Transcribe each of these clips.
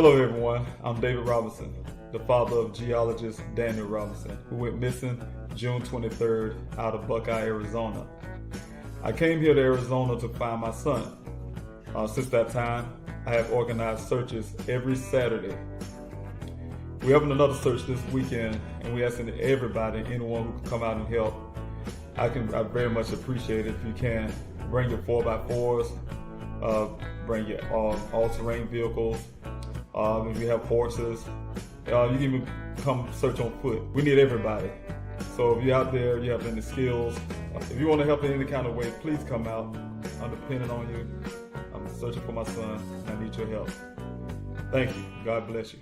Hello, everyone. I'm David Robinson, the father of geologist Daniel Robinson, who went missing June 23rd out of Buckeye, Arizona. I came here to Arizona to find my son. Since that time, I have organized searches every Saturday. We're having another search this weekend, and we're asking everybody, anyone who can come out and help. I very much appreciate it if you can. Bring your 4x4s, bring your all-terrain vehicles. If you have horses, you can even come search on foot. We need everybody. So if you're out there, you have any skills, if you want to help in any kind of way, please come out. I'm depending on you. I'm searching for my son, and I need your help. Thank you. God bless you.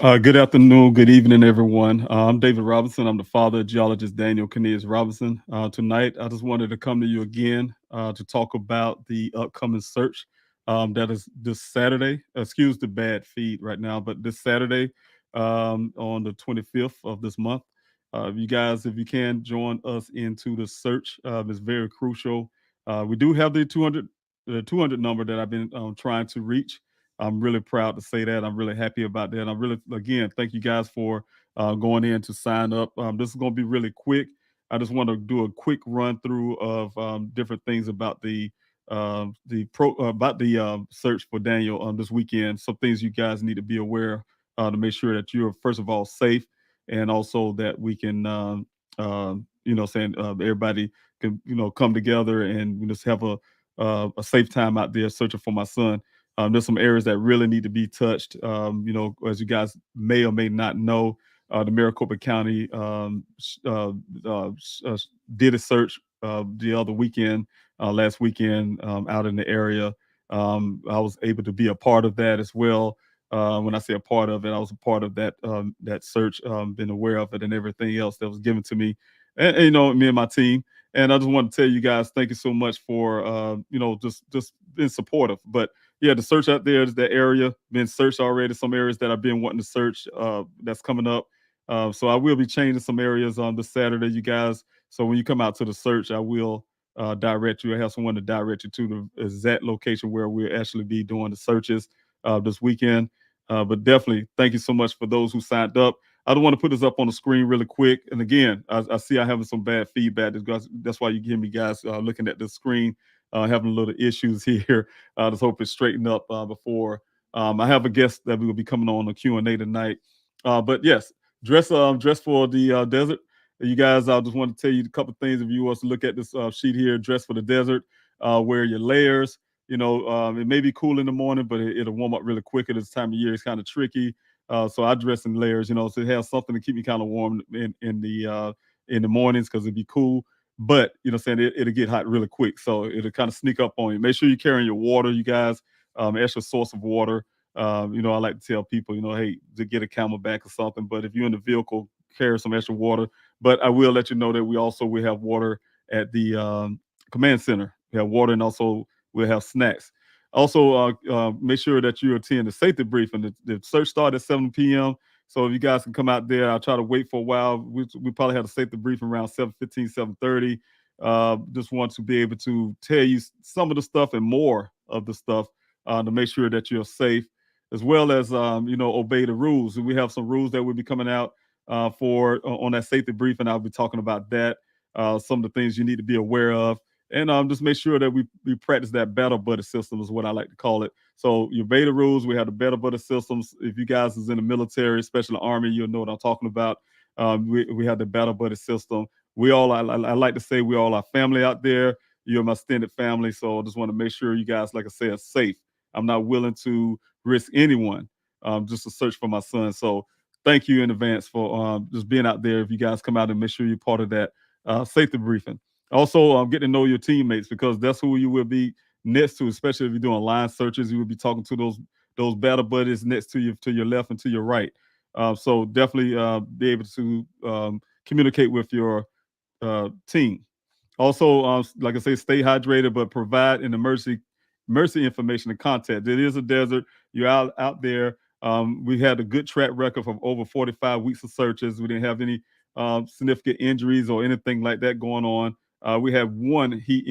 Good afternoon, good evening, everyone. I'm David Robinson. I'm the father of geologist Daniel Robinson. Tonight, I just wanted to come to you again to talk about the upcoming search that is this Saturday. Excuse the bad feed right now, but this Saturday on the 25th of this month. You guys, if you can join us into the search, it's very crucial. We do have the 200 number that I've been trying to reach. I'm really proud to say that. I'm really happy about that. I'm really, again, thank you guys for going in to sign up. This is going to be really quick. I just want to do a quick run through of different things about the search for Daniel this weekend. Some things you guys need to be aware to make sure that you're first of all safe, and also that we can, everybody can come together and just have a safe time out there searching for my son. There's some areas that really need to be touched. As you guys may or may not know, the Maricopa County did a search the other weekend, last weekend, out in the area. I was able to be a part of that as well. When I say a part of it, I was a part of that search, been aware of it and everything else that was given to me, and me and my team. And I just want to tell you guys, thank you so much for just being supportive. But yeah, the search out there is that area been searched already. Some areas that I've been wanting to search that's coming up. So I will be changing some areas on this Saturday, you guys. So when you come out to the search, I will direct you. I have someone to direct you to the exact location where we'll actually be doing the searches this weekend. But definitely, thank you so much for those who signed up. I don't want to put this up on the screen really quick. And again, I see I'm having some bad feedback. That's why you hear me guys looking at the screen, having a little issues here. Just hope it's straightened up before. I have a guest that will be coming on the Q&A tonight. But yes, dress for the desert. You guys, I just want to tell you a couple things. If you want to look at this sheet here, dress for the desert, wear your layers. It may be cool in the morning, but it'll warm up really quick at this time of year. It's kind of tricky. So I dress in layers, so it has something to keep me kind of warm in the mornings because it'd be cool. But it'll get hot really quick, so it'll kind of sneak up on you. Make sure you're carrying your water, you guys. Extra source of water. I like to tell people, hey, to get a Camelback or something. But if you're in the vehicle, carry some extra water. But I will let you know that we have water at the command center. We have water, and also we'll have snacks. Also, make sure that you attend the safety briefing. The search started at 7 p.m. So if you guys can come out there, I'll try to wait for a while. We probably have a safety briefing around 7:15, 7:30. Just want to be able to tell you some of the stuff and more of the stuff to make sure that you're safe, as well as obey the rules. And we have some rules that will be coming out for on that safety briefing. I'll be talking about that. Some of the things you need to be aware of. And just make sure that we practice that battle buddy system is what I like to call it. So you obey the rules. We have the battle buddy systems. If you guys is in the military, especially the Army, you'll know what I'm talking about. We have the battle buddy system. I like to say we all are family out there. You're my extended family. So I just want to make sure you guys, like I said, are safe. I'm not willing to risk anyone just to search for my son. So thank you in advance for just being out there. If you guys come out and make sure you're part of that safety briefing. Also, get to know your teammates, because that's who you will be next to, especially if you're doing line searches. You will be talking to those battle buddies next to your left and to your right. So definitely be able to communicate with your team. Also, like I say, stay hydrated, but provide an emergency information and contact. It is a desert. You're out there. We had a good track record from over 45 weeks of searches. We didn't have any significant injuries or anything like that going on. We had one heat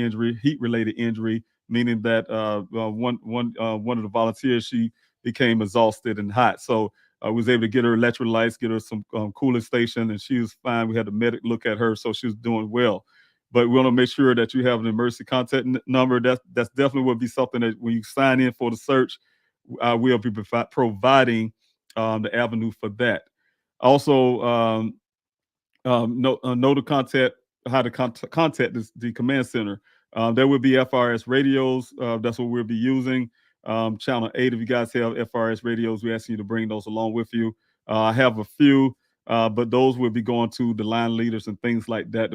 related injury meaning that one of the volunteers, she became exhausted and hot. So I was able to get her electrolytes, get her some cooling station, and she was fine. We had the medic look at her, so she was doing well. But we want to make sure that you have an emergency contact number. That's definitely would be something that when you sign in for the search, we'll be providing the avenue for that. Also, know the contact, how to contact the command center. There will be FRS radios. That's what we'll be using. Channel 8, if you guys have FRS radios, we ask you to bring those along with you. I have a few, but those will be going to the line leaders and things like that.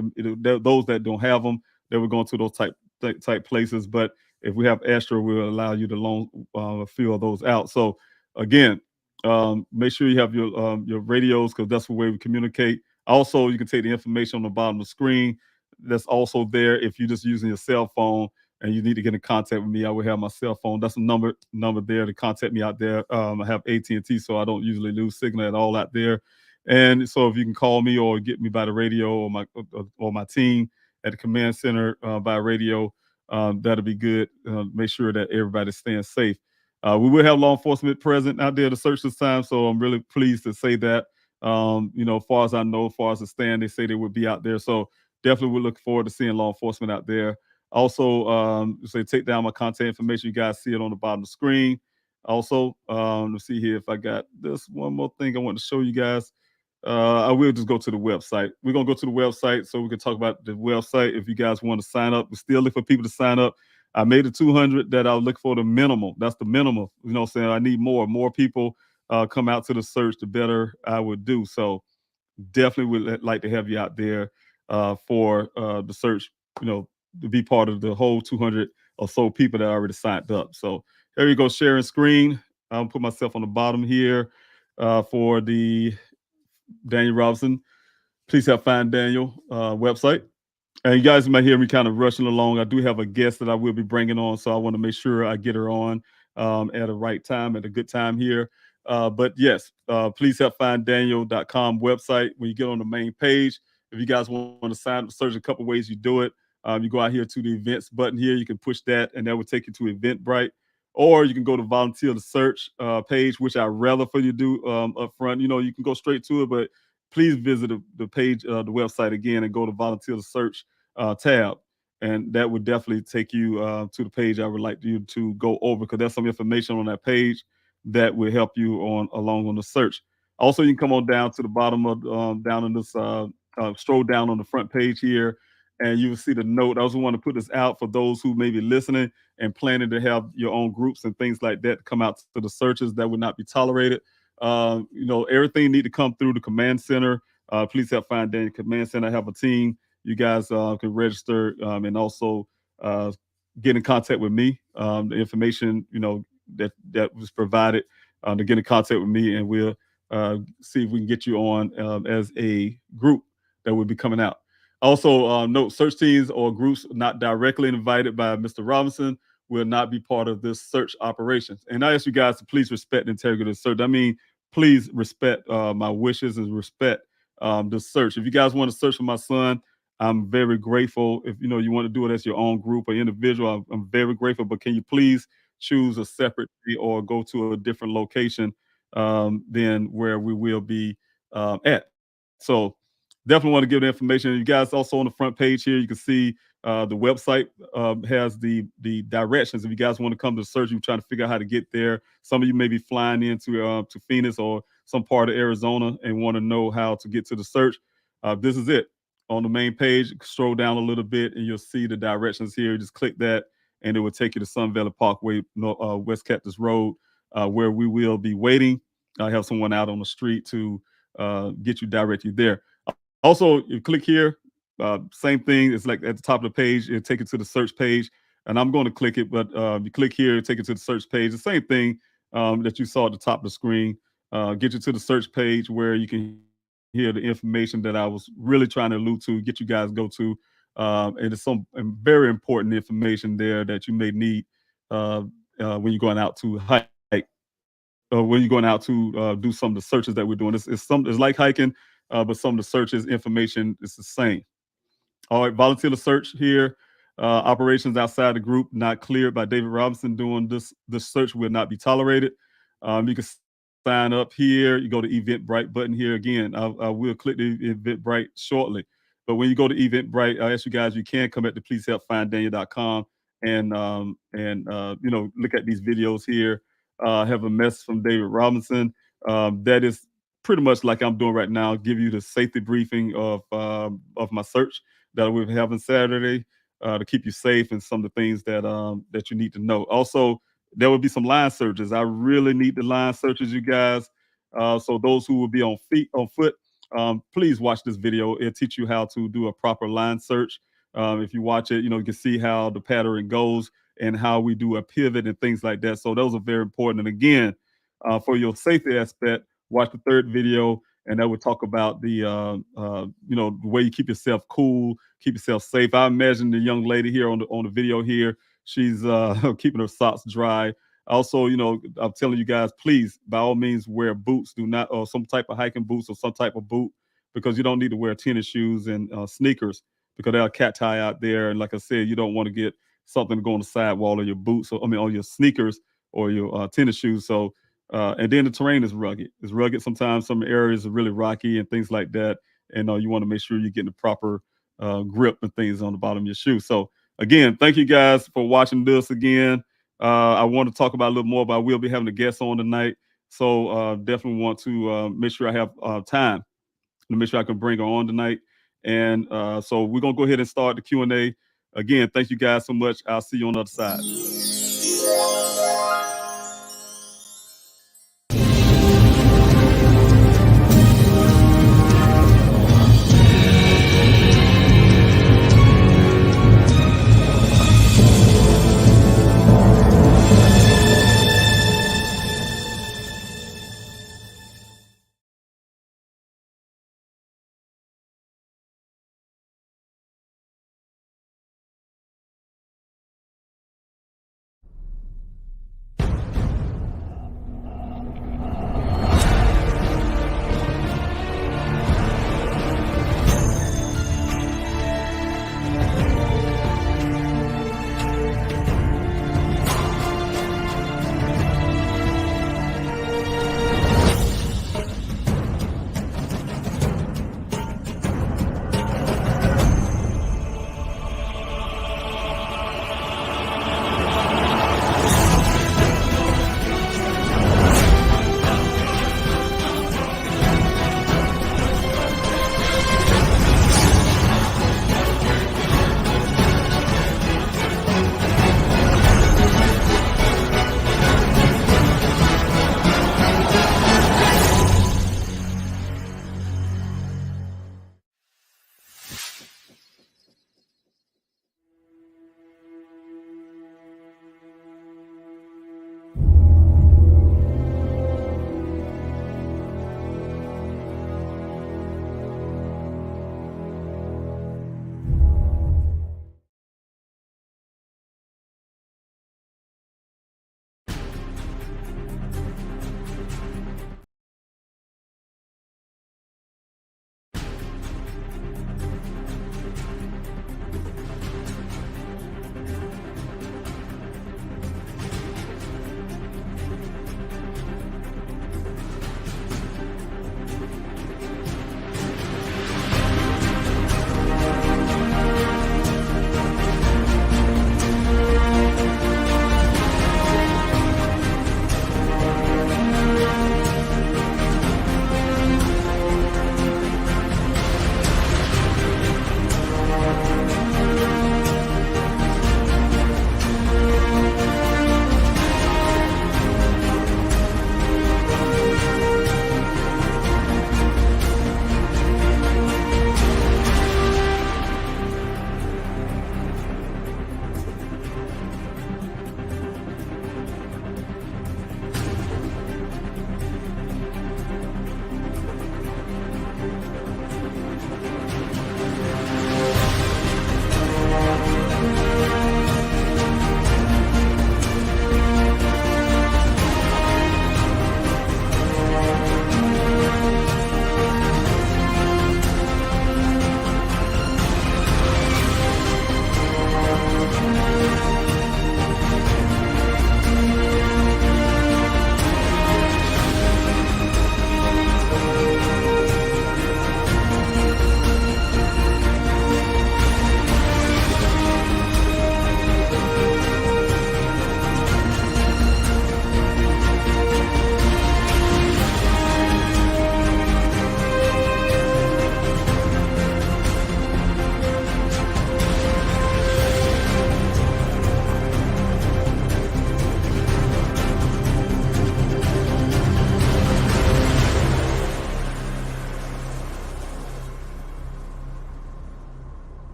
Those that don't have them, they will go to those type places. But if we have extra, we'll allow you to loan a few of those out. So again, make sure you have your radios, because that's the way we communicate. Also, you can take the information on the bottom of the screen. That's also there. If you're just using your cell phone and you need to get in contact with me, I will have my cell phone. That's a number there to contact me out there. I have AT&T, so I don't usually lose signal at all out there. And so if you can call me or get me by the radio, or my team at the command center by radio, that'll be good. Make sure that everybody's staying safe. We will have law enforcement present out there to search this time, so I'm really pleased to say that. As far as I know, as far as the stand, they say they would be out there. So definitely we're looking forward to seeing law enforcement out there. Also, say take down my contact information. You guys see it on the bottom of the screen. Also, let's see here if I got this one more thing I want to show you guys. I will just go to the website. We're gonna go to the website so we can talk about the website. If you guys want to sign up, we still look for people to sign up. I made it 200 that I'll look for the minimum. That's the minimum. You know what I'm saying? I need more people come out to the search, the better I would do. So definitely would like to have you out there for the search, to be part of the whole 200 or so people that already signed up. So there you go, sharing screen. I'll put myself on the bottom here for the Daniel Robinson. Please help find Daniel website. And you guys might hear me kind of rushing along. I do have a guest that I will be bringing on, so I want to make sure I get her on at a right time, at a good time here. But yes, please help find Daniel.com website. When you get on the main page, if you guys want to sign up, search a couple ways you do it. You go out here to the events button here. You can push that, and that will take you to Eventbrite. Or you can go to volunteer the search page, which I'd rather for you to do up front. You can go straight to it, but please visit the page, the website again, and go to volunteer the search tab. And that would definitely take you to the page I would like you to go over, because there's some information on that page that will help you along on the search. Also, you can come on down to the bottom of down in this stroll down on the front page here, and you will see the note. I also want to put this out for those who may be listening and planning to have your own groups and things like that to come out to the searches. That would not be tolerated. Everything need to come through the command center. Please help find Daniel Command Center. I have a team. You guys can register and also get in contact with me. The information that was provided to get in contact with me, and we'll see if we can get you on as a group that will be coming out. Also, note search teams or groups not directly invited by Mr. Robinson will not be part of this search operations. And I ask you guys to please respect the integrity of the search. I mean, please respect my wishes and respect the search. If you guys want to search for my son, I'm very grateful. If you want to do it as your own group or individual, I'm very grateful. But can you please choose a separate or go to a different location than where we will be at? So definitely want to give the information. You guys also on the front page here, you can see the website has the directions. If you guys want to come to the search, you're trying to figure out how to get there. Some of you may be flying into to Phoenix or some part of Arizona and want to know how to get to the search. This is it. On the main page, scroll down a little bit and you'll see the directions here. Just click that and it will take you to Sun Valley Parkway, West Cactus Road, where we will be waiting. I have someone out on the street to get you directly there. Also, you click here, same thing. It's like at the top of the page, it'll take you to the search page. And I'm going to click it, but you click here, take it to the search page. The same thing that you saw at the top of the screen. Get you to the search page where you can hear the information that I was really trying to allude to, get you guys go to. And it's some very important information there that you may need when you're going out to hike. When you're going out to do some of the searches that we're doing. It's like hiking, but some of the searches information is the same. All right, volunteer the search here. Operations outside the group not cleared by David Robinson doing this search will not be tolerated. You can sign up here. You go to Eventbrite button here again. I will click the Eventbrite shortly. But when you go to Eventbrite, I ask you guys, you can come at the pleasehelpfinddaniel.com and look at these videos here. Have a message from David Robinson. That is pretty much like I'm doing right now. Give you the safety briefing of my search that we're having Saturday to keep you safe and some of the things that you need to know. Also, there will be some line searches. I really need the line searches, you guys. So those who will be on foot, please watch this video. It'll teach you how to do a proper line search. If you watch it, you can see how the pattern goes and how we do a pivot and things like that. So those are very important. And again, for your safety aspect, watch the third video, and that would talk about the way you keep yourself cool, keep yourself safe. I imagine the young lady here on the video here, she's keeping her socks dry. Also, I'm telling you guys, please, by all means, wear boots. Do not, or some type of hiking boots or some type of boot, because you don't need to wear tennis shoes and sneakers because there are cat tie out there. And like I said, you don't want to get something to go on the sidewall of your boots, on your sneakers or your tennis shoes. So, and then the terrain is rugged. It's rugged sometimes. Some areas are really rocky and things like that. And you want to make sure you're getting the proper grip and things on the bottom of your shoe. So again, thank you guys for watching this again. I want to talk about a little more, but we'll be having a guest on tonight. So definitely want to make sure I have time to make sure I can bring her on tonight. And so we're going to go ahead and start the Q&A. Again, thank you guys so much. I'll see you on the other side.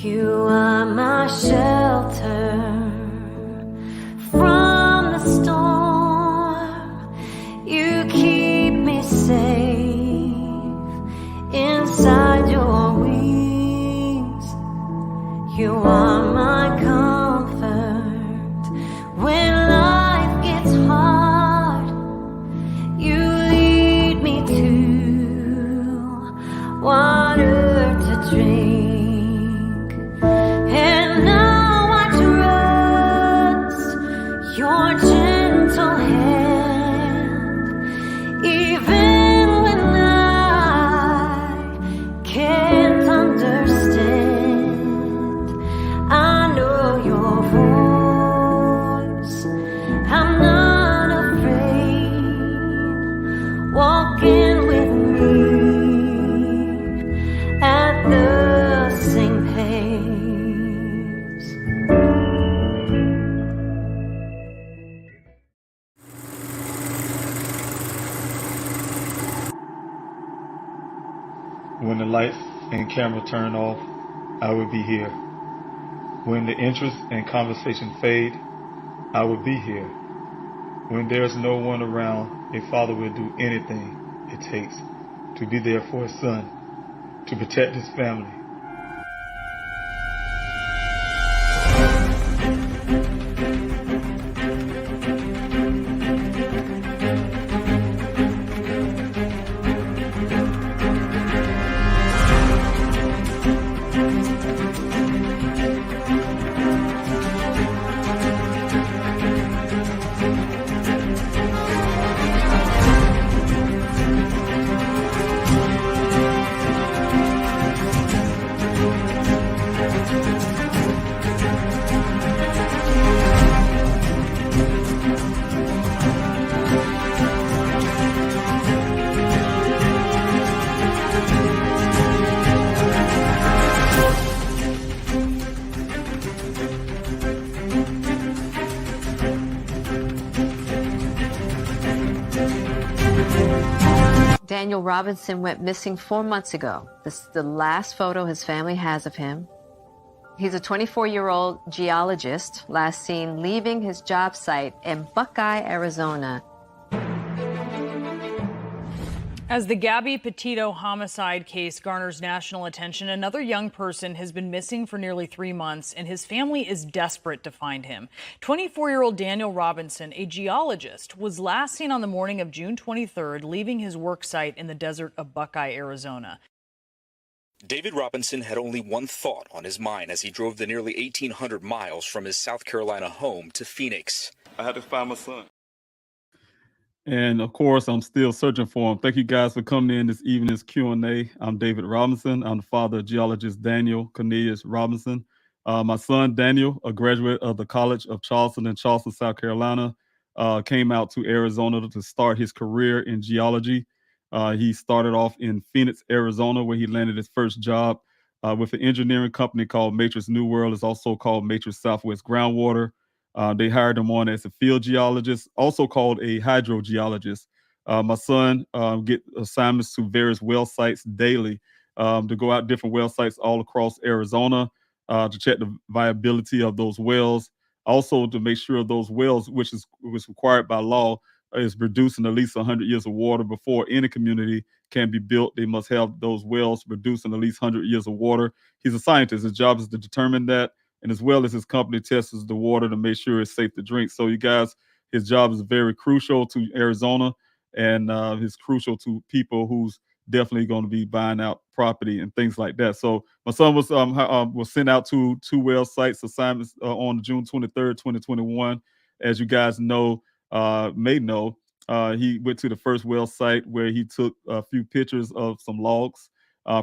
You are my shelter from the storm. You keep me safe inside your wings. You are my comfort when life gets hard. You lead me to water to drink. And now I trust your gentle hand, even when I can't understand. I know your voice, I'm not afraid. Walking with me at the same pace. When the lights and camera turn off, I will be here. When the interest and conversation fade, I will be here. When there's no one around, a father will do anything it takes to be there for his son, to protect his family. Daniel Robinson went missing 4 months ago. This is the last photo his family has of him. He's a 24-year-old geologist, last seen leaving his job site in Buckeye, Arizona. As the Gabby Petito homicide case garners national attention, another young person has been missing for nearly 3 months, and his family is desperate to find him. 24-year-old Daniel Robinson, a geologist, was last seen on the morning of June 23rd, leaving his work site in the desert of Buckeye, Arizona. David Robinson had only one thought on his mind as he drove the nearly 1,800 miles from his South Carolina home to Phoenix. I had to find my son. And of course, I'm still searching for him. Thank you guys for coming in this evening's Q&A. I'm David Robinson. I'm the father of geologist Daniel Cornelius Robinson. My son, Daniel, a graduate of the College of Charleston in Charleston, South Carolina, came out to Arizona to start his career in geology. He started off in Phoenix, Arizona, where he landed his first job with an engineering company called Matrix New World. It's also called Matrix Southwest Groundwater. They hired him on as a field geologist, also called a hydrogeologist. My son get assignments to various well sites daily to go out different well sites all across Arizona to check the viability of those wells. Also to make sure those wells, which is required by law, is producing at least 100 years of water before any community can be built. They must have those wells producing at least 100 years of water. He's a scientist. His job is to determine that. And as well as his company tests the water to make sure it's safe to drink. So you guys, his job is very crucial to Arizona, and it's crucial to people who's definitely going to be buying out property and things like that. So my son was sent out to 2 well sites assignments on June 23rd, 2021. As you guys know, may know, he went to the first well site where he took a few pictures of some logs.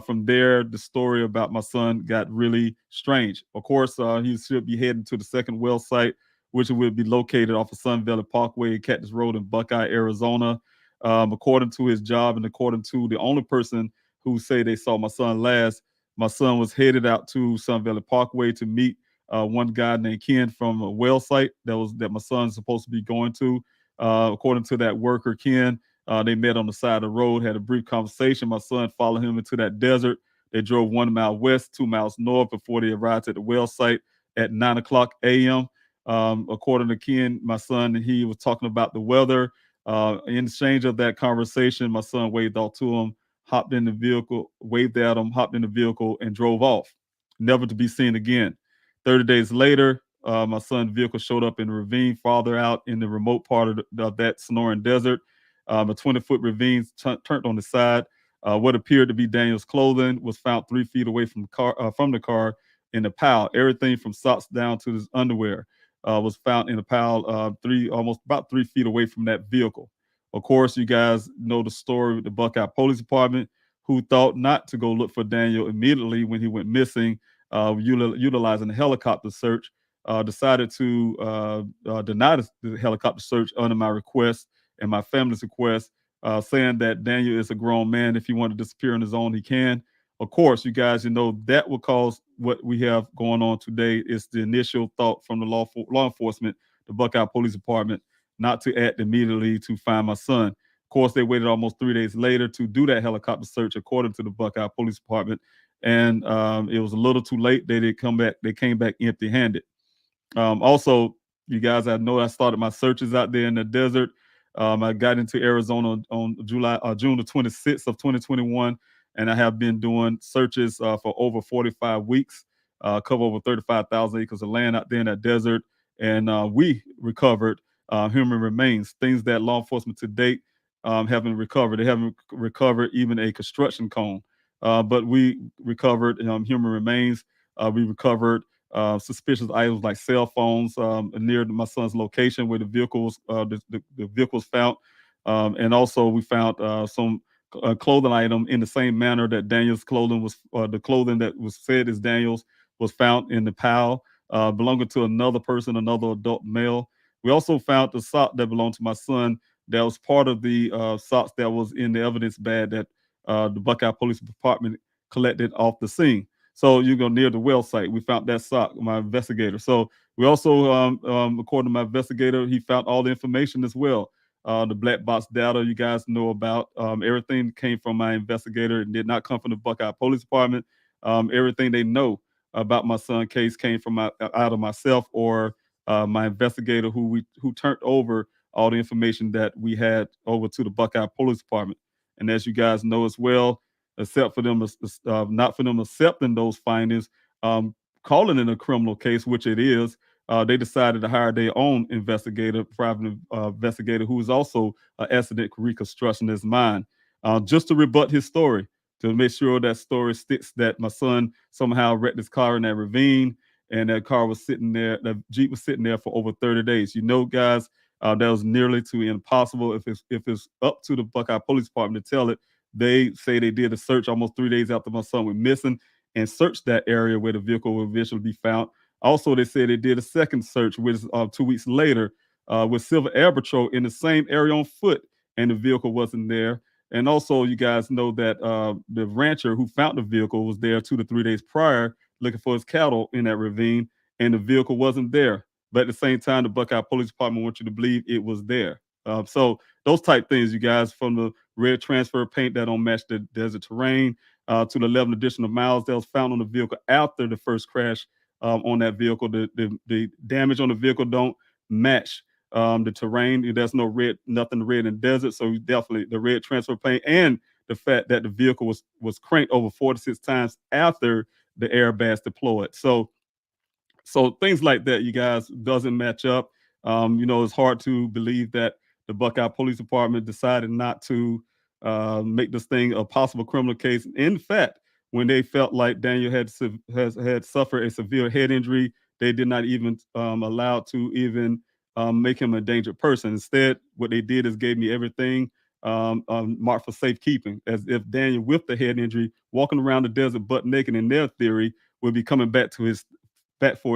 From there, the story about my son got really strange. Of course, he should be heading to the second well site, which will be located off of Sun Valley Parkway and Cactus Road in Buckeye, Arizona. According to his job and according to the only person who say they saw my son last, my son was headed out to Sun Valley Parkway to meet one guy named Ken from a well site that my son's supposed to be going to. According to that worker, Ken, they met on the side of the road, had a brief conversation. My son followed him into that desert They drove 1 mile west, 2 miles north before they arrived at the well site at 9 o'clock a.m. According to Ken, my son, and he was talking about the weather. In exchange of that conversation, my son waved off to him, hopped in the vehicle, waved at him, hopped in the vehicle, and drove off, never to be seen again. 30 days later, my son's vehicle showed up in a ravine farther out in the remote part of that Sonoran desert. A 20-foot ravine turned on the side. What appeared to be Daniel's clothing was found 3 feet away from the car in a pile. Everything from socks down to his underwear was found in a pile almost about 3 feet away from that vehicle. Of course, you guys know the story with the Buckeye Police Department, who thought not to go look for Daniel immediately when he went missing, utilizing a helicopter search, decided to deny the helicopter search under my request and my family's request, saying that Daniel is a grown man. If he wants to disappear on his own, he can. Of course, you guys, that will cause what we have going on today is the initial thought from the law enforcement, the Buckeye Police Department, not to act immediately to find my son. Of course, they waited almost 3 days later to do that helicopter search, according to the Buckeye Police Department, and it was a little too late. They came back empty-handed. Also, you guys, I know I started my searches out there in the desert. I got into Arizona on June the 26th of 2021, and I have been doing searches for over 45 weeks, cover over 35,000 acres of land out there in that desert, and we recovered human remains, things that law enforcement to date haven't recovered. They haven't recovered even a construction cone, but we recovered human remains. We recovered suspicious items like cell phones near my son's location where the vehicle was found, and also we found some clothing item in the same manner that Daniel's clothing was. The clothing that was said as Daniel's was found in the pile, belonging to another person, another adult male. We also found the sock that belonged to my son that was part of the socks that was in the evidence bag that the Buckeye Police Department collected off the scene. So you go near the well site, we found that sock, my investigator. So we also, according to my investigator, he found all the information as well. The black box data you guys know about, everything came from my investigator and did not come from the Buckeye Police Department. Everything they know about my son's case came from out of myself or my investigator who turned over all the information that we had over to the Buckeye Police Department. And as you guys know as well, except for them, not for them accepting those findings, calling it a criminal case, which it is, they decided to hire their own investigator, private investigator, who is also an ethnic reconstructionist mind, just to rebut his story, to make sure that story sticks that my son somehow wrecked his car in that ravine, and that car was sitting there, the Jeep was sitting there for over 30 days. Guys, that was nearly to impossible. If it's up to the Buckeye Police Department to tell it, they say they did a search almost 3 days after my son went missing and searched that area where the vehicle will eventually be found. Also, they said they did a second search, which 2 weeks later, with Silver Air Patrol in the same area on foot, and the vehicle wasn't there. And also, you guys know that the rancher who found the vehicle was there 2 to 3 days prior looking for his cattle in that ravine, and the vehicle wasn't there. But at the same time, the Buckeye Police Department wants you to believe it was there. So those type things, you guys, from the red transfer paint that don't match the desert terrain to the 11 additional miles that was found on the vehicle after the first crash on that vehicle. The damage on the vehicle don't match the terrain. There's nothing red in desert. So definitely the red transfer paint and the fact that the vehicle was cranked over 4 to 6 times after the airbags deployed. So things like that, you guys, doesn't match up. It's hard to believe that the Buckeye Police Department decided not to make this thing a possible criminal case. In fact, when they felt like Daniel had suffered a severe head injury, they did not even allow to even make him a dangerous person. Instead, what they did is gave me everything marked for safekeeping, as if Daniel with the head injury walking around the desert butt naked, in their theory, will be coming back for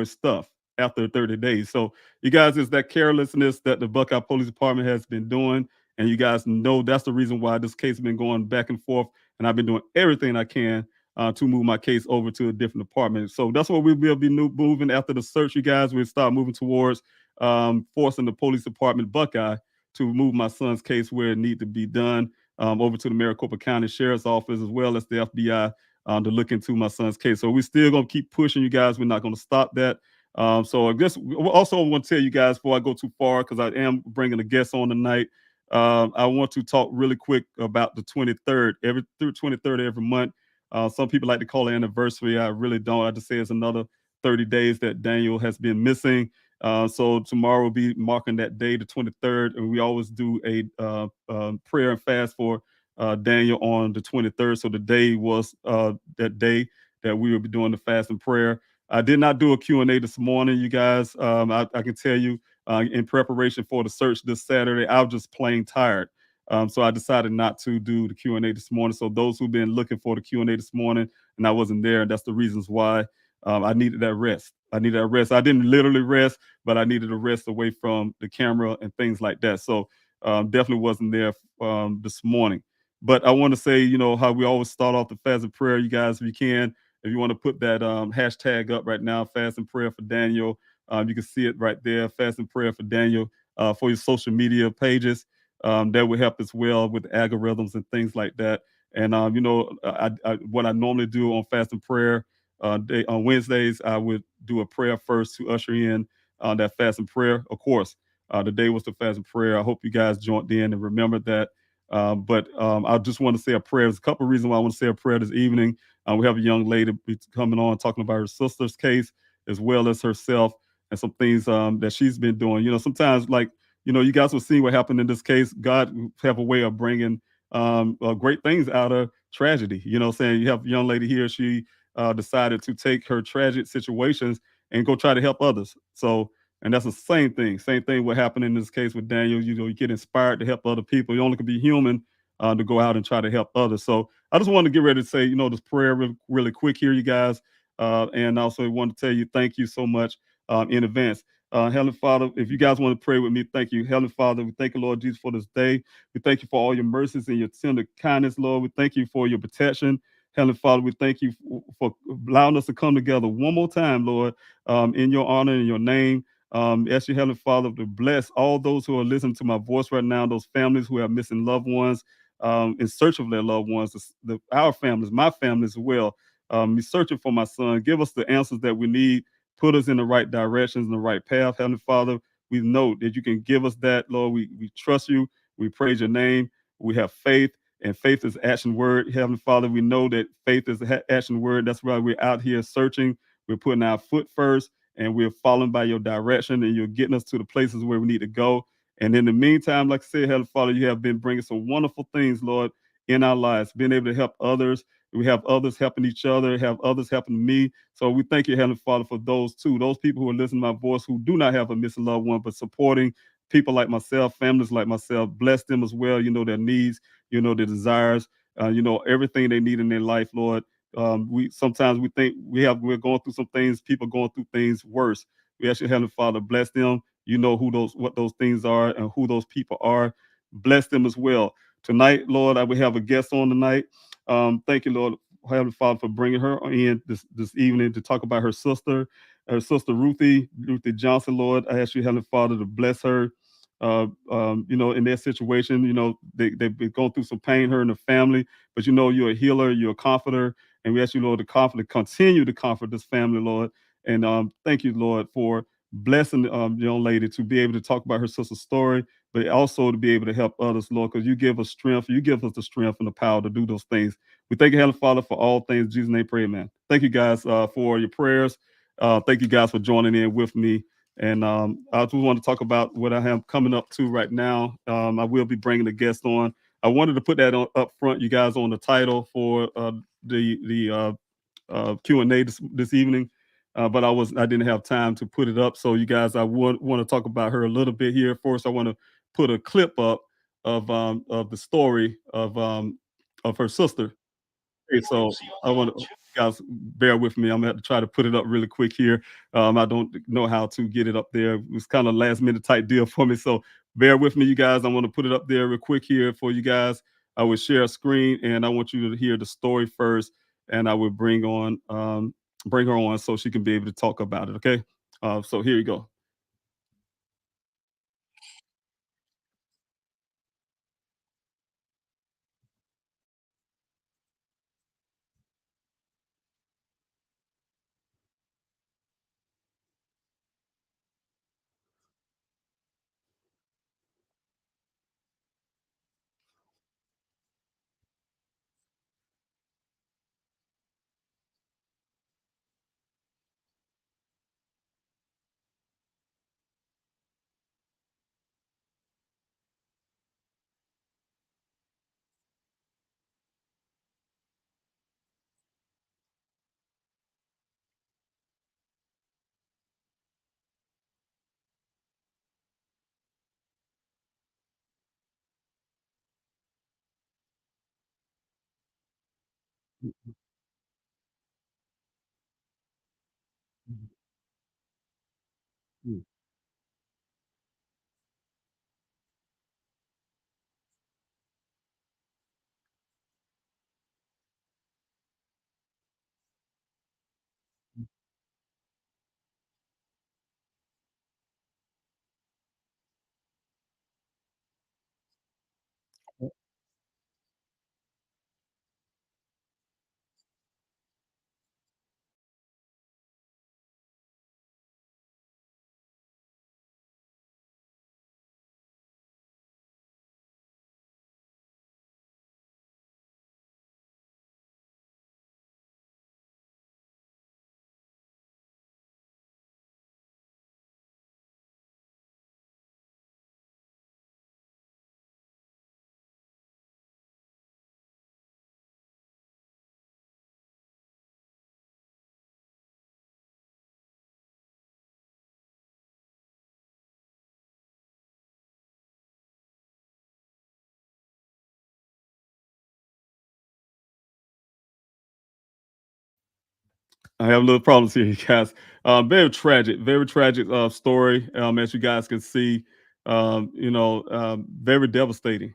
his stuff after 30 days. So you guys, it's that carelessness that the Buckeye Police Department has been doing. And you guys know that's the reason why this case has been going back and forth. And I've been doing everything I can to move my case over to a different department. So that's what we will be moving after the search, you guys. We'll start moving towards forcing the police department, Buckeye, to move my son's case where it needs to be done over to the Maricopa County Sheriff's Office, as well as the FBI to look into my son's case. So we're still gonna keep pushing, you guys. We're not gonna stop that. So I guess also I want to tell you guys before I go too far, because I am bringing a guest on tonight. I want to talk really quick about the 23rd. Through 23rd every month. Some people like to call it anniversary. I really don't. I just say it's another 30 days that Daniel has been missing. So tomorrow will be marking that day, the 23rd, and we always do a prayer and fast for Daniel on the 23rd. So the day was that day that we will be doing the fast and prayer. I did not do a Q&A this morning, you guys. I can tell you in preparation for the search this Saturday, I was just plain tired. So I decided not to do the Q&A this morning. So those who've been looking for the Q&A this morning and I wasn't there, and that's the reasons why I needed that rest. I needed that rest. I didn't literally rest, but I needed a rest away from the camera and things like that. So definitely wasn't there this morning. But I want to say, how we always start off the fast and prayer, you guys, if you can, if you want to put that hashtag up right now, fast and prayer for Daniel, you can see it right there, fast and prayer for Daniel, for your social media pages. That would help as well with algorithms and things like that. And what I normally do on fast and prayer on Wednesdays, I would do a prayer first to usher in that fast and prayer. Of course, today was the fast and prayer. I hope you guys joined in and remembered that. But I just want to say a prayer. There's a couple of reasons why I want to say a prayer this evening. We have a young lady coming on talking about her sister's case as well as herself and some things that she's been doing. Sometimes you guys will see what happened in this case. God have a way of bringing great things out of tragedy. Saying you have a young lady here, she decided to take her tragic situations and go try to help others. So, and that's the same thing what happened in this case with Daniel. You get inspired to help other people. You only can be human to go out and try to help others. So I just want to get ready to say, this prayer really quick here, you guys. And also want to tell you, thank you so much in advance. Heavenly Father, if you guys want to pray with me, thank you. Heavenly Father, we thank you, Lord Jesus, for this day. We thank you for all your mercies and your tender kindness, Lord. We thank you for your protection. Heavenly Father, we thank you for allowing us to come together one more time, Lord, in your honor and your name. Ask you, Heavenly Father, to bless all those who are listening to my voice right now, those families who are missing loved ones, in search of their loved ones, our families, my family as well. Be searching for my son. Give us the answers that we need. Put us in the right directions, in the right path. Heavenly Father, we know that you can give us that, Lord. We trust you. We praise your name. We have faith, and faith is action word. Heavenly Father, we know that faith is action word. That's why we're out here searching. We're putting our foot first, and we're following by your direction, and you're getting us to the places where we need to go. And in the meantime, like I said, Heavenly Father, you have been bringing some wonderful things, Lord, in our lives, being able to help others. We have others helping each other, have others helping me. So we thank you, Heavenly Father, for those too. Those people who are listening to my voice who do not have a missing loved one, but supporting people like myself, families like myself. Bless them as well. Their needs, their desires, everything they need in their life, Lord. We sometimes we think we're going through some things, people going through things worse. We ask you, Heavenly Father, bless them. You know what those things are and who those people are. Bless them as well. Tonight, Lord, I will have a guest on tonight. Thank you, Lord, Heavenly Father, for bringing her in this evening to talk about her sister Ruthie Johnson. Lord, I ask you, Heavenly Father, to bless her. In their situation, they've been going through some pain, her and the family, but you're a healer, you're a comforter, and we ask you, Lord, to continue to comfort this family, Lord. And thank you, Lord, for blessing the young lady to be able to talk about her sister's story, but also to be able to help others, Lord, because you give us strength. You give us the strength and the power to do those things. We thank you, Heavenly Father, for all things. In Jesus' name, pray, amen. Thank you, guys, for your prayers. Thank you, guys, for joining in with me. And I just want to talk about what I have coming up to right now. I will be bringing a guest on. I wanted to put that up front, you guys, on the title for the Q&A this evening. But I didn't have time to put it up. So you guys, I want to talk about her a little bit here. First, I want to put a clip up of the story of her sister. Okay, so I want to guys bear with me. I'm gonna have to try to put it up really quick here. I don't know how to get it up there. It was kind of last minute type deal for me. So bear with me, you guys. I want to put it up there real quick here for you guys. I will share a screen and I want you to hear the story first, and I will bring her on so she can be able to talk about it. Okay. So here you go. Mhm. Mhm. Mm. I have little problems here, you guys. Very tragic story. As you guys can see, very devastating.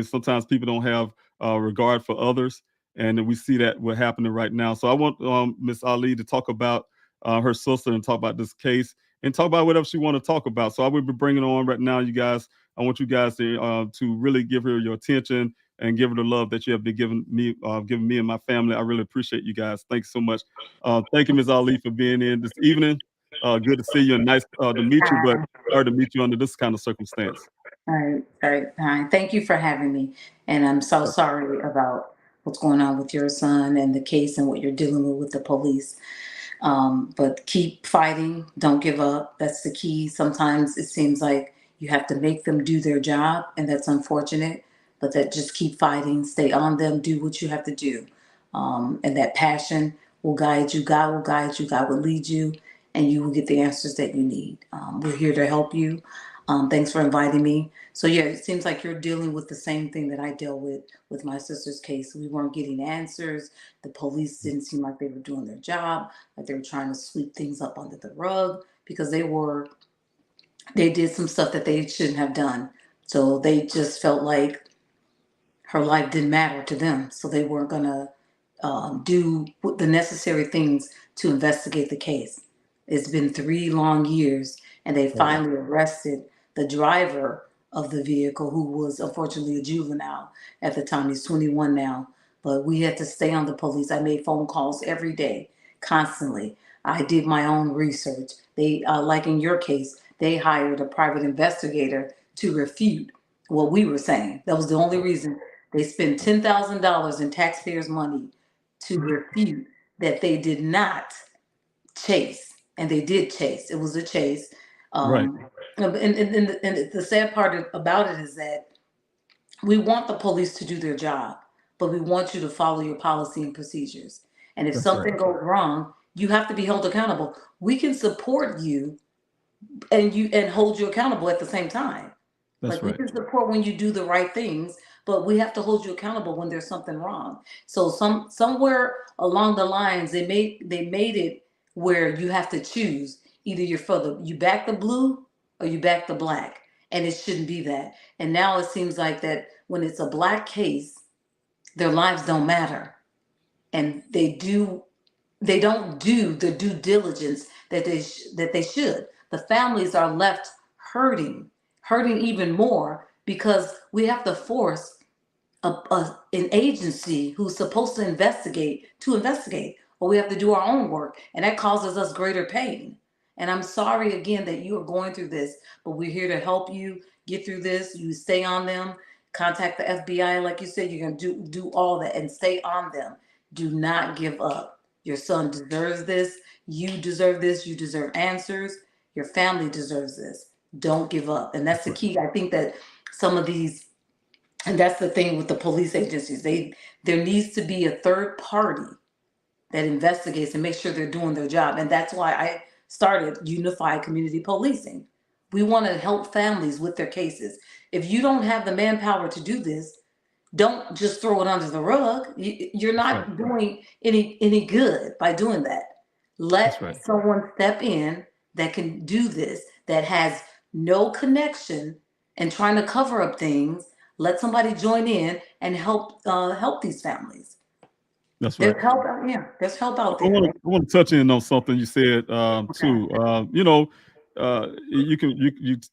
Sometimes people don't have regard for others, and we see that what happening right now. So I want Miss Ali to talk about her sister and talk about this case and talk about whatever she want to talk about. So I will be bringing on right now, you guys. I want you guys to really give her your attention and give her the love that you have been giving me and my family. I really appreciate you guys. Thanks so much. Thank you, Ms. Ali, for being in this evening. Good to see you and nice to meet you, but hard to meet you under this kind of circumstance. All right, all right, fine. Thank you for having me. And I'm so sorry about what's going on with your son and the case and what you're dealing with the police. But keep fighting. Don't give up. That's the key. Sometimes it seems like you have to make them do their job, and that's unfortunate. But that just keep fighting, stay on them, do what you have to do. And that passion will guide you. God will guide you. God will lead you, and you will get the answers that you need. We're here to help you. Thanks for inviting me. So yeah, it seems like you're dealing with the same thing that I dealt with my sister's case. We weren't getting answers. The police didn't seem like they were doing their job, like they were trying to sweep things up under the rug because they did some stuff that they shouldn't have done. So they just felt like her life didn't matter to them. So they weren't gonna do the necessary things to investigate the case. It's been 3 long years, and they Wow. finally arrested the driver of the vehicle, who was unfortunately a juvenile at the time. He's 21 now. But we had to stay on the police. I made phone calls every day, constantly. I did my own research. They, like in your case, they hired a private investigator to refute what we were saying. That was the only reason they spent $10,000 in taxpayers' money to refute that they did not chase, and they did chase. It was a chase. Right. And the sad part about it is that we want the police to do their job, but we want you to follow your policy and procedures. And if That's right. something goes wrong, you have to be held accountable. We can support you and hold you accountable at the same time. That's Like, we right. can support when you do the right things, but we have to hold you accountable when there's something wrong. So somewhere along the lines they made it where you have to choose. Either you back the blue or you back the black. And it shouldn't be that. And now it seems like that when it's a black case, their lives don't matter. And they don't do the due diligence that they should. The families are left hurting, hurting even more because we have to force an agency who's supposed to investigate, or we have to do our own work, and that causes us greater pain. And I'm sorry again that you are going through this, but we're here to help you get through this. You stay on them, contact the FBI, like you said. You're gonna do all that and stay on them. Do not give up. Your son deserves this. You deserve this. You deserve answers. Your family deserves this. Don't give up. And that's That's the right. key. I think that some of these, and that's the thing with the police agencies. There needs to be a third party that investigates and makes sure they're doing their job. And that's why I started unified community policing. We want to help families with their cases. If you don't have the manpower to do this, don't just throw it under the rug. You're That's right. not doing any good by doing that. That's Let right. someone step in that can do this, that has no connection and trying to cover up things. Let somebody join in and help these families. That's right. There's help out, yeah. There's help out I there. want to touch in on something you said Okay. too.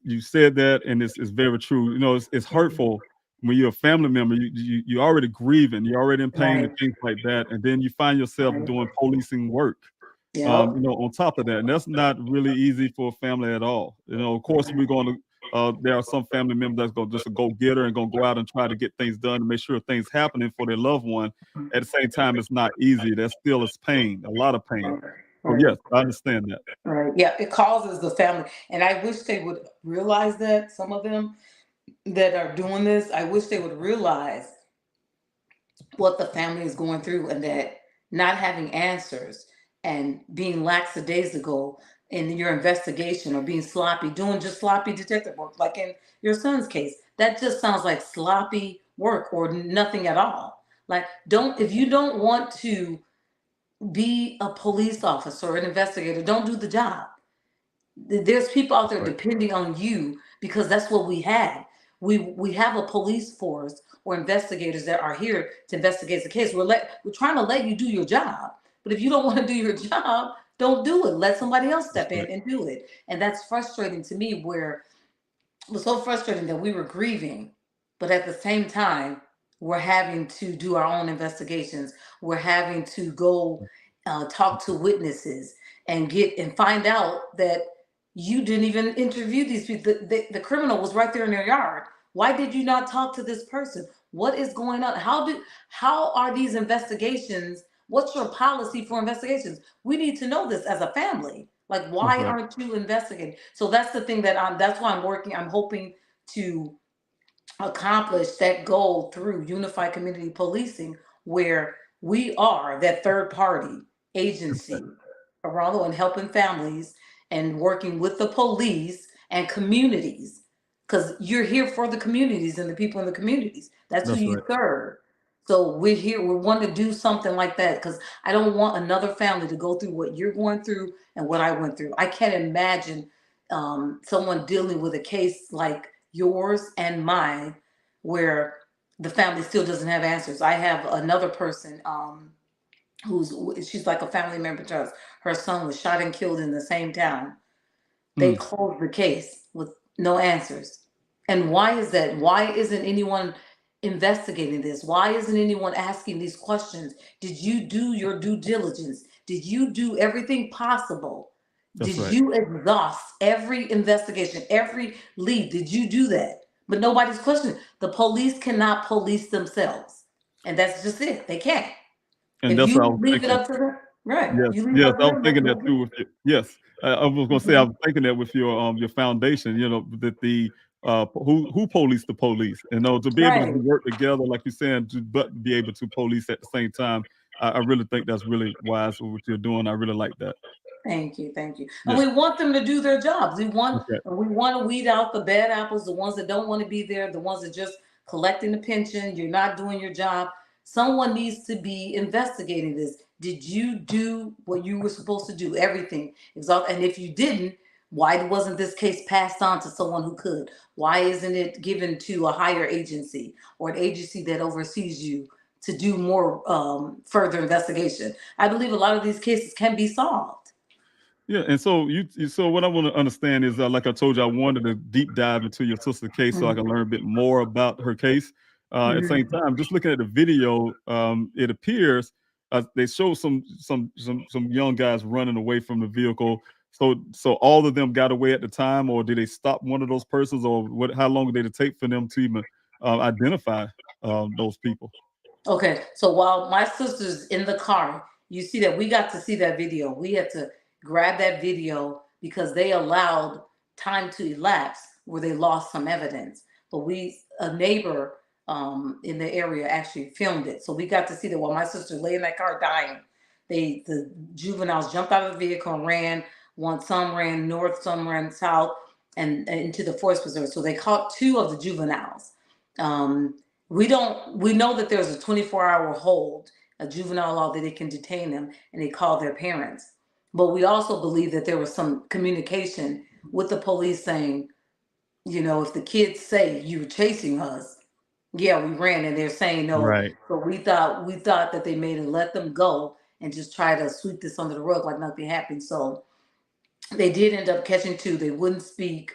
You said that, and it's very true. It's hurtful when you're a family member. You're already grieving, you're already in pain Right. and things like that, and then you find yourself Right. doing policing work. Yep. On top of that, and that's not really easy for a family at all. Of course, we're going to. There are some family members that's going just a go getter and going to go out and try to get things done and make sure things happening for their loved one. At the same time, it's not easy. That still is pain, a lot of pain. So Right. yes, I understand that. Right. Yeah. It causes the family. And I wish they would realize that, some of them that are doing this, I wish they would realize what the family is going through, and that not having answers and being lackadaisical in your investigation, or being sloppy, doing just sloppy detective work, like in your son's case. That just sounds like sloppy work or nothing at all. Like, if you don't want to be a police officer or an investigator, don't do the job. There's people out That's there right. depending on you, because that's what we have. We have a police force or investigators that are here to investigate the case. We're trying to let you do your job. But if you don't want to do your job, don't do it. Let somebody else That's step in right. and do it. And that's frustrating to me, where it was so frustrating that we were grieving, but at the same time, we're having to do our own investigations. We're having to go talk to witnesses and find out that you didn't even interview these people. The criminal was right there in their yard. Why did you not talk to this person? What is going on? How are these investigations? What's your policy for investigations? We need to know this as a family. Like, That's why right. aren't you investigating? So that's the thing that's why I'm working. I'm hoping to accomplish that goal through unified community policing, where we are that third party agency around the world, helping families and working with the police and communities, because you're here for the communities and the people in the communities. That's who That's you right. serve. So we're here, we want to do something like that, because I don't want another family to go through what you're going through and what I went through. I can't imagine someone dealing with a case like yours and mine, where the family still doesn't have answers. I have another person she's like a family member to us. Her son was shot and killed in the same town. They Mm, closed the case with no answers. And why is that? Why isn't anyone investigating this? Why isn't anyone asking these questions? Did you do your due diligence? Did you do everything possible? that's Did right. you exhaust every investigation, every lead? Did you do that? But nobody's questioning. The police cannot police themselves. And that's just it. They can't. And If that's what I you was leave it thinking. up to them, right. Yes, You leave it yes, up I to was them, thinking that they'll too with you. Yes, I was gonna say I Mhm. was thinking that with your foundation. That the who police the police, and to be able to Right. work together, like you're saying, but be able to police at the same time. I really think that's really wise for what you're doing. I really like that. Thank you, thank you. And Yeah, we want them to do their jobs. okay, We want to weed out the bad apples, the ones that don't want to be there, the ones that just collecting the pension. You're not doing your job. Someone needs to be investigating this. Did you do what you were supposed to do? Everything. And if you didn't, why wasn't this case passed on to someone who could? Why isn't it given to a higher agency, or an agency that oversees you, to do more further investigation? I believe a lot of these cases can be solved. yeah. And so so what I want to understand is, like I told you, I wanted to deep dive into your sister's case so I can Mhm. learn a bit more about her case. At the same Mhm. time, just looking at the video, it appears they show some young guys running away from the vehicle. So all of them got away at the time, or did they stop one of those persons, or what? How long did it take for them to even identify those people? Okay, so while my sister's in the car, you see that we got to see that video. We had to grab that video because they allowed time to elapse where they lost some evidence. But a neighbor in the area actually filmed it. So we got to see that while my sister lay in that car dying, the juveniles jumped out of the vehicle and ran. Some ran north, some ran south, and into the forest preserve. So they caught two of the juveniles. Um, We know that there's a 24-hour hold, a juvenile law that it can detain them and they call their parents. But we also believe that there was some communication with the police saying, if the kids say you were chasing us, yeah, we ran, and they're saying no. Right. But we thought that they made it let them go and just try to sweep this under the rug like nothing happened. So they did end up catching two. They wouldn't speak.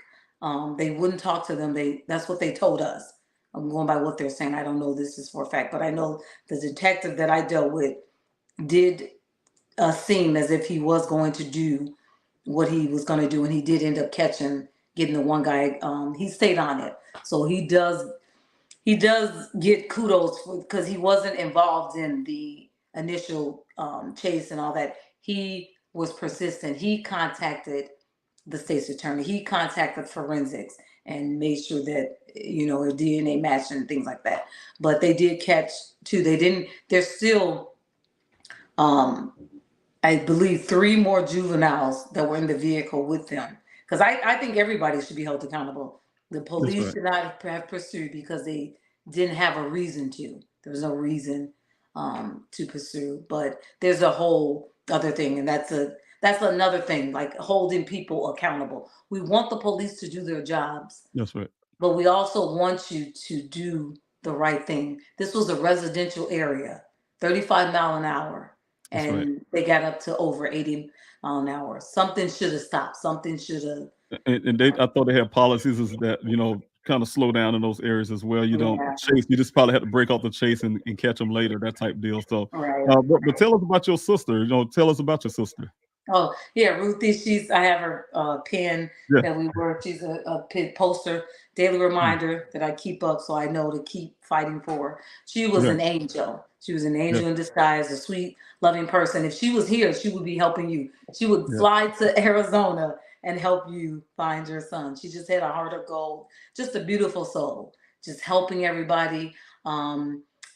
They wouldn't talk to them. That's what they told us. I'm going by what they're saying. I don't know this is for a fact, but I know the detective that I dealt with did seem as if he was going to do what he was going to do, and he did end up getting the one guy. He stayed on it, so he does get kudos because he wasn't involved in the initial chase and all that. He was persistent. He contacted the state's attorney. He contacted forensics and made sure that a DNA matched and things like that. But they did catch two. They didn't. There's still, I believe, 3 more juveniles that were in the vehicle with them. Because I think everybody should be held accountable. The That's police right. should not have pursued because they didn't have a reason to. There was no reason to pursue. But there's a whole other thing, and that's another thing, like holding people accountable. We want the police to do their jobs, That's right. but we also want you to do the right thing. This was a residential area, 35 mile an hour, That's right. and they got up to over 80 mile an hour. Something should have stopped. Something should have. And I thought they had policies is that, kind of slow down in those areas as well. You don't Yeah, chase. You just probably have to break off the chase and catch them later, that type deal. So, right. but tell us about your sister. Tell us about your sister. Oh yeah, Ruthie. I have her pen Yeah. that we work. She's a pin poster, daily reminder that I keep up, so I know to keep fighting for her. She was Yeah. an angel. She was an Yeah. angel in disguise, a sweet, loving person. If she was here, she would be helping you. She would Yeah. fly to Arizona and help you find your son. She just had a heart of gold. Just a beautiful soul. Just helping everybody.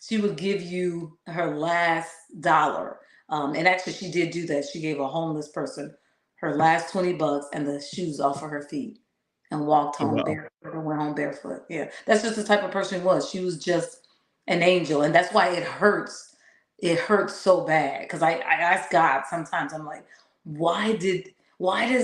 She would give you her last dollar. And actually, she did do that. She gave a homeless person her last $20 and the shoes off of her feet, and walked Oh, home wow. barefoot and went home barefoot. Yeah, that's just the type of person she was. She was just an angel, and that's why it hurts. It hurts so bad because I ask God sometimes. I'm like, why does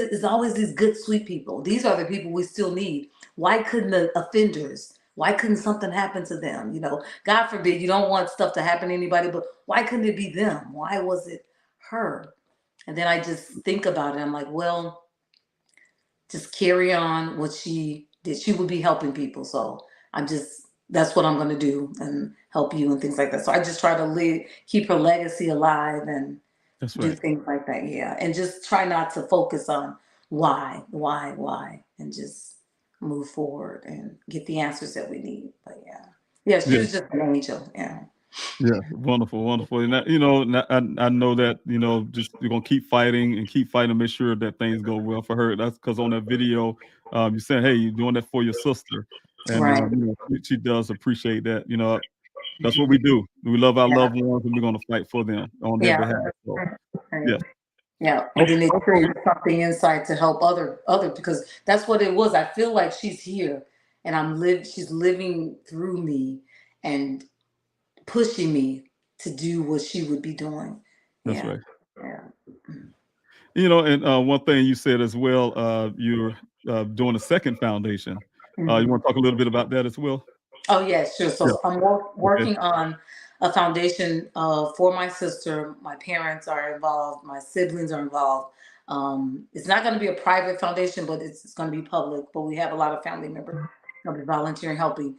it's always these good sweet people? These are the people we still need. Why couldn't the offenders? Why couldn't something happen to them? God forbid, you don't want stuff to happen to anybody, but why couldn't it be them? Why was it her? And then I just think about it. I'm like, well, just carry on what she did. She would be helping people. So that's what I'm going to do and help you and things like that. So I just try to keep her legacy alive and That's do right. things like that. Yeah. And just try not to focus on why, and just move forward and get the answers that we need. But yeah, she Yeah. was just an angel. Yeah. Yeah, wonderful, wonderful. And I know that just you're gonna keep fighting to make sure that things go well for her. That's because on that video, you said, "Hey, you're doing that for your sister," and Right. she does appreciate that. That's what we do. We love our Yeah. loved ones, and we're gonna fight for them on their Yeah. behalf. So, Right. yeah. Yeah, and then it Okay. created something inside to help other because that's what it was. I feel like she's here, and she's living through me and pushing me to do what she would be doing. That's Yeah, right. yeah. And one thing you said as well, you're doing a second foundation. Mhm. You want to talk a little bit about that as well? Oh yeah, sure. Yeah. So I'm Okay. working on a foundation for my sister. My parents are involved. My siblings are involved. It's not going to be a private foundation, but it's going to be public. But we have a lot of family members that'll be volunteering, helping.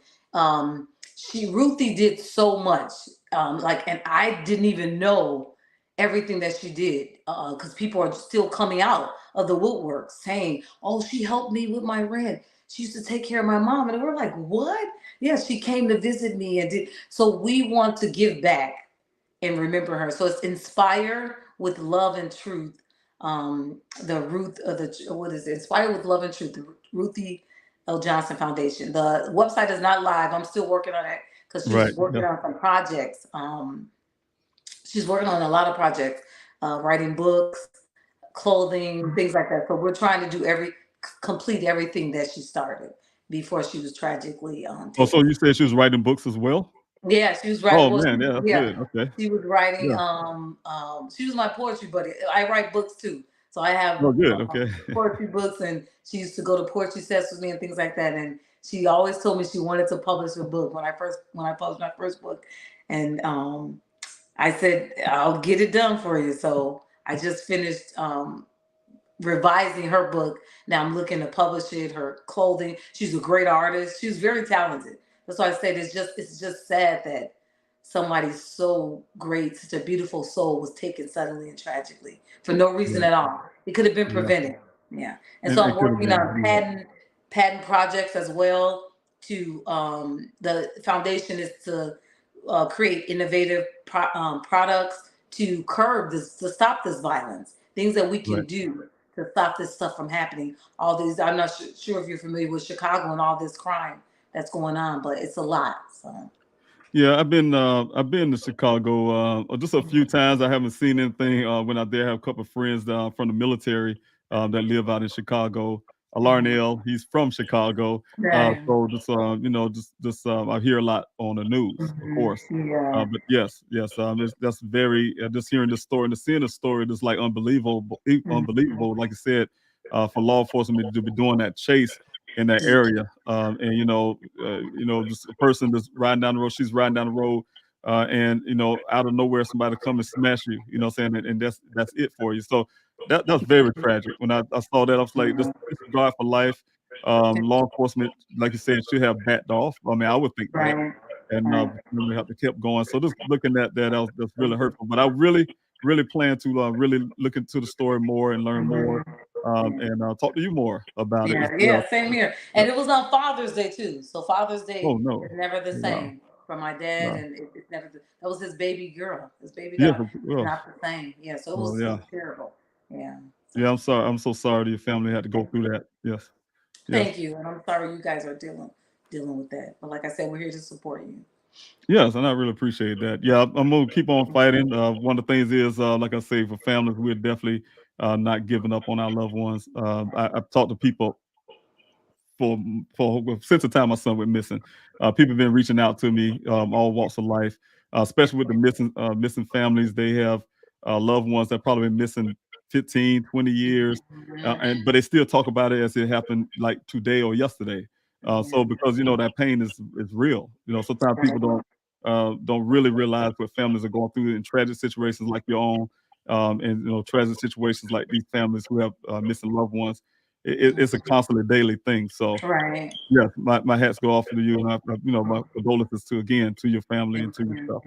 Ruthie did so much, and I didn't even know everything that she did because people are still coming out of the woodwork saying, "Oh, she helped me with my rent. She used to take care of my mom," and we're like, "What?" Yeah, she came to visit me and did. So we want to give back and remember her. So it's Inspire with Love and Truth. The Ruth of the what is it? Inspire with Love and Truth. The Ruthie L. Johnson Foundation. The website is not live. I'm still working on it because Right. she's working Yeah. on some projects. She's working on a lot of projects, writing books, clothing, things like that. So we're trying to do complete everything that she started. before she was tragically Oh, so taken. you said she was writing books as well? Yeah, she was writing. Oh Well, man, yeah, that's yeah, good. Okay. she was writing. Yeah. She was my poetry buddy. I write books too, so I have Oh, good. Okay. poetry books, and she used to go to poetry sets with me and things like that. And she always told me she wanted to publish a book when I published my first book, and I said I'll get it done for you. So I just finished revising her book. Now I'm looking to publish it. Her clothing. She's a great artist. She's very talented. That's why I said it's just sad that somebody so great, such a beautiful soul, was taken suddenly and tragically for no reason Right. at all. It could have been Yeah. prevented. Yeah. And And so it I'm could have working on been. Yeah. patent projects as well. To the foundation is to create innovative products to curb this, to stop this violence. Things that we can Right. do to stop this stuff from happening. All these, I'm not sure if you're familiar with Chicago and all this crime that's going on, but it's a lot. So Yeah, I've been to Chicago just a few times. I haven't seen anything when I there. I have a couple of friends from the military that live out in Chicago. Larnell, he's from Chicago. right. So just just I hear a lot on the news, of course. Yeah. But yes, that's very just hearing the story and seeing the story is like unbelievable, unbelievable. Like I said, for law enforcement to be doing that chase in that area. And just a person that's riding down the road, she's riding down the road, and out of nowhere somebody come and smash you, you know what I'm saying? And that's it for you. So that's very tragic. When I saw that, I was like, this is God for life. Law enforcement, like you said, should have backed off. I mean, I would think that. Right. And Right. we have to keep going. So just looking at that's really hurtful. But I really plan to really look into the story more and learn more, and talk to you more about it as Yeah, well. yeah, same here. Yeah. And it was on Father's Day too. So Father's Oh, Day no. is never the Wow. same for my dad, Wow. and it's never. That was his baby girl, his baby Yeah, daughter. It's well, not the same. Yeah, so well, it yeah. was terrible. Yeah. So Yeah, I'm sorry. I'm so sorry that your family had to go through that. Yes. Yes. thank you, and I'm sorry you guys are dealing with that. But like I said, we're here to support you. Yes, and I really appreciate that. Yeah, I'm gonna keep on fighting. One of the things is, like I say, for families, we're definitely not giving up on our loved ones. I've talked to people for since the time my son went missing. People have been reaching out to me, all walks of life, especially with the missing families. They have loved ones that probably been missing 15, 20 years, but they still talk about it as it happened like today or yesterday. So because that pain is real. Sometimes people don't really realize what families are going through in tragic situations like your own, and tragic situations like these families who have missing loved ones. It's a constantly daily thing. So Right. yeah, my hats go off to you, and my condolences to your family and to yourself.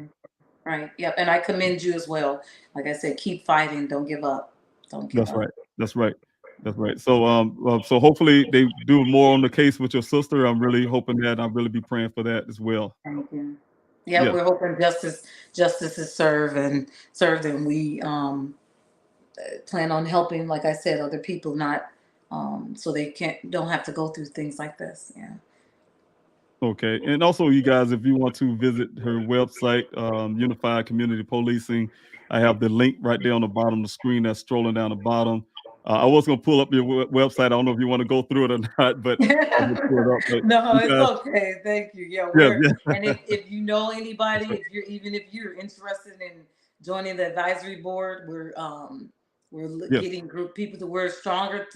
Right. Yep. And I commend you as well. Like I said, keep fighting. Don't give up. Don't give That's up. right. That's right. That's right. So so hopefully they do more on the case with your sister. I'm really hoping that. I'll really be praying for that as well. Thank you. Yeah, Yeah. we're hoping justice is served, and we plan on helping, like I said, other people not so they don't have to go through things like this. Yeah. Okay. And also, you guys, if you want to visit her website, Unified Community Policing, I have the link right there on the bottom of the screen that's scrolling down the bottom. I was going to pull up your website. I don't know if you want to go through it or not, but I just pull it up. But No, you it's guys, okay. Thank you. Yeah, yeah, and if you know anybody, if you're interested in joining the advisory board, we're yes, getting group people to work stronger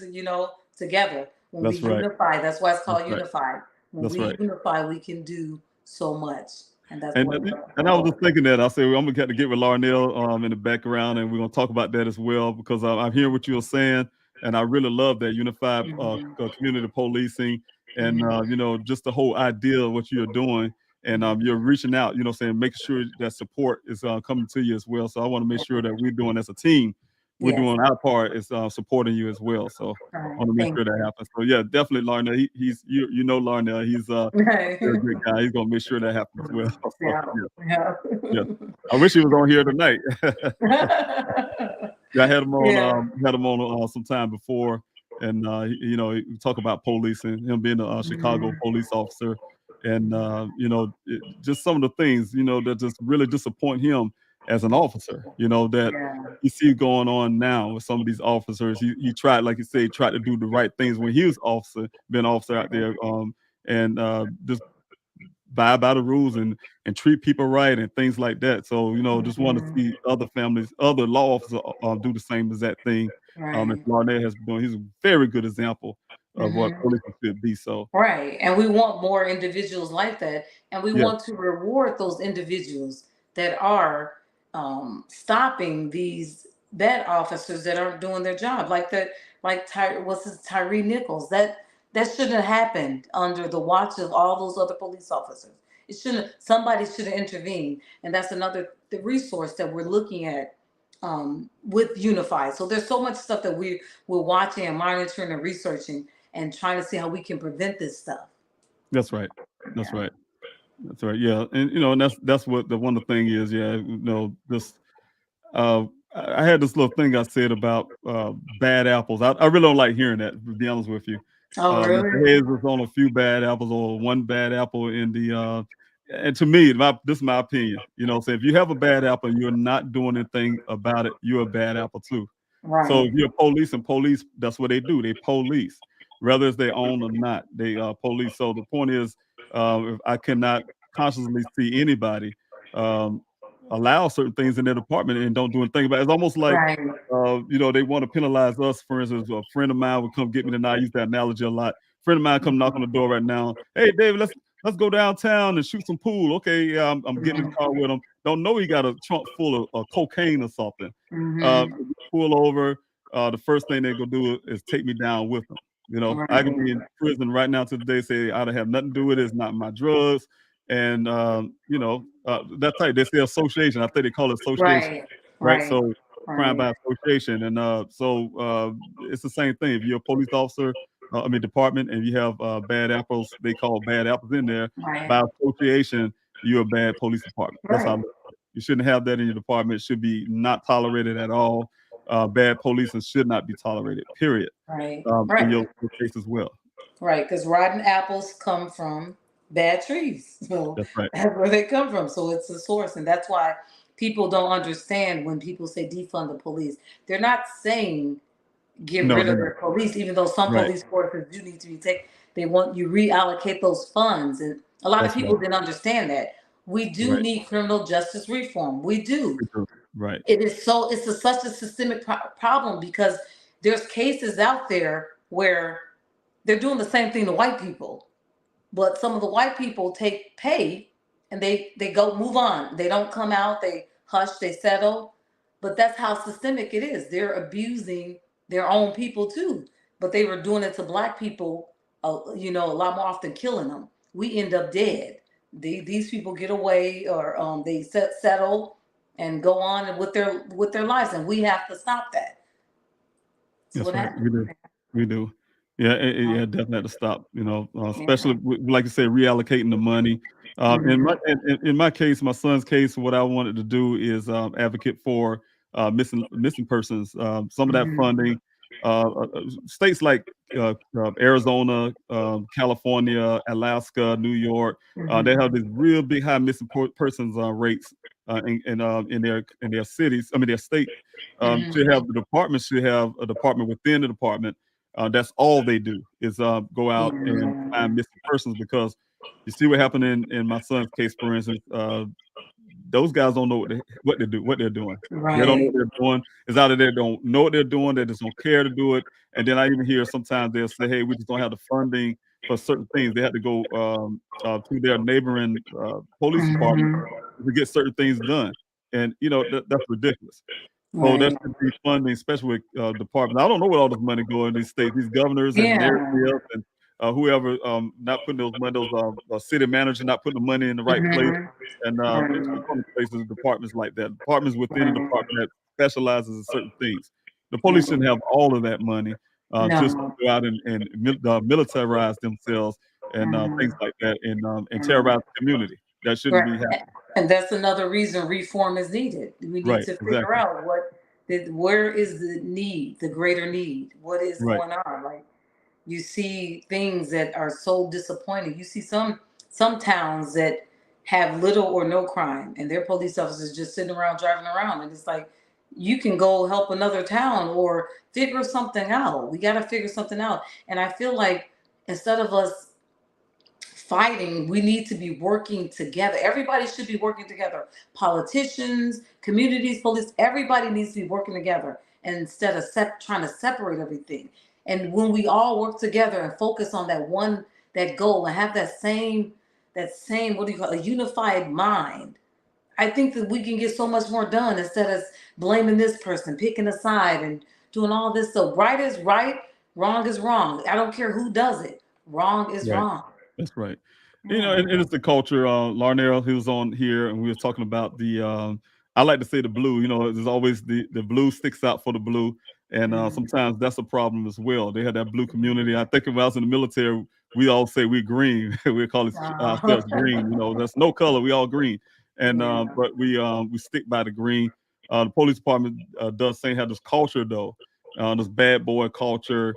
together. When we that's right. unify, that's why it's That's called right. unified. When That's we right. unify, we can do so much, and that's And what and I was just thinking that I said, well, I'm gonna have to get with Larnell in the background, and we're gonna talk about that as well because I'm hearing what you're saying, and I really love that unified community policing, and just the whole idea of what you're doing, and you're reaching out, saying making sure that support is coming to you as well. So I want to make sure that we're doing as a team, we're Yes. doing our part is supporting you as well. So All I right. want to make Thank sure that happens. So yeah, definitely Larnell. He's Larnell. He's Right. a good guy. He's gonna make sure that happens as well. So, Yeah. yeah, Yeah. yeah. I wish he was on here tonight. Yeah, I had him on. Yeah. Had him on some time before, and he talk about policing, him being a Chicago police officer, and just some of the things that just really disappoint him as an officer. That Yeah. you see going on now with some of these officers. He tried, like you say, tried to do the right things when he was been officer out there. and just abide by the rules and treat people right and things like that. So, just want to see other families, other law officers do the same exact thing. As Right. Larned has been doing. He's a very good example of what Mhm. policing should be. So, Right. And we want more individuals like that. And we yeah, want to reward those individuals that are stopping these bad officers that aren't doing their job. Like that, what's his Tyree Nichols. That shouldn't have happened under the watch of all those other police officers. It shouldn't somebody should have intervened. And that's another the resource that we're looking at with Unified. So there's so much stuff that we're watching and monitoring and researching and trying to see how we can prevent this stuff. that's right. That's Yeah. right. That's right. Yeah, and and that's what the wonderful thing is. Yeah, this. Uh, I had this little thing I said about bad apples. I really don't like hearing that, to be honest with you. Oh, If really? the heads was on a few bad apples or one bad apple in the and to me, this is my opinion. So if you have a bad apple and you're not doing anything about it, you're a bad apple too. So Right. if you're police, that's what they do. They police, whether it's their own or not. They police. So the point is, if I cannot consciously see anybody um, allow certain things in their department and don't do anything about it. It's almost like, Right. they want to penalize us. For instance, a friend of mine would come get me tonight. I use that analogy a lot. Friend of mine come knock on the door right now. Hey, David, let's go downtown and shoot some pool. Okay, yeah, I'm getting in the car with him. Don't know he got a trunk full of cocaine or something. Mm-hmm. Pull over. The first thing they're gonna do is take me down with them. I could be Right. in prison right now to the day, say I don't have nothing to do with it. It's not my drugs. And that type they say association. I think they call it association, Right. right? Right. So crime Right. by association, and it's the same thing. If you're a police officer, department, and you have bad apples, they call bad apples in there. Right. By association, you're a bad police department. That's how I Right. look at it. You shouldn't have that in your department. It should be not tolerated at all. Bad policing should not be tolerated. Period. Right. In Right. your case as well. Right. Because rotten apples come from bad trees. So That's right. that's where they come from. So it's a source. And that's why people don't understand when people say defund the police. They're not saying get No, rid they're of not. their police, even though some Right. police forces do need to be taken. They want you reallocate those funds. And a lot of That's right. people didn't understand that. We do Right. need criminal justice reform. We do. Right. Such a systemic problem because there's cases out there where they're doing the same thing to white people, but some of the white people take pay and they go move on. They don't come out, they hush, they settle. But that's how systemic it is. They're abusing their own people too. But they were doing it to black people, a lot more often killing them. We end up dead. These people get away or they settle and go on with their lives, and we have to stop that. So That's what right. We happened? do. We do. Yeah, yeah, definitely have to stop. Yeah. Especially like you said, reallocating the money. Mhm. In my case, my son's case, what I wanted to do is advocate for missing persons. Some of that Mhm. funding, states like Arizona, California, Alaska, New York, they Mhm. have these real big high missing persons rates in their cities. I mean, their state. Mhm. Should have a department within the department. That's all they do is go out and Yeah. find missing persons, because you see what happened in my son's case, for instance. Those guys don't know what they're doing. They don't know Right. what they're doing. It's either they don't know what they're doing, they just don't care to do it. And then I even hear sometimes they'll say, "Hey, we just don't have the funding for certain things." They have to go to their neighboring police department Mhm. to get certain things done. And that's ridiculous. So there Right. should be funding, especially with departments. I don't know where all this money going in these states, these governors and Yeah. everybody else, and whoever not putting those money, those city managers not putting the money in the right place, Mhm. and it should Right. go in places, departments like that, departments within the Right. department that specializes in certain things. The Yeah. police shouldn't have all of that money just to No. go out and militarize themselves and things Mhm. like that, and Mhm. terrorize the community. That shouldn't Right. be happening. And that's another reason reform is needed. We need Right, to figure exactly. out where is the need, the greater need, what is Right, going on. Like you see things that are so disappointing. You see some towns that have little or no crime, and their police officers just sitting around driving around, and it's like you can go help another town or figure something out. We got to figure something out, and I feel like instead of us fighting. We need to be working together. Everybody should be working together. Politicians, communities, police, everybody needs to be working together, and instead of trying to separate everything. And when we all work together and focus on that goal, and have that same, what do you call it, a unified mind, I think that we can get so much more done instead of blaming this person, picking a side, and doing all this. So right is right, wrong is wrong. I don't care who does it. Wrong is Right. wrong. That's right. Yeah. And it's the culture. Larnell, he was on here, and we were talking about the. I like to say the blue. There's always the blue sticks out for the blue, and sometimes that's a problem as well. They had that blue community. I think when I was in the military, we all say we're green. We call ourselves green. There's no color. We all green, and but we stick by the green. The police department does say have this culture though, this bad boy culture,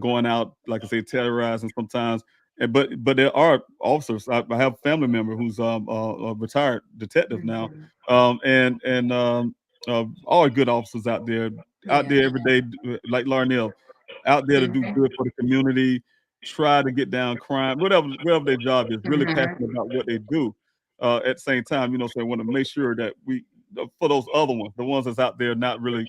going out, like I say, terrorizing sometimes. But there are officers. I have a family member who's a retired detective now, and all good officers out there every day, like Larnell, out there to do good for the community, try to get down crime, whatever their job is, really passionate about what they do. At the same time, so I want to make sure that we, for those other ones, the ones that's out there not really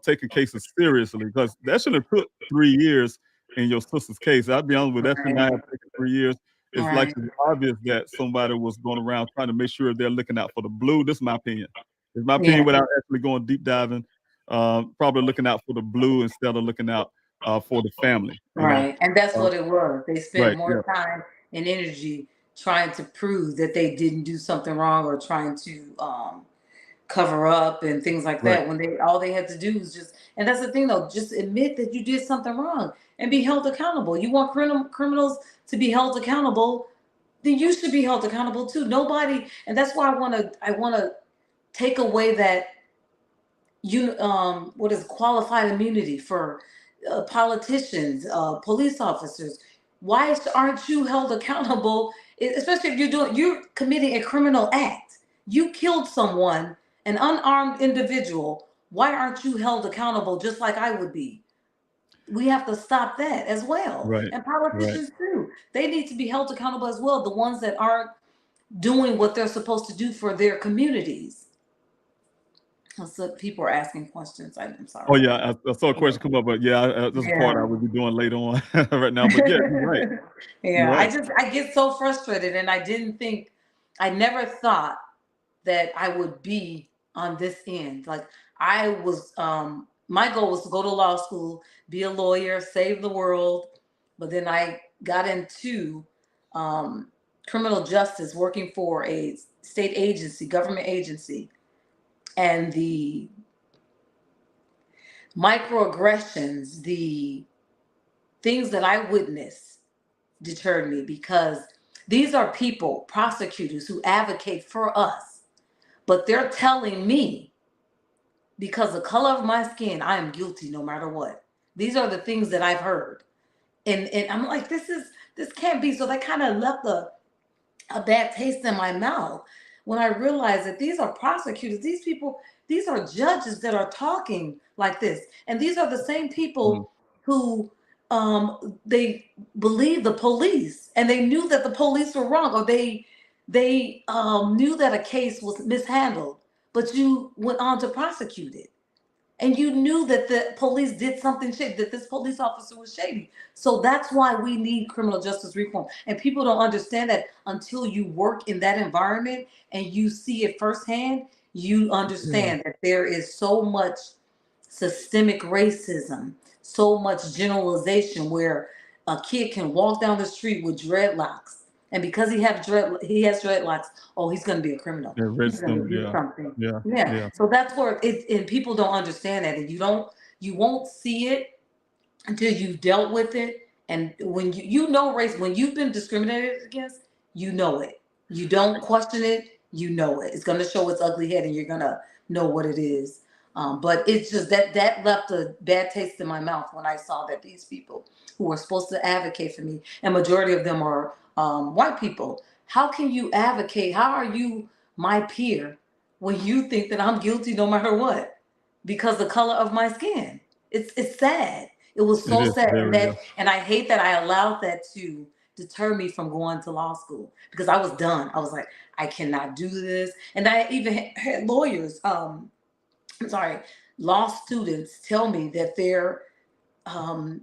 taking cases seriously, because that should have put 3 years in your sister's case. I'll be honest with you, that should not have taken 3 years. It's like it's obvious that somebody was going around trying to make sure they're looking out for the blue. This is my opinion. It's my opinion without actually going deep diving. Probably looking out for the blue instead of looking out for the family. Right. And that's what it was. They spent more yeah. time and energy trying to prove that they didn't do something wrong, or trying to cover up and things like that, when all they had to do was just, and that's the thing though, just admit that you did something wrong and be held accountable. You want criminals to be held accountable, then you should be held accountable too. Nobody, and that's why I want to take away that what is qualified immunity for politicians, police officers. Why aren't you held accountable? Especially if you're committing a criminal act. You killed someone, an unarmed individual. Why aren't you held accountable just like I would be? We have to stop that as well. And politicians too. They need to be held accountable as well. The ones that aren't doing what they're supposed to do for their communities. So people are asking questions. I'm sorry. Oh yeah, I saw a question come up, but this is part I would be doing later on right now. But yeah, you're right. You're right. I get so frustrated, and I never thought that I would be on this end. Like I was, my goal was to go to law school, be a lawyer, save the world. But then I got into criminal justice, working for a state agency, government agency. And the microaggressions, the things that I witnessed deterred me, because these are people, prosecutors, who advocate for us, but they're telling me because the color of my skin, I am guilty no matter what. These are the things that I've heard. And I'm like, this can't be. So that kind of left a bad taste in my mouth when I realized that these are prosecutors, these people, these are judges that are talking like this. And these are the same people who they believe the police, and they knew that the police were wrong, or they knew that a case was mishandled, but you went on to prosecute it. And you knew that the police did something shady, that this police officer was shady. So that's why we need criminal justice reform. And people don't understand that until you work in that environment and you see it firsthand. You understand that there is so much systemic racism, so much generalization, where a kid can walk down the street with dreadlocks, and because he has dreadlocks, oh, he's going to be a criminal. He's going to do something. Yeah. So that's where and people don't understand that, and you won't see it until you've dealt with it. And when you know race, when you've been discriminated against, you know it. You don't question it. You know it. It's going to show its ugly head, and you're going to know what it is. But it's just that left a bad taste in my mouth when I saw that these people who are supposed to advocate for me, and majority of them are white people. How can you advocate? How are you my peer when you think that I'm guilty no matter what, because the color of my skin? It's sad. It was so sad, and I hate that I allowed that to deter me from going to law school because I was done. I was like, I cannot do this. And I even had lawyers, I'm sorry, law students tell me that their um,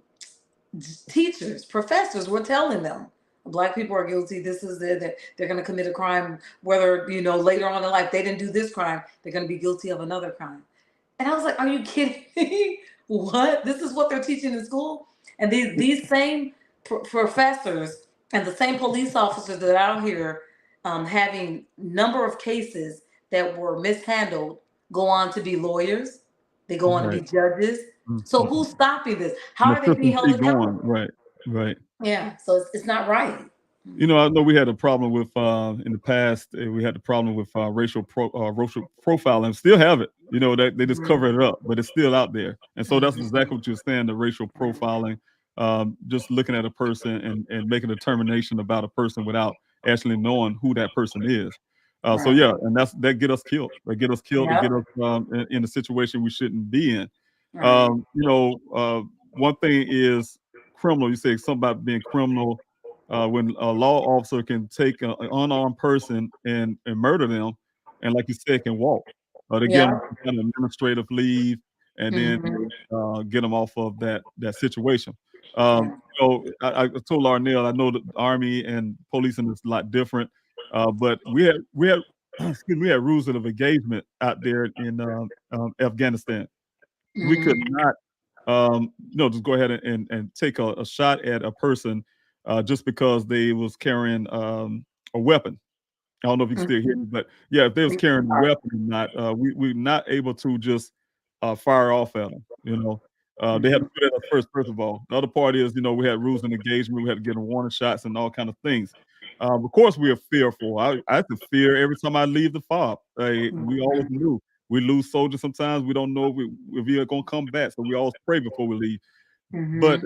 teachers, professors were telling them Black people are guilty. This is it, that they're going to commit a crime, whether, later on in life they didn't do this crime, they're going to be guilty of another crime. And I was like, are you kidding me? What? This is what they're teaching in school? And these same professors and the same police officers that are out here having number of cases that were mishandled go on to be lawyers. They go on to be judges. So who's stopping this? How are they being held accountable? Right. Yeah, so it's not right. I know we had a problem with in the past. We had the problem with racial profiling. Still have it. That they just cover it up, but it's still out there. And so that's exactly what you're saying. The racial profiling, just looking at a person and making a determination about a person without actually knowing who that person is. So yeah, and that get us killed. They get us killed. They get us in a situation we shouldn't be in. One thing is criminal. You say something about being criminal. When a law officer can take an unarmed person and murder them, and like you said, can walk. They get them on administrative leave, and then get them off of that situation. I told Larnell, I know the Army and policing is a lot different, but we had we had rules of engagement out there in Afghanistan. We could not just go ahead and take a shot at a person just because they was carrying a weapon. I don't know if you can still hear me, but yeah, if they was carrying a weapon or not, we're not able to just fire off at them. They had to put it up first of all. The other part is, we had rules of engagement. We had to get them warning shots and all kind of things. Of course, we are fearful. I have to fear every time I leave the fob. We always knew. We lose soldiers sometimes. We don't know if we are going to come back, so we always pray before we leave. But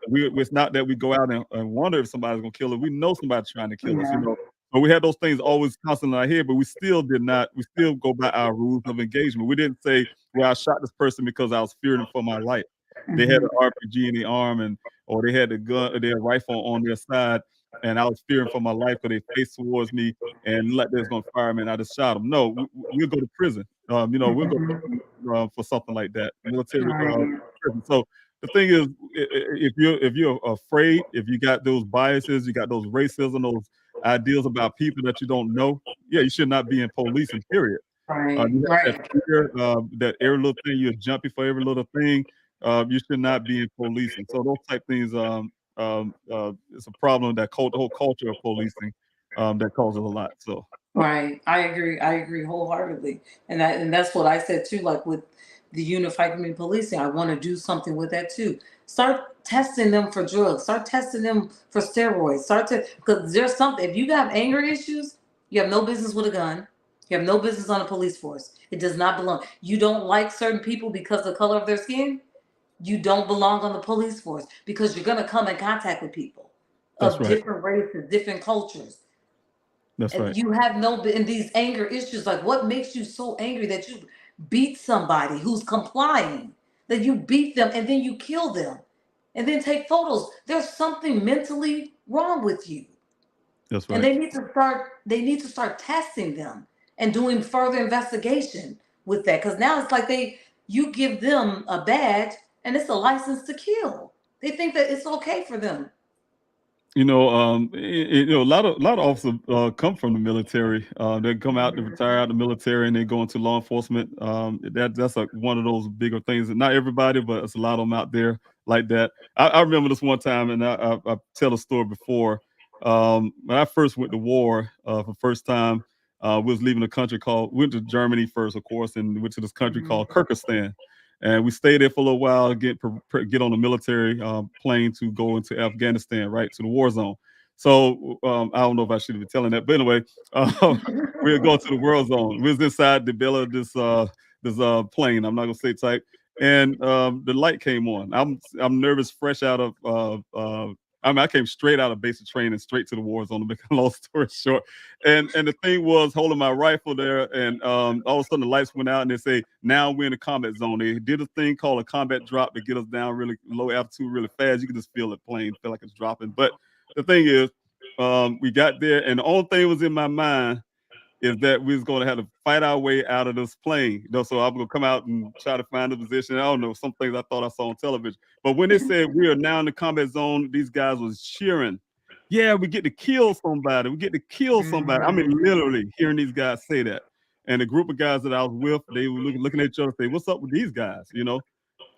it's not that we go out and wonder if somebody's going to kill us. We know somebody's trying to kill us, But we had those things always constantly in our head, but we still go by our rules of engagement. We didn't say, well, I shot this person because I was fearing for my life. They had an RPG in the arm or they had a gun, their rifle on their side, and I was fearing for my life because they faced towards me and like they was going to fire me and I just shot them. No, we'll go to prison. We'll go for something like that, military prison. So the thing is, if you're afraid, if you got those biases, you got those racism, those ideas about people that you don't know, yeah, you should not be in policing, period. You have that fear that every little thing, you're jumpy for every little thing. You should not be in policing. So those type things, it's a problem that the whole culture of policing that causes a lot. So Right. I agree wholeheartedly. And that's what I said too, like with the unified community policing. I want to do something with that too. Start testing them for drugs. Start testing them for steroids. Because there's something, if you have anger issues, you have no business with a gun. You have no business on a police force. It does not belong. You don't like certain people because of the color of their skin. You don't belong on the police force because you're going to come in contact with people of different races, different cultures. That's right. You have in these anger issues, like what makes you so angry that you beat somebody who's complying, that you beat them and then you kill them and then take photos? There's something mentally wrong with you. That's right. And they need to start testing them and doing further investigation with that. Because now it's like you give them a badge and it's a license to kill. They think that it's okay for them. A lot of officers come from the military. They come out to retire out of the military and they go into law enforcement. That's like one of those bigger things. Not everybody, but it's a lot of them out there like that. I remember this one time, and I tell a story before. When I first went to war for the first time, we was leaving a country went to Germany first, of course, and went to this country called Kyrgyzstan. And we stayed there for a little while, get on a military plane to go into Afghanistan, right, to the war zone. So I don't know if I should be telling that, but anyway, we were going to the war zone. We was inside the belly of this plane. I'm not gonna say type. And the light came on. I'm nervous, fresh out of I came straight out of basic training, straight to the war zone, to make a long story short. And the thing was holding my rifle there, and all of a sudden the lights went out, and they say, now we're in the combat zone. They did a thing called a combat drop to get us down really low altitude really fast. You can just feel the plane, feel like it's dropping. But the thing is, we got there, and the only thing was in my mind is that we was going to have to fight our way out of this plane. You know, so I'm going to come out and try to find a position. I don't know, some things I thought I saw on television. But when they said we are now in the combat zone, these guys was cheering. Yeah, we get to kill somebody. We get to kill somebody. I mean, literally hearing these guys say that. And the group of guys that I was with, they were looking at each other and say, what's up with these guys? You know,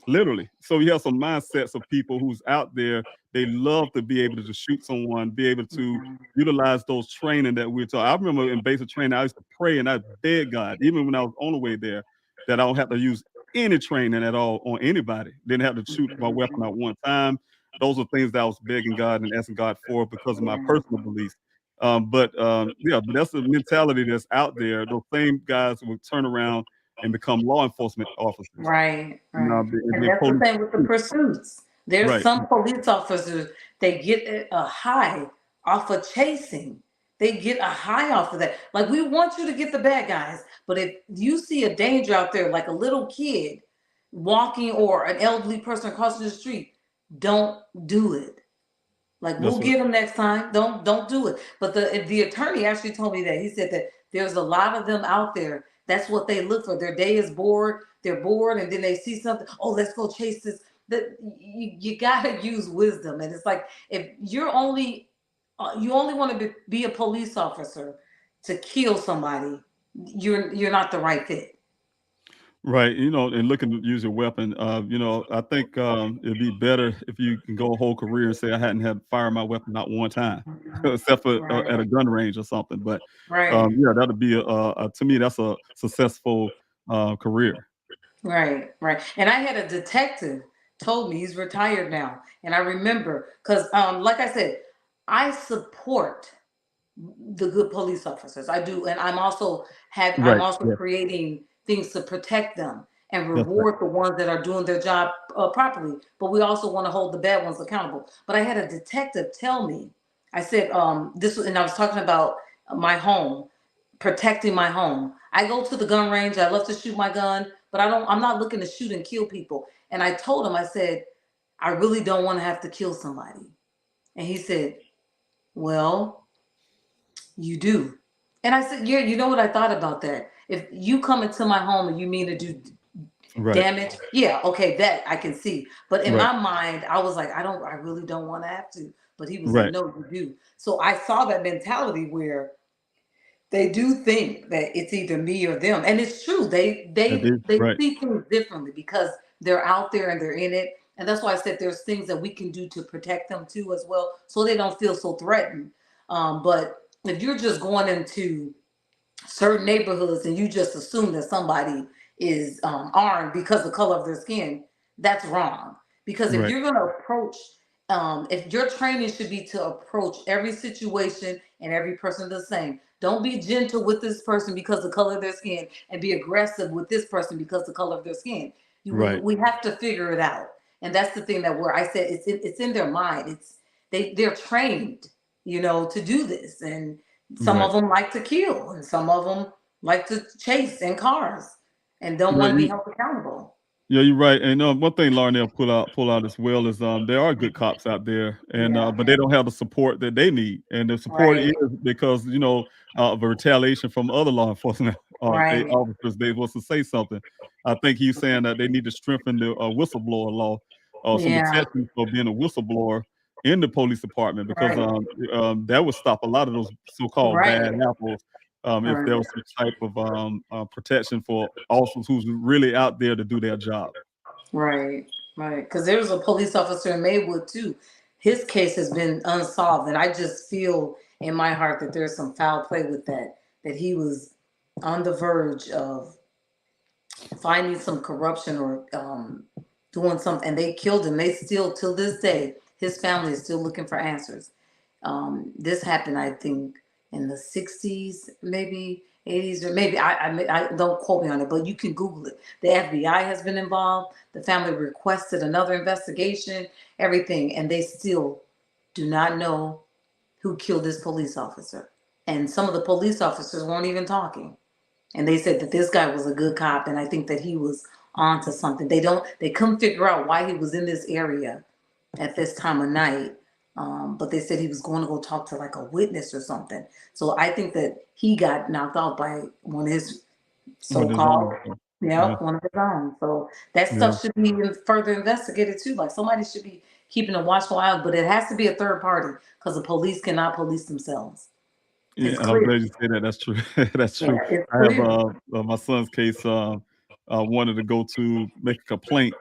literally. So you have some mindsets of people who's out there. They love to be able to just shoot someone, be able to utilize those training that we're taught. I remember in basic training, I used to pray and I beg God, even when I was on the way there, that I don't have to use any training at all on anybody. Didn't have to shoot my weapon out one time. Those are things that I was begging God and asking God for because of my personal beliefs. Yeah, but that's the mentality that's out there. Those same guys will turn around and become law enforcement officers. Right, right. And They that's the police thing with the pursuits. There's right, some police officers, they get a high off of chasing. They get a high off of that. Like, we want you to get the bad guys, but if you see a danger out there, like a little kid walking or an elderly person crossing the street, don't do it. Like, that's we'll what get them next time. Don't do it. But the attorney actually told me that. He said that there's a lot of them out there. That's what they look for. Their day is bored. They're bored, and then they see something. Oh, let's go chase this. That you gotta use wisdom. And it's like, if you're only you only want to be a police officer to kill somebody, you're not the right fit. right, you know, and looking to use your weapon. You know, I think it'd be better if you can go a whole career and say I hadn't had fired my weapon not one time, except for at Right. a gun range or something. But Right. yeah, that'd be to me that's a successful career. Right, right. And I had a detective told me, he's retired now. And I remember, because like I said, I support the good police officers. I do. And I'm Right. also Yeah. creating things to protect them and That's right. reward the ones that are doing their job properly. But we also want to hold the bad ones accountable. But I had a detective tell me, I said, this was, and I was talking about my home, protecting my home. I go to the gun range. I love to shoot my gun, but I'm not looking to shoot and kill people. And I told him, I said, I really don't want to have to kill somebody. And he said, well, you do. And I said, yeah, you know what? I thought about that. If you come into my home and you mean to do Right. damage, yeah, okay, that I can see. But in Right. my mind, I was like, I really don't want to have to. But he was like, Right. no, you do. So I saw that mentality where they do think that it's either me or them, and it's true. They That they is they right. see things differently because they're out there and they're in it. And that's why I said there's things that we can do to protect them too as well, so they don't feel so threatened. But if you're just going into certain neighborhoods and you just assume that somebody is armed because of the color of their skin, that's wrong. Because if Right. you're going to approach, if your training should be to approach every situation and every person the same. Don't be gentle with this person because of the color of their skin and be aggressive with this person because of the color of their skin. Right. We have to figure it out. And that's the thing that where I said it's in their mind. They're trained, to do this. And some Right. of them like to kill, and some of them like to chase in cars and don't Yeah. want to be held accountable. Yeah, you're right. And one thing Larnell pull out as well is there are good cops out there, and Yeah. but they don't have the support that they need, and the support is Right. because of a retaliation from other law enforcement Right. officers. They was to say something. I think he's saying that they need to strengthen the whistleblower law, some Yeah. protections for being a whistleblower in the police department because Right. that would stop a lot of those so-called bad Right. apples if there Right. was some type of protection for officers who's really out there to do their job. Right. Right. Because there was a police officer in Maywood too. His case has been unsolved, and I just feel in my heart that there's some foul play with that. That he was on the verge of finding some corruption or doing something, and they killed him. They still, till this day, his family is still looking for answers. This happened, I think, in the 60s, maybe 80s, or maybe I don't quote me on it, but you can Google it. The FBI has been involved. The family requested another investigation, everything, and they still do not know who killed this police officer. And some of the police officers weren't even talking. And they said that this guy was a good cop, and I think that he was onto something. They couldn't figure out why he was in this area at this time of night, But they said he was going to go talk to like a witness or something. So I think that he got knocked out by one of his When it's so-called, on. Yeah, one of his own. So that yeah, stuff should be further investigated too. Like somebody should be keeping a watchful eye, but it has to be a third party because the police cannot police themselves. yeah. It's And I'm clear. glad you said that. That's true. That's Yeah, true. it's I have clear. my son's case. Wanted to go to make a complaint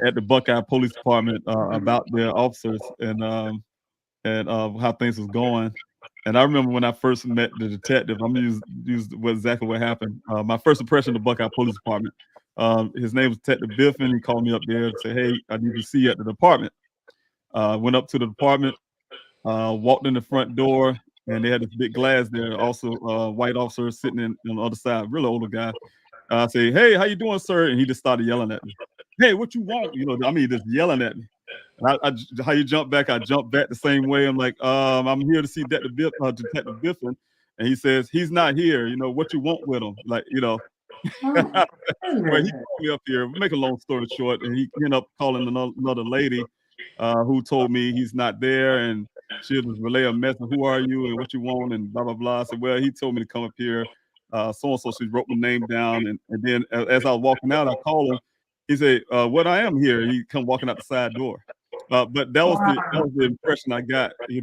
at the Buckeye Police Department about their officers and how things was going. And I remember when I first met the detective, I'm gonna use exactly what happened. My first impression of the Buckeye Police Department. His name was Detective Biffin. He called me up there and said, "Hey, I need to see you at the department." Went up to the department, walked in the front door, and they had this big glass there. Also, white officer sitting on the other side, really older guy. I say, "Hey, how you doing, sir?" And he just started yelling at me. "Hey, what you want?" I mean, just yelling at me. And how you jump back? I jump back the same way. I'm like, I'm here to see Detective Biffin, and he says he's not here. What you want with him? Like, Oh, Well, he goodness. called me up here. Make a long story short, and he ended up calling another lady, who told me he's not there, and she'll just relay a message. Who are you and what you want, and blah blah blah. I said, well, he told me to come up here. So and so. She wrote my name down, and then as I was walking out, I called him. He said, "What I am here." He come walking out the side door. But that Wow. was the impression I got. So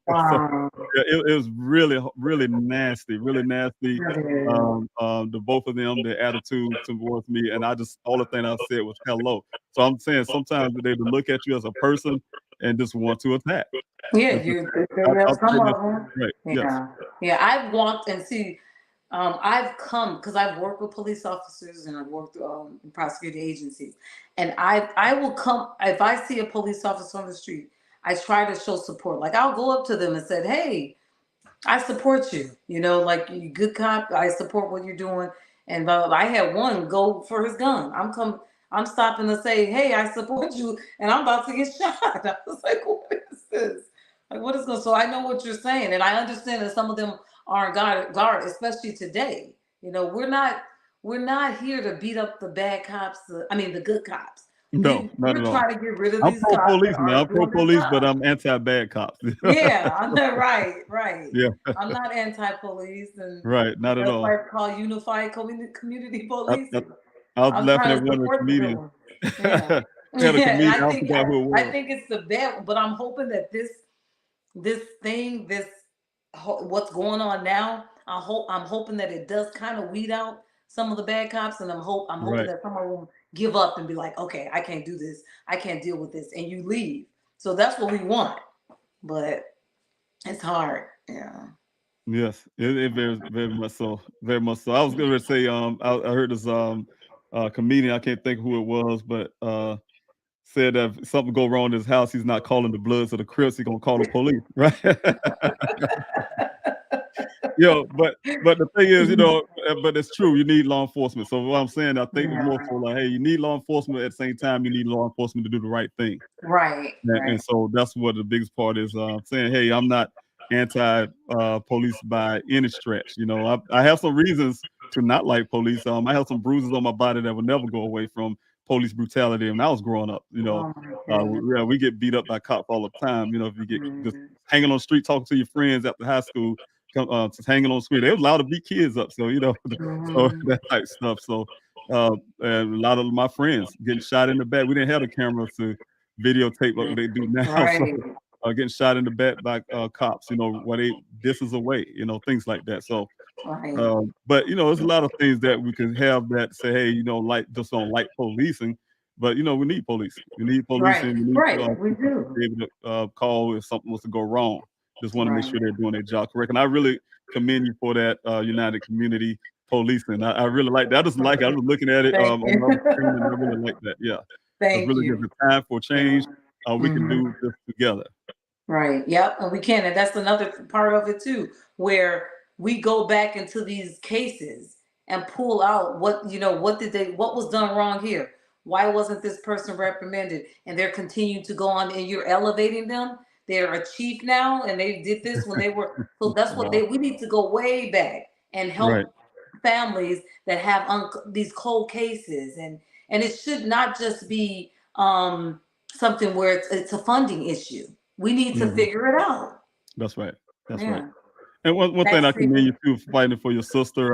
Wow. yeah, it was really nasty, really nasty. That is. The both of them, their attitude towards me, and all the thing I said was hello. So I'm saying sometimes they would look at you as a person and just want to attack. Yeah, Just you attack. there's I'll some say this of them. right. Yes. Yeah. Yeah. I've walked and see I've come because I've worked with police officers and I've worked in prosecuting agencies. And I will come if I see a police officer on the street, I try to show support. Like I'll go up to them and say, "Hey, I support you. Like you good cop. I support what you're doing." And I had one go for his gun. I'm stopping to say, "Hey, I support you," and I'm about to get shot. I was like, "What is this? Like, what is going?" So I know what you're saying, and I understand that some of them aren't guard, especially today. We're not here to beat up the bad cops. I mean, the good cops. No, not We're at all. trying to get rid of I'm these pro cops that police, man. I'm aren't pro doing their police, but job. I'm anti bad cops. Yeah, I'm not right, right. Yeah, I'm not anti-police, and right. Not at that's all. why it's called unified community I, I, policing. I was I'm laughing trying at to one of the support the good comedians. ones. Yeah, We had a yeah, and comedian. I I think forgot I, who it I was. think it's the bad, but I'm hoping that this thing, what's going on now. I'm hoping that it does kind of weed out some of the bad cops, and I'm hoping Right. that some of them give up and be like, okay, I can't do this, I can't deal with this, and you leave. So that's what we want, but it's hard. Yeah. Yes, it very much so, very much so. I was going to say, I heard this comedian, I can't think who it was, but said that if something go wrong in his house, he's not calling the Bloods or the Crips, he's gonna call the police, right? But the thing is, but it's true. You need law enforcement. So what I'm saying, I think it's more Yeah. so like, hey, you need law enforcement. At the same time, you need law enforcement to do the right thing. Right, And right, so that's what the biggest part is. Saying, hey, I'm not anti police by any stretch. I have some reasons to not like police. I have some bruises on my body that will never go away from police brutality when I was growing up. oh my goodness. We get beat up by cops all the time. If you get just Mhm. hanging on the street talking to your friends after high school, just hanging on the street, they was allowed to beat kids up. So so Mhm. that type of stuff. So and a lot of my friends getting shot in the back. We didn't have the cameras to videotape what they do now. So Right, getting shot in the back by cops, where they distance away, things like that. So, right, but there's a lot of things that we can have that say, hey, like just don't like policing, but we need policing. We need right, policing. We need right. We people to do. be able to call if something was to go wrong. Just want to make Right, sure they're doing their job correct. And I really commend you for that United Community Policing. I really like that. I just like it. I was looking at it thank on you. the other screen, and I really like that. Yeah, it's Thank really good. you. The time for Yeah. change. We can Mhm. do this together. Right. Yep. And we can. And that's another part of it too, where we go back into these cases and pull out what was done wrong here? Why wasn't this person reprimanded? And they're continuing to go on and you're elevating them. They're a chief now and they did this when they were, so that's what Wow. we need to go way back and Right. help families that have these cold cases. And it should not just be something where it's a funding issue. We need to figure it out. That's right. That's right. Yeah. And one thing I Thanks, commend you Stephen. too for fighting for your sister.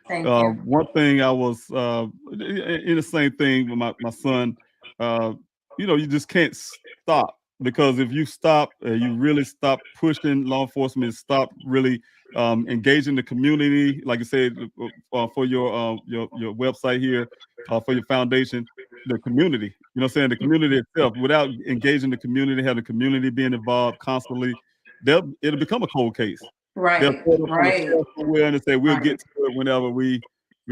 Thank you. One thing I was in the same thing with my son. You just can't stop, because if you stop, you really stop pushing law enforcement, stop really engaging the community. Like I said, for your website here, for your foundation, the community. You know what I'm saying? The community itself. Without engaging the community, having the community being involved constantly, it'll become a cold case. They'll Right. put up on a Right. shelf somewhere and say we'll Right. get to it whenever we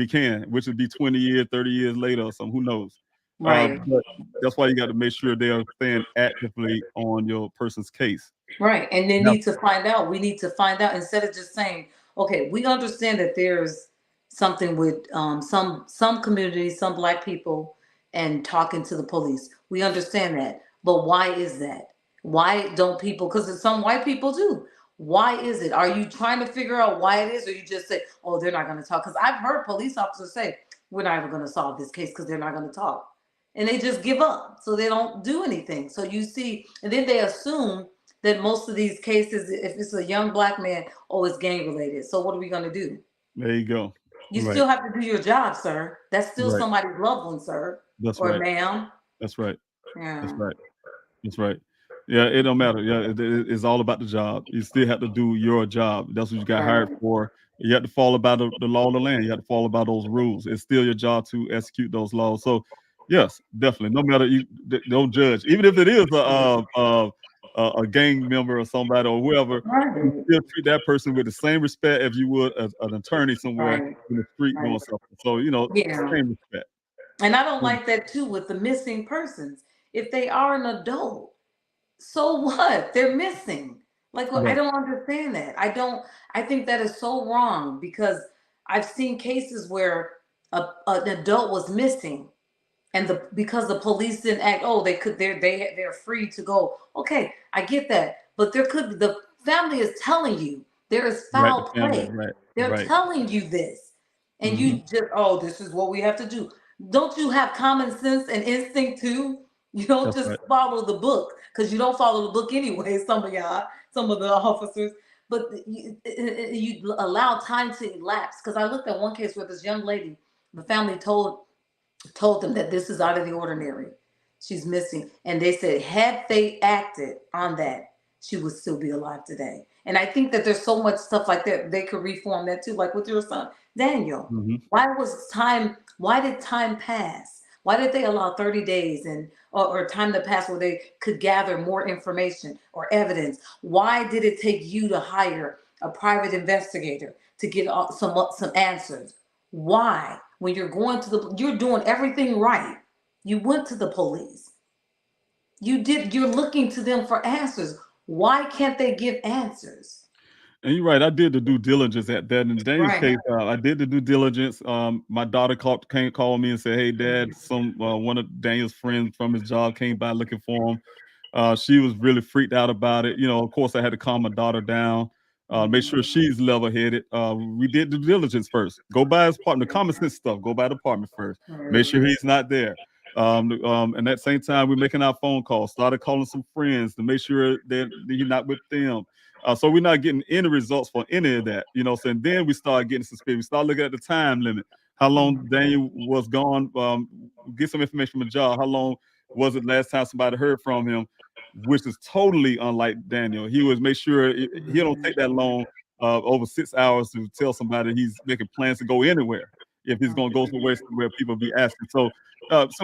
can, which would be 20 years, 30 years later or something. Who knows? Right. But that's why you got to make sure they are staying actively on your person's case. Right. And they Now, need to find out. We need to find out, instead of just saying, okay, we understand that there's something with some communities, some Black people, and talking to the police. We understand that. But why is that? Why don't people, because some white people do. Why is it? Are you trying to figure out why it is, or you just say, oh, they're not going to talk? Because I've heard police officers say, we're not even going to solve this case because they're not going to talk. And they just give up. So they don't do anything. So you see, and then they assume that most of these cases, if it's a young Black man, oh, it's gang related. So what are we going to do? there you go. You Right. still have to do your job, sir. That's still Right. somebody's loved one, sir. That's or right. ma'am. That's right. Yeah. That's right. That's right. Yeah, it don't matter. Yeah, it's all about the job. You still have to do your job. That's what you got hired for. You have to follow by the law of the land. You have to follow by those rules. It's still your job to execute those laws. So, yes, definitely. No matter, don't judge. Even if it is a gang member or somebody or whoever, you Right. still treat that person with the same respect as you would an attorney somewhere Right. in the street Right. doing something. So, Yeah. same respect. And I don't like that too with the missing persons. If they are an adult, so what? They're missing. Like, I Right. don't understand that. I think that is so wrong, because I've seen cases where an adult was missing, and because the police didn't act, oh, they're free to go. Okay, I get that. But the family is telling you there is Right. foul The family. play. Right. They're Right. telling you this. And you just, oh, this is what we have to do. Don't you have common sense and instinct too? You don't That's just right. follow the book, because you don't follow the book anyway, some of the officers. But you allow time to elapse. Because I looked at one case where this young lady, the family told them that this is out of the ordinary. She's missing. And they said, had they acted on that, she would still be alive today. And I think that there's so much stuff like that. They could reform that too, like with your son, Daniel. Mm-hmm. Why did time pass? Why did they allow 30 days or time to pass where they could gather more information or evidence? Why did it take you to hire a private investigator to get some answers? Why? When you're you're doing everything right. You went to the police. You're looking to them for answers. Why can't they give answers? And you're right. I did the due diligence at that. In Daniel's Right. case, I did the due diligence. My daughter called me and said, "Hey, Dad, one of Daniel's friends from his job came by looking for him." She was really freaked out about it. Of course, I had to calm my daughter down, make sure she's level-headed. We did due diligence first. Go by his apartment, the common sense stuff. Go by the apartment first. Make sure he's not there. And at the same time, we're making our phone calls. Started calling some friends to make sure that he's not with them. So we're not getting any results for any of that, So and then we start getting suspicious. We start looking at the time limit. How long Daniel was gone? Get some information from the job. How long was it last time somebody heard from him? Which is totally unlike Daniel. He was make sure he don't take that long, over 6 hours, to tell somebody he's making plans to go anywhere. If he's going to go somewhere where people be asking. So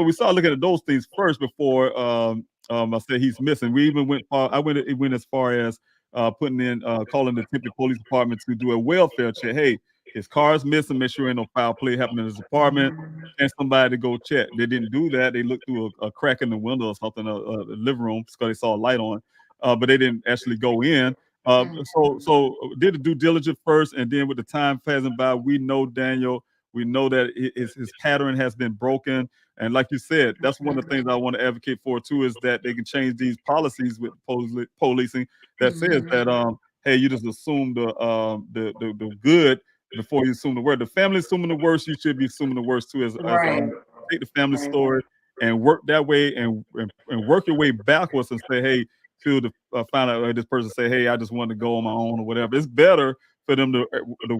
we started looking at those things first before I said he's missing. We even went far. I went as far as calling the Tempe Police Department to do a welfare check. Hey, his car's missing. Make sure ain't no foul play happening in his apartment. And somebody to go check. They didn't do that. They looked through a crack in the window or something, a living room, because they saw a light on. But they didn't actually go in. So did the due diligence first, and then with the time passing by, we know Daniel. We know that his pattern has been broken. And like you said, that's one of the things I want to advocate for too, is that they can change these policies with policing that says that hey, you just assume the good before you assume the worst. The family assuming the worst, you should be assuming the worst too. As take the family story and work that way and work your way backwards and say, hey, to find out this person say, hey, I just wanted to go on my own or whatever. It's better for them to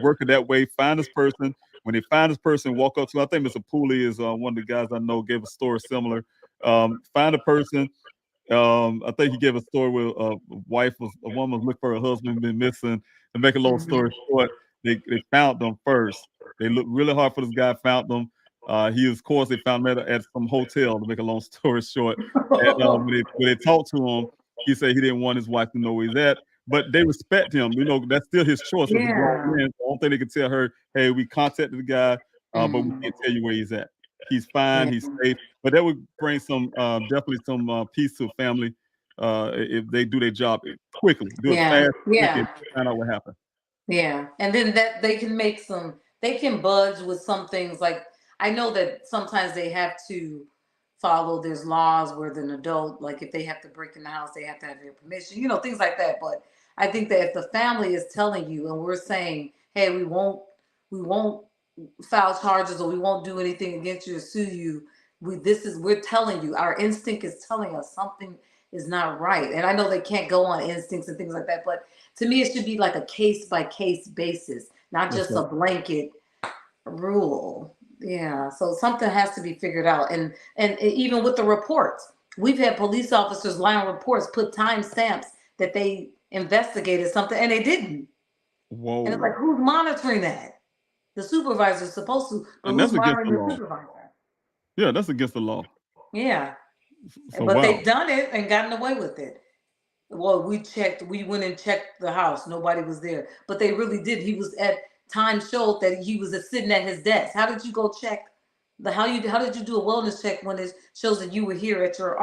work it that way. Find this person. When they find this person, walk up to. I think Mr. Pooley is one of the guys I know gave a story similar. Find a person. I think he gave a story where a woman was looking for her husband, been missing. To make a long story short, they found them first. They looked really hard for this guy, found them. Of course, they found him at some hotel, to make a long story short. And when they talked to him, he said he didn't want his wife to know where he's at. But they respect him. You know, that's still his choice as a grown man. The only thing they can tell her, hey, we contacted the guy, but we can't tell you where he's at. He's fine, he's safe. But that would bring some definitely some peace to a family if they do their job quickly. Do it fast, quickly, find out what happened. Yeah. And then that they can budge with some things. Like, I know that sometimes they have to follow, there's laws where an adult, like if they have to break in the house, they have to have your permission, you know, things like that. But I think that if the family is telling you and we're saying, hey, we won't file charges or we won't do anything against you or sue you, we're telling you, our instinct is telling us something is not right. And I know they can't go on instincts and things like that, but to me it should be like a case by case basis, not just a blanket rule. Yeah, so something has to be figured out. And even with the reports, we've had police officers lie on reports, put time stamps that they investigated something and they didn't. Whoa. And it's like, who's monitoring that? The supervisor's supposed to, but and who's that's against monitoring the the law. supervisor? Yeah, that's against the law. Yeah. So, But wow. they've done it and gotten away with it. Well, we went and checked the house. Nobody was there. But they really did. Time showed that he was sitting at his desk. How did you go check how did you do a wellness check when it shows that you were here at your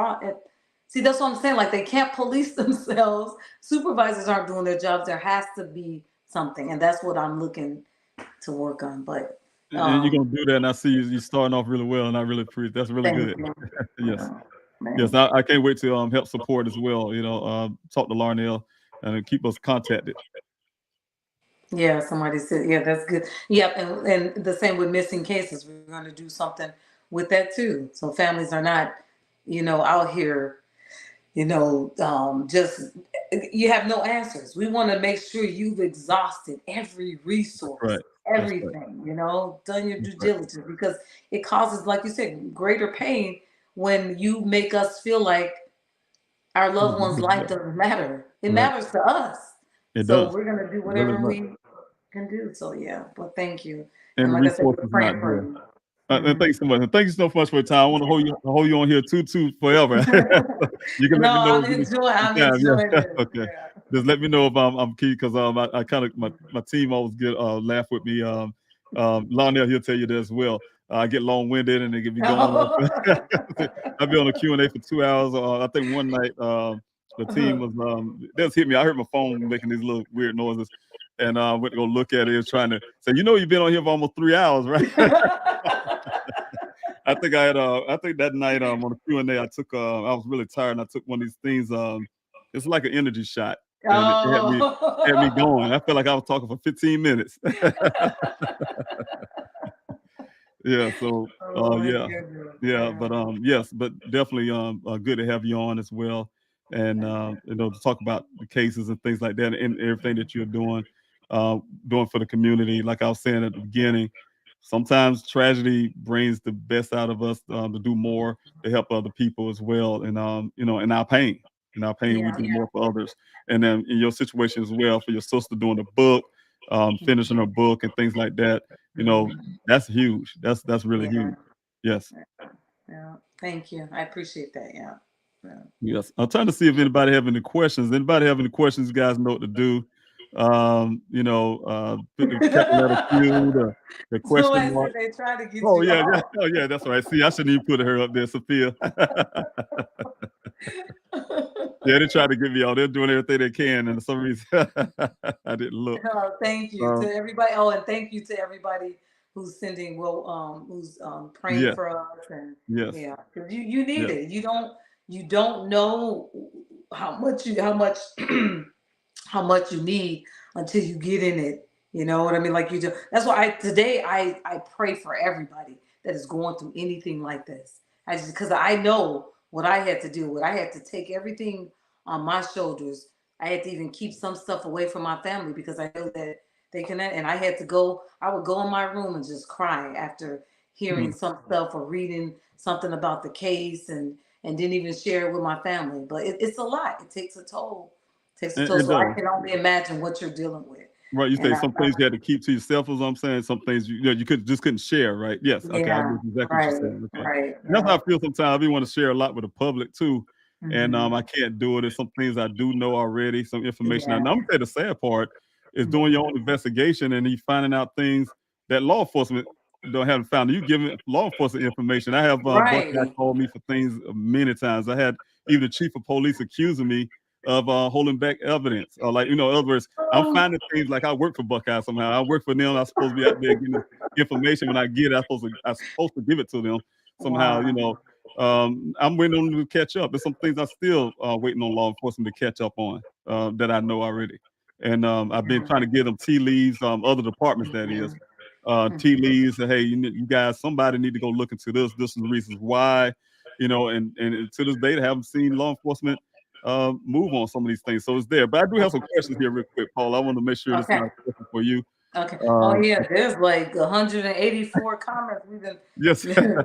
see, that's what I'm saying. Like, they can't police themselves. Supervisors aren't doing their jobs. There has to be something. And that's what I'm looking to work on. But and you're gonna do that, and I see you starting off really well, and I really appreciate. That's really good. Yes, yes. I can't wait to help support as well. You know, talk to Larnell and keep us contacted. Yeah, somebody said, yeah, that's good. Yep, and the same with missing cases. We're going to do something with that too. So families are not, out here, just you have no answers. We want to make sure you've exhausted every resource, everything, done your due diligence, because it causes, like you said, greater pain when you make us feel like our loved one's life doesn't matter. It matters to us. It does. We're going to do whatever we can do. So, yeah, but thank you. And like resources I said, not there. And thanks so much. And thank you so much for your time. I want to hold you on here too forever. You can let me know. I'm enjoying it. Okay. Yeah. Just let me know if I'm key, because I kind of my team always get laugh with me. Lionel, he'll tell you that as well. I get long-winded and they get me going. I'll be on a Q&A for 2 hours. I think one night the team was they just hit me. I heard my phone making these little weird noises, and I went to go look at it. It was trying to say, you've been on here for almost 3 hours, right? I think that night on the Q&A, I took I was really tired, and I took one of these things. It's like an energy shot. And it had me going. I felt like I was talking for 15 minutes. Yeah. So but yes, but definitely good to have you on as well, and to talk about the cases and things like that, and everything that you're doing for the community. Like I was saying at the beginning, sometimes tragedy brings the best out of us to do more to help other people as well, and in our pain. In our pain, we do more for others. And then in your situation as well, for your sister doing the book, finishing her book and things like that, that's huge. That's really huge. Yes. Yeah. Thank you. I appreciate that. Yeah. Yes. I'm trying to see if anybody have any questions. Anybody have any questions? You guys know what to do. Put the capital letter Q, the question mark. They try to get Oh, you yeah. off. Oh, yeah. That's right. See, I shouldn't even put her up there, Sophia. Yeah, they try to get me out. They're doing everything they can, and for some reason I didn't look. Oh, thank you to everybody. Oh, and thank you to everybody who's sending, who's praying for us, and yeah, because you need it. You don't know how much how much you need until you get in it. You know what I mean? Like you do. That's why today I pray for everybody that is going through anything like this. Because I know what I had to deal with. I had to take everything on my shoulders. I had to even keep some stuff away from my family because I know that they connect. And I had to go. I would go in my room and just cry after hearing some stuff or reading something about the case, and didn't even share it with my family. But it's a lot. It takes a toll. It takes a toll. It So I does. can only imagine what you're dealing with. Right, you And say some things you had to keep to yourself, as I'm saying. Some things you couldn't share, right? Yes, okay, I yeah, get exactly what you're right, saying. Okay, right, and that's how right. I feel sometimes. We want to share a lot with the public too, and Mhm. I can't do it. There's some things I do know already, some information. Yeah. And I'm gonna say the sad part is doing Mhm. your own investigation and you finding out things that law enforcement don't haven't found. You giving law enforcement information. I have Buckeye Right. called me for things many times. I had even the chief of police accusing me of holding back evidence, or like in other words. I'm Oh, finding things like I work for Buckeye somehow. I work for them. I'm supposed to be out there getting information. When I get it, I'm supposed to give it to them somehow. wow. I'm waiting on them to catch up. There's some things I'm still waiting on law enforcement to catch up on that I know already. And I've been trying to give them tea leaves, other departments that is, tea leaves. Hey, you guys, somebody need to go look into this. This is the reasons why, and to this day, they haven't seen law enforcement move on some of these things. So it's there. But I do have some questions here real quick, Paul. I want to make sure this is Okay. not a question for you. Okay. Oh Um, yeah, there's like 184 comments we've yes, I been.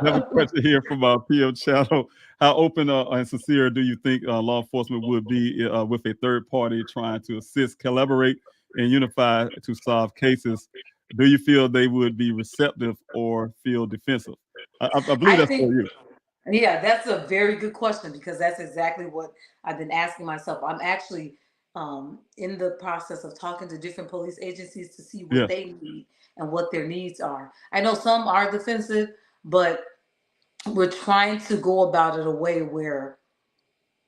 have a question here from PO Channel. How open and sincere do you think law enforcement would be with a third party trying to assist, collaborate, and unify to solve cases? Do you feel they would be receptive or feel defensive? I believe I that's for think, you. yeah, that's a very good question because that's exactly what I've been asking myself. I'm actually in the process of talking to different police agencies to see what Yes, they need and what their needs are. I know some are defensive, but we're trying to go about it a way where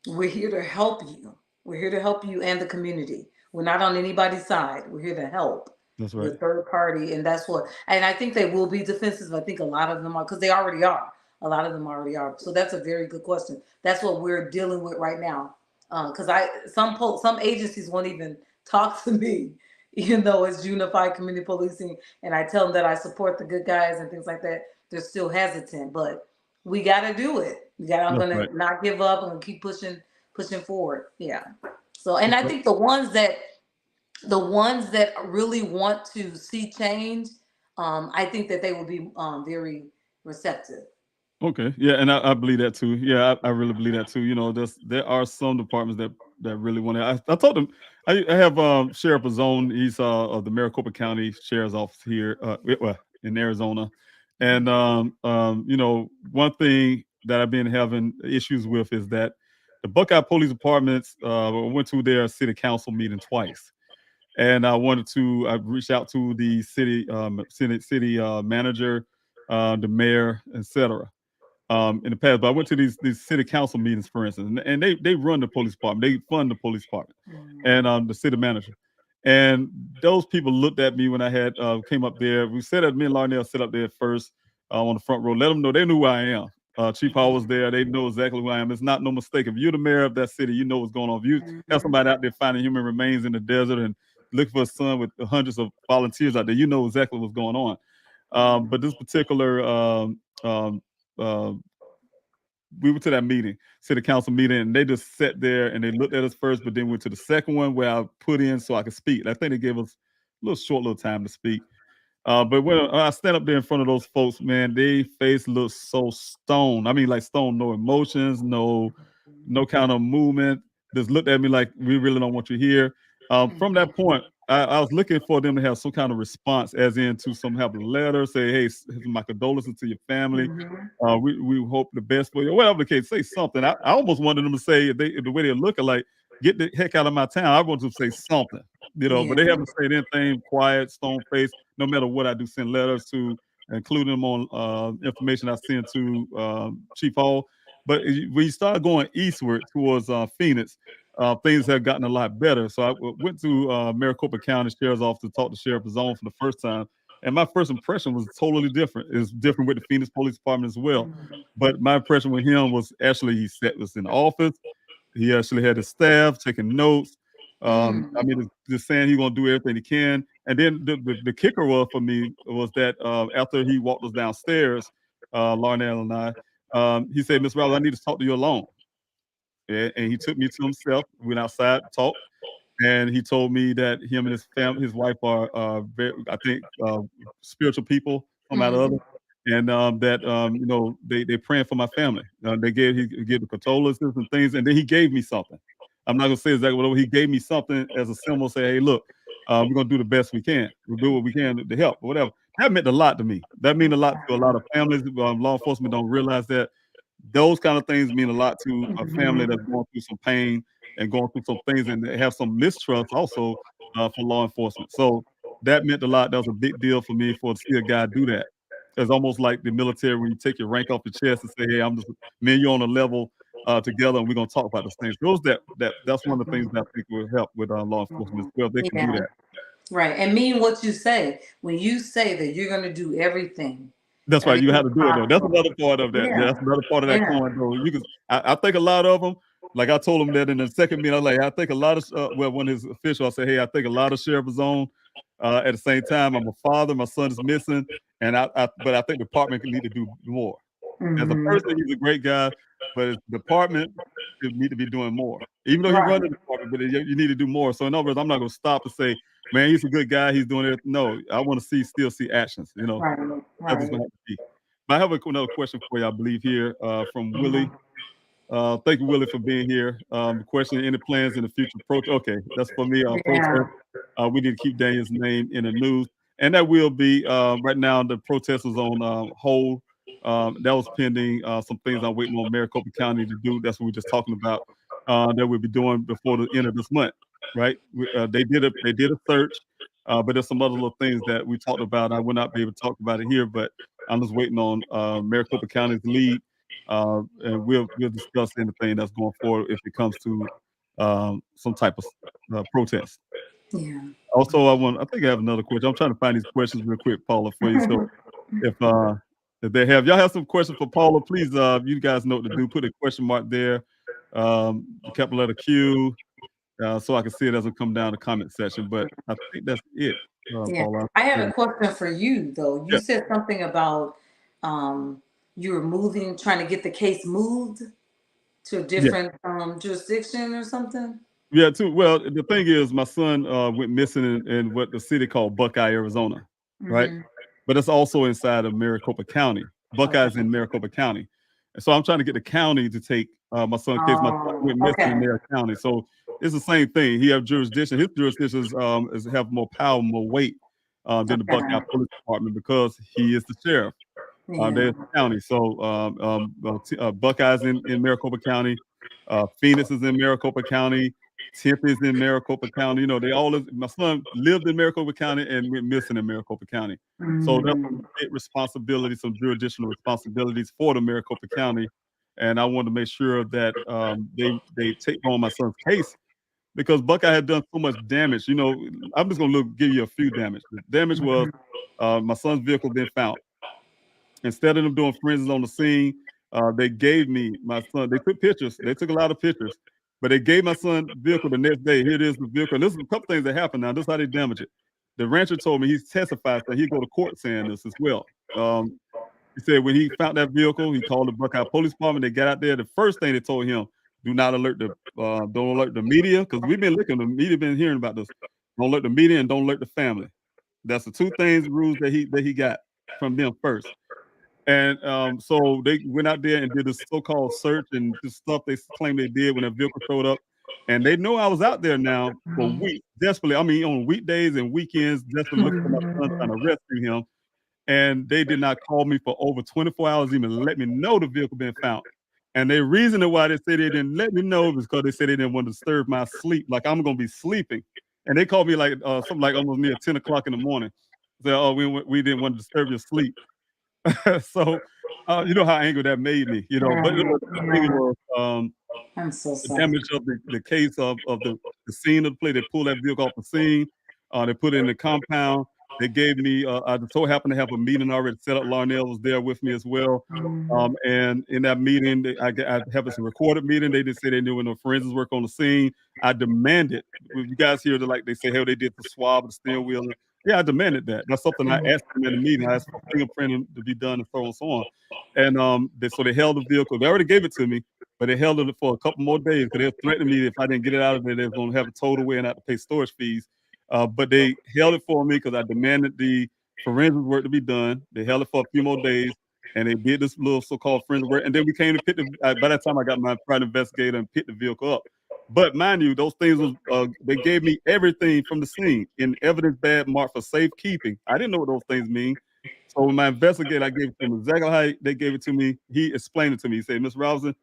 we're here to help you. We're here to help you and the community. We're not on anybody's side. We're here to help that's right. the third party. And that's what, and I think they will be defensive. I think a lot of them are, because they already are. A lot of them already are. So that's a very good question. That's what we're dealing with right now. Because some agencies won't even talk to me, even though it's unified community policing, and I tell them that I support the good guys and things like that. They're still hesitant, but we got to do it. I'm That's gonna right. not give up. I'm gonna keep pushing forward. Yeah. So, and That's I right. think the ones that really want to see change, I think that they will be very receptive. Okay. Yeah, and I believe that too. Yeah, I really believe that too. There are some departments that really want to. I told them I have Sheriff Zone. He's of the Maricopa County Sheriff's Office here, well, in Arizona, and one thing that I've been having issues with is that the Buckeye Police Departments went to their city council meeting twice, and I reached out to the city manager, the mayor, etc. In the past, but I went to these city council meetings, for instance, and they run the police department, they fund the police department, and the city manager, and those people looked at me when I had came up there. We said that me and Larnell sit up there first on the front row. Let them know they knew who I am. Chief Hall was there. They know exactly who I am. It's not no mistake. If you're the mayor of that city, you know what's going on. If you have somebody out there finding human remains in the desert and looking for a son with hundreds of volunteers out there, you know exactly what's going on. But this particular uh, we went to that meeting, city council meeting, and they just sat there and they looked at us first, but then went to the second one where I put in so I could speak. I think they gave us a little time to speak. But when I stand up there in front of those folks, man, they face looks so stone. I mean, like stone, no emotions, no kind of movement. Just looked at me like we really don't want you here. From that point, I was looking for them to have some kind of response, as in to some have a letter, say, "Hey, my condolences to your family. We hope the best for you." Whatever the case, say something. I almost wanted them to say the way they're looking, like, "Get the heck out of my town." I want them to say something, Yeah. but they haven't said anything. Quiet, stone face. No matter what I do, send letters to, including them on information I send to Chief Hall. But when you start going eastward towards Phoenix, things have gotten a lot better. So I went to Maricopa County Sheriff's Office to talk to Sheriff Zone for the first time. And my first impression was totally different. It's different with the Phoenix Police Department as well. But my impression with him was actually he sat us in the office. He actually had his staff taking notes. I mean, just saying he's gonna do everything he can. And then the kicker was for me was that after he walked us downstairs, Larnell and I, he said, "Miss Riley, I need to talk to you alone." and he took me to himself. We went outside, talked, and he told me that him and his family, his wife, are very, I think, spiritual people, some out of other, and that they praying for my family. He gave the condolences and things, and then he gave me something. I'm not gonna say exactly what he gave me something as a symbol. Say, hey, look, we're gonna do the best we can. We'll do what we can to help, or whatever. That meant a lot to me. That means a lot to a lot of families. Law enforcement don't realize that. Those kind of things mean a lot to a family that's going through some pain and going through some things, and they have some mistrust also for law enforcement. So that meant a lot. That was a big deal for me to see a guy do that. It's almost like the military when you take your rank off your chest and say, "Hey, I'm just me and you on a level together, and we're gonna talk about this thing." That's one of the things that I think will help with law enforcement as well. They can do Yeah. that. Right. And mean what you say. When you say that you're going to do everything, That's right. You have to do it though. That's possible. another part of that. Yeah. That's another part of that Yeah. coin though. I think a lot of them. Like I told him that in the second meeting, I was like, I think a lot of when his official, I said, hey, I think a lot of sheriff is on. At the same time, I'm a father. My son is missing, but I think the department need to do more. As a person, he's a great guy, but his department need to be doing more. Even though he Right. runs the department, but you need to do more. So in other words, I'm not going to stop and say, man, he's a good guy. He's doing it. No, I want to still see actions. Right. That's just Right. going to have to be. But I have another question for you, I believe, here from Willie. Thank you, Willie, for being here. Question: any plans in the future? Okay, that's for me. Yeah. Protest. We need to keep Daniel's name in the news, and that will be right now. The protest is on hold. That was pending some things I'm waiting on Maricopa County to do. That's what we're just talking about. That we'll be doing before the end of this month. Right? They did a search, but there's some other little things that we talked about. I will not be able to talk about it here, but I'm just waiting on Maricopa County's lead. And we'll discuss anything that's going forward if it comes to some type of protest. Yeah. Also, I think I have another question. I'm trying to find these questions real quick, Paula, for you. So if they have y'all have some questions for Paula, please you guys know what to do. Put a question mark there, capital letter Q, so I can see it as it come down the comment section. But I think that's it, Yeah. Paula. I have a question for you though. You Yeah. said something about you were trying to get the case moved to a different jurisdiction or something. Yeah, too. Well, the thing is, my son went missing in what the city called Buckeye, Arizona, right? But it's also inside of Maricopa County. Buckeye's in Maricopa County. And so I'm trying to get the county to take my son in case my son went missing in their county. So it's the same thing. He have jurisdiction. His jurisdiction is have more power, more weight than the Buckeye Police Department because he is the sheriff. There's the county. So Buckeye's in Maricopa County. Phoenix is in Maricopa County. Tempe is in Maricopa County. They all live. My son lived in Maricopa County and went missing in Maricopa County. So that's a big responsibility, some jurisdictional responsibilities for the Maricopa County. And I wanted to make sure that they take on my son's case because Buckeye had done so much damage. I'm just gonna give you a few damage. The damage was my son's vehicle been found. Instead of them doing forensics on the scene, they gave me my son. They took pictures. They took a lot of pictures, but they gave my son vehicle the next day. Here it is, the vehicle. And this is a couple things that happened. Now, this is how they damage it. The rancher told me he's testified that he'd go to court saying this as well. He said when he found that vehicle, he called the Buckeye Police Department. They got out there. The first thing they told him, do not alert don't alert the media because we've been looking. The media been hearing about this. Don't alert the media and don't alert the family. That's the two rules that he got from them first. And so they went out there and did this so-called search and the stuff they claim they did when a vehicle showed up. And they know I was out there now for weeks, desperately. I mean, on weekdays and weekends, desperately looking for my son, trying to rescue him. And they did not call me for over 24 hours, even let me know the vehicle been found. And the reason why they said they didn't let me know is because they said they didn't want to disturb my sleep, like I'm going to be sleeping. And they called me like something like almost near 10 o'clock in the morning. Said, oh, we didn't want to disturb your sleep. So, you know how angry that made me, but the thing was, I'm so the sorry. damage of the case of the scene of the play. They pulled that vehicle off the scene. They put it in the compound. They gave me, I so happened to have a meeting already set up. Larnell was there with me as well. And in that meeting, I have a recorded meeting. They just say they knew no forensics work on the scene. I demanded, you guys hear they say, hey, they did the swab, the steering wheel. Yeah, I demanded that. That's something I asked them in the meeting. I asked for fingerprinting to be done and so on and so on. And so they held the vehicle. They already gave it to me. but they held it for a couple more days because they were threatening me if I didn't get it out of there, they were going to have it towed away and I have to pay storage fees. But they held it for me because I demanded the forensic work to be done. They held it for a few more days, and they did this little so-called forensic work. And then we came to pick by that time I got my private investigator and picked the vehicle up. But mind you, those things was they gave me everything from the scene in evidence bad marked for safekeeping. I didn't know what those things mean. So when my investigator, I gave it to him exactly how they gave it to me. He explained it to me. He said, Mr. Robinson,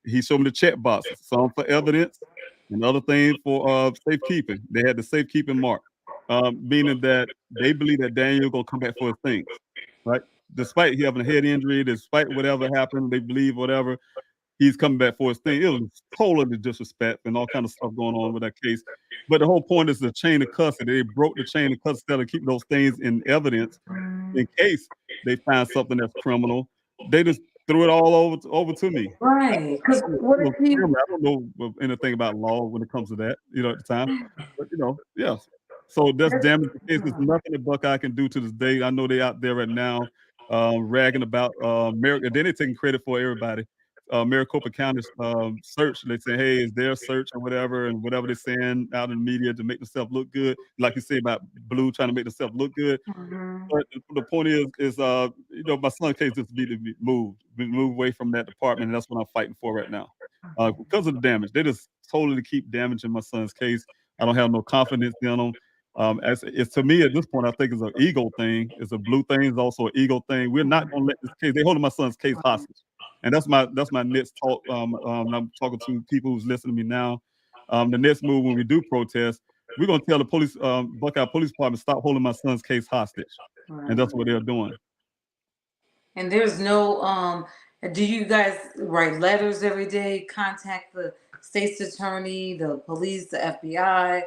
he showed me the check boxes, some for evidence and other things for safekeeping. They had the safekeeping mark, meaning that they believe that Daniel gonna come back for his things, right? Despite he having a head injury, despite whatever happened, they believe whatever, he's coming back for his thing. It was totally disrespect and all kind of stuff going on with that case. But the whole point is the chain of custody. They broke the chain of custody instead of keeping those things in evidence in case they find something that's criminal. They just threw it all over to me. Right. Because what if you? I don't know anything about law when it comes to that, at the time. But yeah. So that's damage the case. There's nothing that Buckeye can do to this day. I know they out there right now ragging about Maricopa. Then they're taking credit for everybody. Maricopa County search. They say, hey, it's their search or whatever, and whatever they're saying out in the media to make themselves look good. Like you say about Blue trying to make themselves look good. But the point is, my son's case just be moved away from that department, and that's what I'm fighting for right now. Because of the damage, they just totally keep damaging my son's case. I don't have no confidence in them. It's to me at this point, I think it's an ego thing. It's a Blue thing. It's also an ego thing. We're not gonna let this case. They're holding my son's case hostage, and that's my next talk. I'm talking to people who's listening to me now. The next move when we do protest, we're gonna tell the police, Buckeye Police Department, stop holding my son's case hostage, and that's what they're doing. And there's no do you guys write letters every day, contact the state's attorney, the police, the FBI,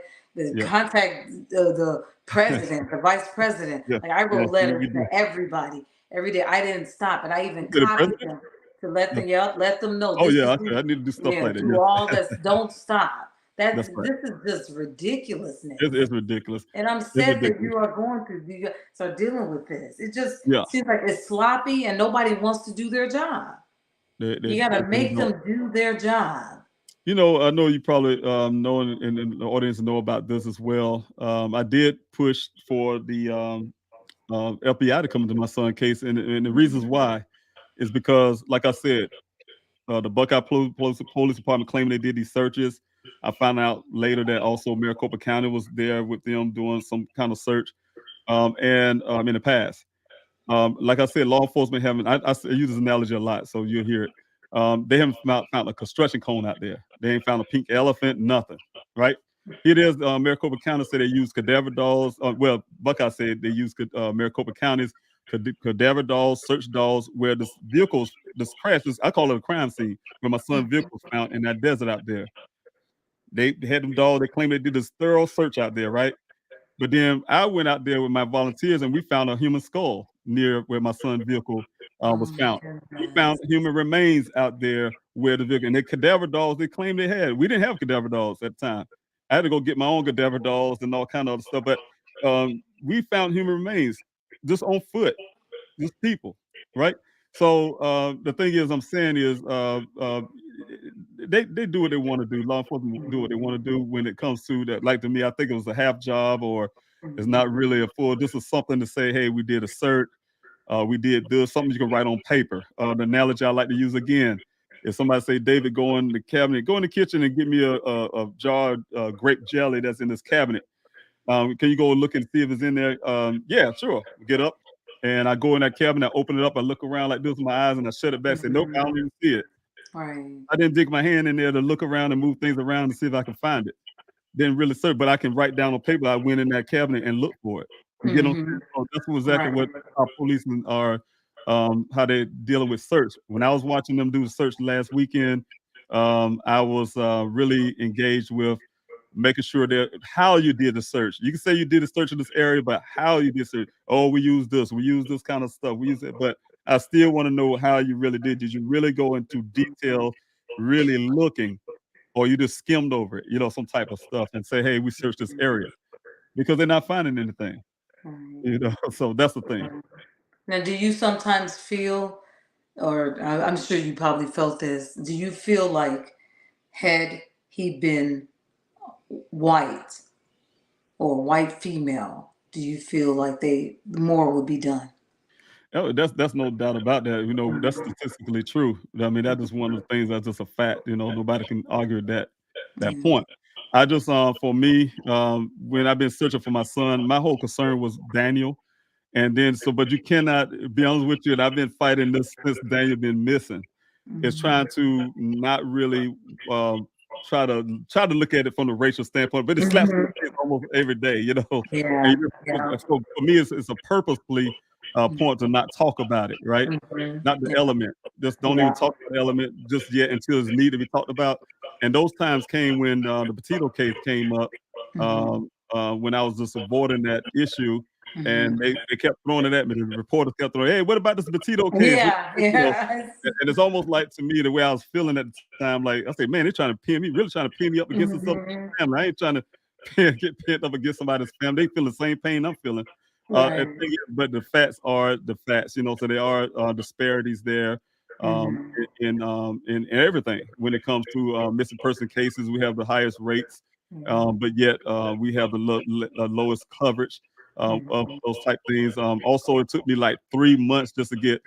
contact the president, the vice president? Like I wrote letters to everybody every day. I didn't stop, and I even copied them to let them let them know. Oh yeah, I need to do stuff like that. Do all this. Don't stop. That's right. This is just ridiculousness. It's ridiculous. And I'm sad that you are going through, you start dealing with this. It just seems like it's sloppy and nobody wants to do their job. You got to make them do their job. I know you probably know, and the audience know about this as well. I did push for the FBI to come into my son's case, and the reasons why is because, like I said, the Buckeye Police Department claiming they did these searches. I found out later that also Maricopa County was there with them doing some kind of search, and in the past. Like I said, law enforcement haven't. I use this analogy a lot, so you'll hear it. They haven't found a construction cone out there. They ain't found a pink elephant, nothing. Right? It is Maricopa County said they use cadaver dolls. Buckeye said they use Maricopa County's cadaver dolls, search dolls, where the vehicles, this crash, I call it a crime scene, where my son's vehicle was found in that desert out there. They had them dolls. They claimed they did this thorough search out there, right? But then I went out there with my volunteers, and we found a human skull near where my son's vehicle was found. We found human remains out there where the vehicle, and the cadaver dolls they claimed they had. We didn't have cadaver dolls at the time. I had to go get my own cadaver dolls and all kind of other stuff. But we found human remains just on foot, just people, right? So the thing is, I'm saying is, they do what they want to do. Law enforcement do what they want to do when it comes to that. Like to me, I think it was a half job, or it's not really a full. This is something to say, hey, we did a search, we did this, something you can write on paper. The analogy I like to use again, if somebody say, David, go in the cabinet, go in the kitchen and get me a jar of grape jelly that's in this cabinet. Can you go look and see if it's in there? Yeah, sure. Get up. And I go in that cabinet, I open it up, I look around like this with my eyes, and I shut it back, say, nope, I don't even see it. Right. I didn't dig my hand in there to look around and move things around to see if I can find it. Didn't really search, but I can write down on paper, I went in that cabinet and looked for it. You know, so that's exactly what our policemen are, how they're dealing with search. When I was watching them do the search last weekend, I was really engaged with making sure that how you did the search. You can say you did a search in this area, but how you did search. Oh, we use this kind of stuff. We use it, but I still want to know how you really did. Did you really go into detail, really looking, or you just skimmed over it, some type of stuff and say, hey, we searched this area, because they're not finding anything, so that's the thing. Now, do you sometimes feel or I'm sure you probably felt this. Do you feel like had he been white or white female, do you feel like more would be done? Oh, that's no doubt about that. You know, that's Mhm. statistically true. I mean, that is one of the things that's just a fact. You know, nobody can argue that Yeah. point. I just for me, when I've been searching for my son, my whole concern was Daniel. And then but you cannot be honest with you, and I've been fighting this since Daniel been missing. Is Mhm. trying to not really um, try to look at it from the racial standpoint, but it slaps me in Mhm. the face almost every day, you know. Yeah. And Yeah. so for me, it's a purposefully point to not talk about it, right? Mhm. Not the Yeah. element. Just don't even Yeah. talk about the element just yet until it's needed to be talked about. And those times came when the Petito case came up, Mhm. when I was just avoiding that issue, Mhm. and they kept throwing it at me. The reporters kept throwing, "Hey, what about this Petito case?" Yeah. You know, Yeah. and it's almost like to me the way I was feeling at the time, like I say, man, they're trying to pin me, really trying to pin me up against this other Mhm. family. I ain't trying to get pinned up against somebody's family. They feel the same pain I'm feeling. And Right. but the facts are the facts, you know. So there are disparities there Mhm. in everything when it comes to missing person cases. We have the highest rates, Mhm. but yet we have the lowest coverage of Mhm. those type things. Also, it took me like 3 months just to get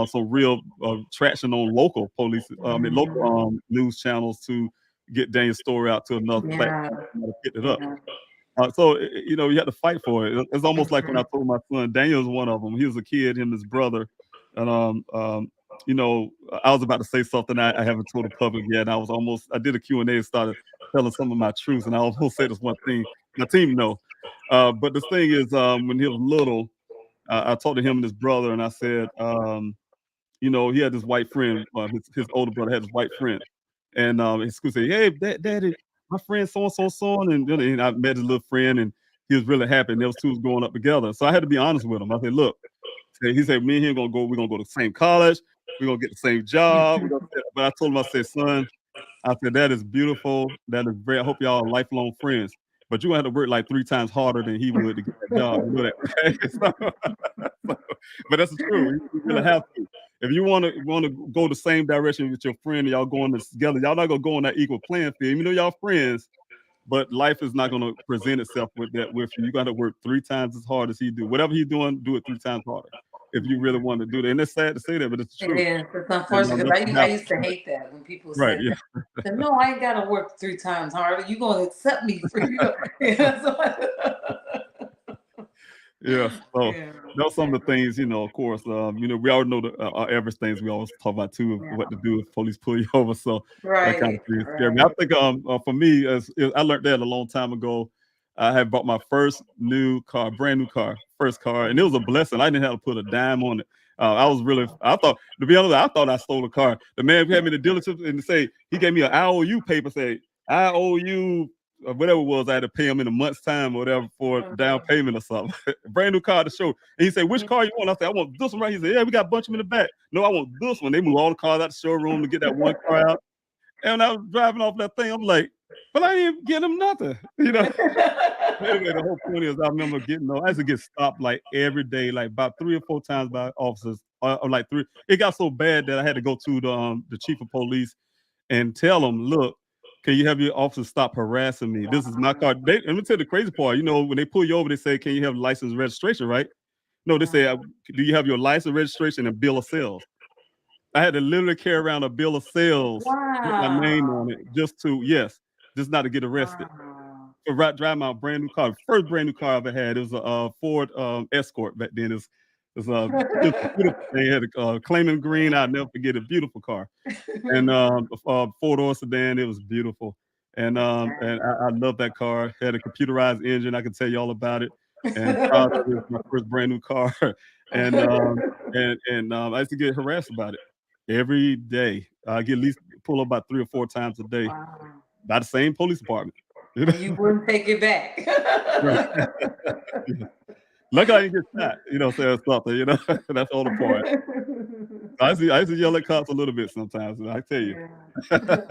some real traction on local police, I mean, local Mhm. news channels to get Daniel's story out to enough Yeah. platforms to pick it up. Yeah. So you know, you have to fight for it. It's almost like when I Mhm. told my son, Daniel's one of them. He was a kid, him and his brother, and you know, I was about to say something I haven't told the public yet. And I did a Q&A and started telling some of my truths, and I almost said this one thing. My team know, but the thing is, when he was little, I talked to him and his brother, and I said, you know, he had this white friend. His older brother had this white friend, and in school said, "Hey, daddy, my friend so and so, and I met his little friend, and he was really happy. And those two was growing up together. So I had to be honest with him. I said, look, he said, me and him gonna go. We're gonna go to the same college. We're gonna get the same job. But I told him, I said, son, I said, that is beautiful. That is very. I hope y'all are lifelong friends. But you're gonna have to work like 3 times harder than he would to get that job. You know that, right? But that's the truth. You really have to. If you want to go the same direction with your friend, and y'all going this together. Y'all not gonna go on that equal playing field. Even though y'all friends, but life is not gonna present itself with that with you. You got to work 3 times as hard as he do. Whatever he's doing, do it 3 times harder if you really want to do that. And it's sad to say that, but it's the It truth. is. It's And unfortunate that's because what I happens. used to hate that when people Right? said Yeah. that. Said, no, I ain't got to work 3 times harder. You gonna accept me for Yeah, Yeah. So yeah, those some of the things, you know, of course, you know, we all know the our average things we always talk about too, of yeah. what to do if police pull you over. So that kind Right, of thing scare me. I right. think for me, I learned that a long time ago. I had bought my first new car, brand new car, first car, and it was a blessing. I didn't have to put a dime on it. I thought, to be honest, I thought I stole a car. The man who had me the dealership and say, he gave me an IOU paper, say, I owe you or whatever it was, I had to pay him in a month's time or whatever for down payment or something. Brand new car to show. And he said, which car you want? I said, I want this one right. He said, yeah, we got a bunch of them in the back. No, I want this one. They move all the cars out the showroom to get that one car out. And when I was driving off that thing, I'm like, but I didn't get him nothing. You know. Anyway, the whole point is I remember I used to get stopped like every day, like about 3 or 4 times by officers. Or like three. It got so bad that I had to go to the chief of police and tell them, look, can you have your officers stop harassing me? This is my car. Let me tell you the crazy part. You know, when they pull you over, they say, can you have license and registration, right? No, they say, do you have your license, registration, and bill of sales? I had to literally carry around a bill of sales with my name Wow. on it yes, just not to get arrested. Wow. For driving my brand new car, first brand new car I ever had. It was a Ford Escort back then. It was a beautiful thing. It had a Claiming green. I'll never forget it. Beautiful car. And four-door sedan. It was beautiful, and I love that car. Had a computerized engine. I can tell you all about it, and proud of it. It was my first brand new car, and I used to get harassed about it every day. I get at least pull up about 3 or 4 times a day Wow. by the same police department. You know? And you wouldn't take it back. Right. Luckily, I didn't get shot. You know, saying something. You know, that's all the part. I used to yell at cops a little bit sometimes. I tell you. Yeah.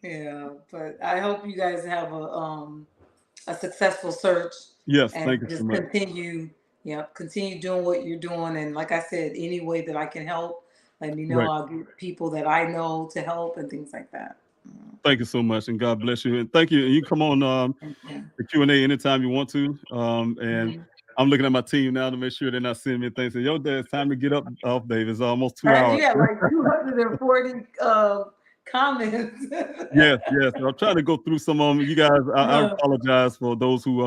Yeah, but I hope you guys have a successful search Yes, and thank you so just much. continue, Yep. Continue doing what you're doing. And like I said, any way that I can help, let me know. Right. I'll get people that I know to help and things like that. Thank you so much, and God bless you. And thank you. And you come on Thank you. the Q&A anytime you want to. And Mhm. I'm looking at my team now to make sure they're not sending me things. Saying, yo, Dad, it's time to get up off, Dave. It's almost 2 hours. You had like 240 comments. Yes, yes. I'm trying to go through some of them. You guys, I Yeah. apologize for those who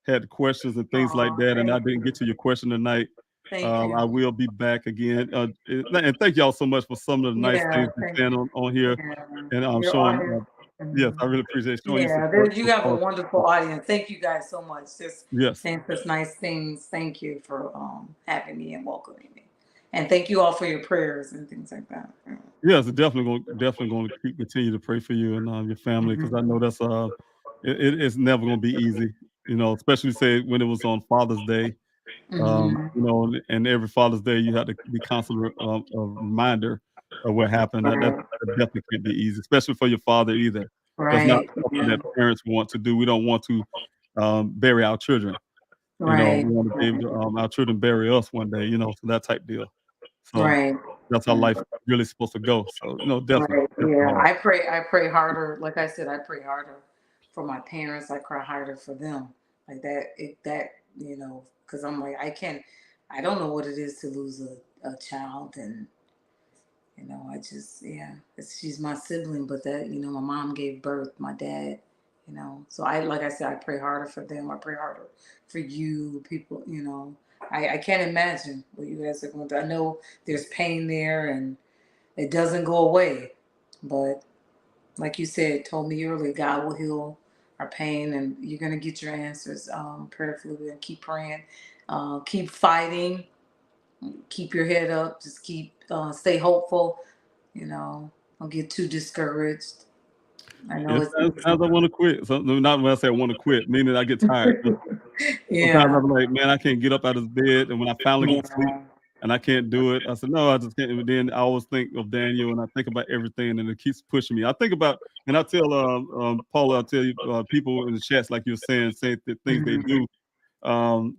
had questions and things like Aw, that, and I thank didn't get to your question tonight. Thank you. I will be back again. And thank y'all so much for some of the nice Yeah, things you're thank saying you. on here, Yeah. and Your showing. audience. Yes, I Mhm. really appreciate showing you Yeah, support. you have a wonderful audience. Thank you guys so much. Just Yes. saying such nice things. Thank you for having me and welcoming me. And thank you all for your prayers and things like that. Yeah. Yes, definitely going to continue to pray for you and your family, because I know that's it's never going to be easy. Especially say when it was on Father's Day. Mhm. And every Father's Day you have to be constantly a reminder of what happened. Right. That definitely can't be easy, especially for your father either. That's not Right. something Yeah. that parents want to do. We don't want to bury our children. Right. We want to be able to our children bury us one day. So that type deal. So Right. that's how Yeah. life really supposed to go. So definitely, Right. definitely Yeah. hard. I pray harder. Like I said, I pray harder for my parents. I cry harder for them. Like because I'm like, I don't know what it is to lose a child. And, I just, yeah, she's my sibling, but my mom gave birth, my dad, so like I said, I pray harder for them. I pray harder for you people, I can't imagine what you guys are going through. I know there's pain there and it doesn't go away. But like you said, told me earlier, God will heal our pain and you're going to get your answers prayerfully, and keep praying, keep fighting, keep your head up, just stay hopeful, don't get too discouraged. I know Yeah, it's sometimes I want to quit. So, no, not when I say I want to quit, meaning I get tired. Sometimes yeah, I'm like, man, I can't get up out of bed, and when I finally get to sleep yeah. and I can't do it, I said, no, I just can't. And then I always think of Daniel, and I think about everything, and it keeps pushing me. I think about, and I tell Paula, I tell you, people in the chats, like you're saying the things they Mhm. do. Um,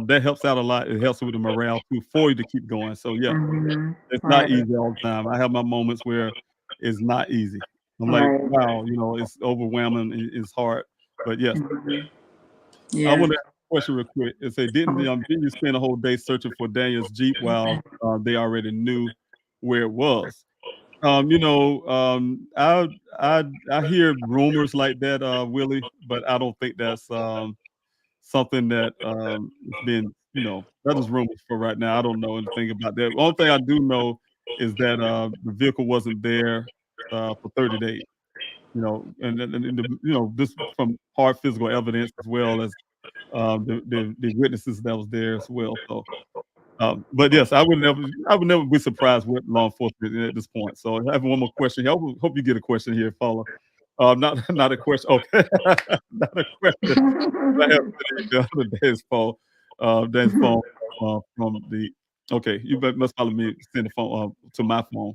that helps out a lot. It helps with the morale too for you to keep going. So yeah, Mhm. it's not Right, easy all the time. I have my moments where it's not easy. I'm like, right. wow, it's overwhelming. It's hard, but yes. Mhm. I Yeah. want to ask a question real quick. It say, didn't you spend a whole day searching for Daniel's Jeep while they already knew where it was? I hear rumors like that, Willie, but I don't think that's something that is being, that is rumors for right now. I don't know anything about that. The only thing I do know is that the vehicle wasn't there for 30 days. This from hard physical evidence as well as the witnesses that was there as well. So, but yes, I would never be surprised with law enforcement at this point. So, I have one more question here. Hope you get a question here, Paula. Not a question. Okay, not a question. I have the other day's phone from the. Okay, you must follow me. Send the phone to my phone.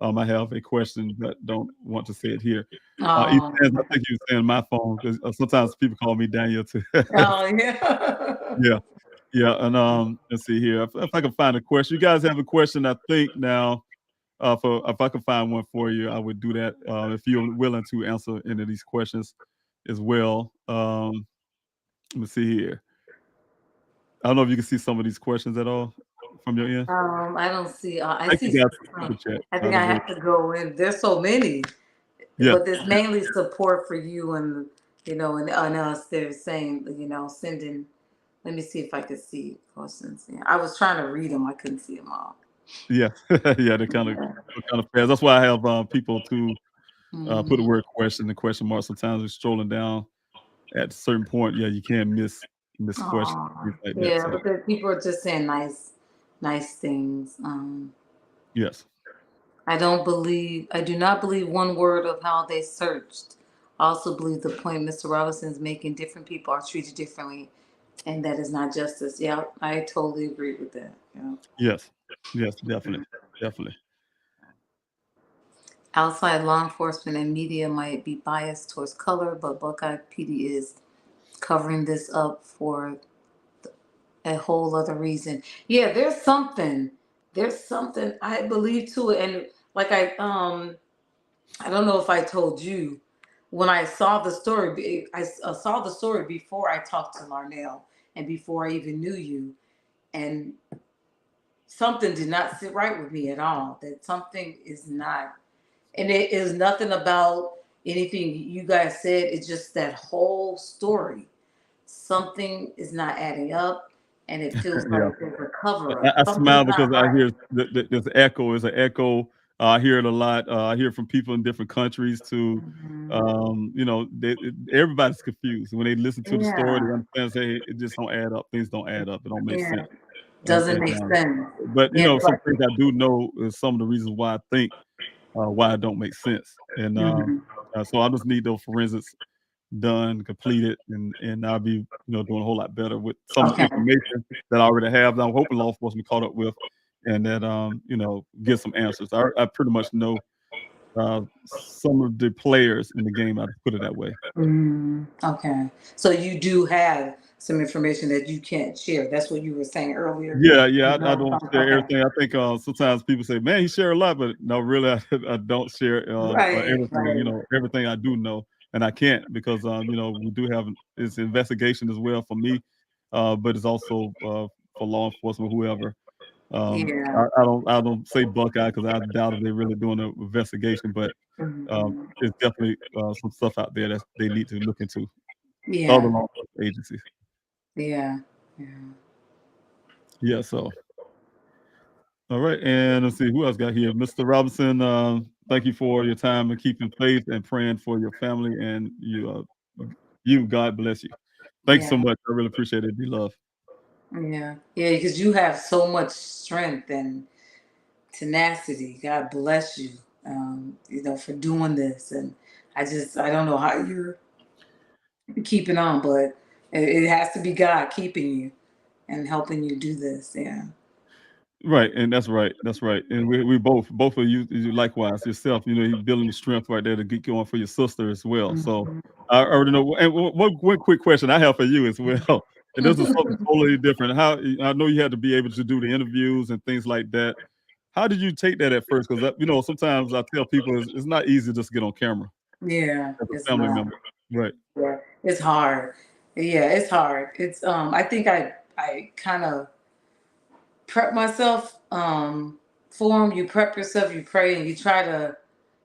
I have a question, but don't want to say it here. Ethan, Oh, I think you were saying my phone because sometimes people call me Daniel too. oh yeah. Yeah, yeah, and let's see here. If I can find a question, you guys have a question. I think now, for if I can find one for you, I would do that. If you're willing to answer any of these questions as well. Let me see here. I don't know if you can see some of these questions at all from your end. I don't see. I Thank you see guys for some. the chat. I I think don't I really. have to go in. There's so many, Yeah, but there's mainly support for you and and us. They're saying sending. Let me see if I can see questions. Yeah, I was trying to read them. I couldn't see them all. yeah, yeah. Yeah. They're kind of fast. That's why I have people to put the Mhm. word question, the question mark. Sometimes we're strolling down at a certain point. Yeah, you can miss questions, things like that. Yeah, So but the people are just saying nice things. yes, I do not believe one word of how they searched. I also believe the point Mr. Robinson is making, different people are treated differently, and that is not justice. Yeah, I totally agree with that. Yeah. yes, yes, definitely. Outside law enforcement and media might be biased towards color, but Buckeye PD is covering this up for a whole other reason. Yeah, there's something I believe to it. And like I don't know if I told you when I saw the story. I saw the story before I talked to Larnell and before I even knew you, and something did not sit right with me at all. That something is not, and it is nothing about anything you guys said. It's just that whole story. Something is not adding up, and it feels Yeah. like there's a cover up. I Something's smile not because I right. hear there's an echo. There's an echo. I hear it a lot. I hear from people in different countries too. Mhm. Everybody's confused when they listen to the story. They Yeah, understand, say it just don't add up. Things don't add up. It don't make yeah, sense. And, doesn't make and sense. but Yeah, it's some like, things I do know is some of the reasons why I think why it don't make sense. And mhm. so I just need those forensics done, completed, and I'll be doing a whole lot better with some of the Okay. information that I already have that I'm hoping law enforcement caught up with, and that get some answers. I pretty much know some of the players in the game. I put it that way. Okay. So you do have some information that you can't share. That's what you were saying earlier. Yeah, You yeah. I know don't some. share Okay. everything. I think sometimes people say, "Man, he share a lot," but no, really, I don't share Right. everything. Right. Everything I do know, and I can't because we do have it's investigation as well for me, but it's also for law enforcement, whoever. Yeah. I don't say Buckeye because I doubt if they're really doing an investigation, but Mhm. there's definitely some stuff out there that they need to look into. Other Yeah. law enforcement agencies. Yeah. Yeah. Yeah. So. All right, and let's see who else got here. Mr. Robinson, thank you for your time and keeping faith and praying for your family and you. God bless you. Thanks so Yeah. much. I really appreciate it. Be love. Yeah. Yeah. Because you have so much strength and tenacity. God bless you. For doing this, and I don't know how you're keeping on, but it has to be God keeping you and helping you do this. Yeah. Right, and that's right. That's right. And we both of you likewise yourself. You building the strength right there to get going for your sister as well. So Mhm. I already know. And one quick question I have for you as well. And this is something totally different. How I know you had to be able to do the interviews and things like that. How did you take that at first? Because sometimes I tell people it's not easy just to get on camera Yeah, as a it's family not. member. Right. Yeah, it's hard. Yeah, it's hard. It's I think I kind of prep myself for 'em. You prep yourself, you pray, and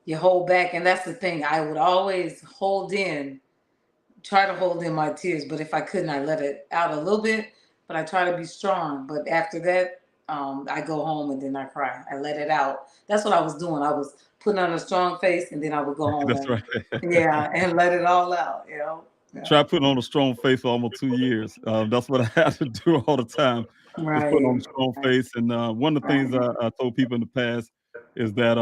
you hold back. And that's the thing. I would always try to hold in my tears, but if I couldn't, I let it out a little bit. But I try to be strong. But after that, I go home and then I cry. I let it out. That's what I was doing. I was putting on a strong face, and then I would go home That's and right. yeah, and let it all out. Yeah. Try putting on a strong face for almost 2 years. That's what I have to do all the time. Is putting on a Right. strong Right. face. And one of the things Right. I told people in the past is that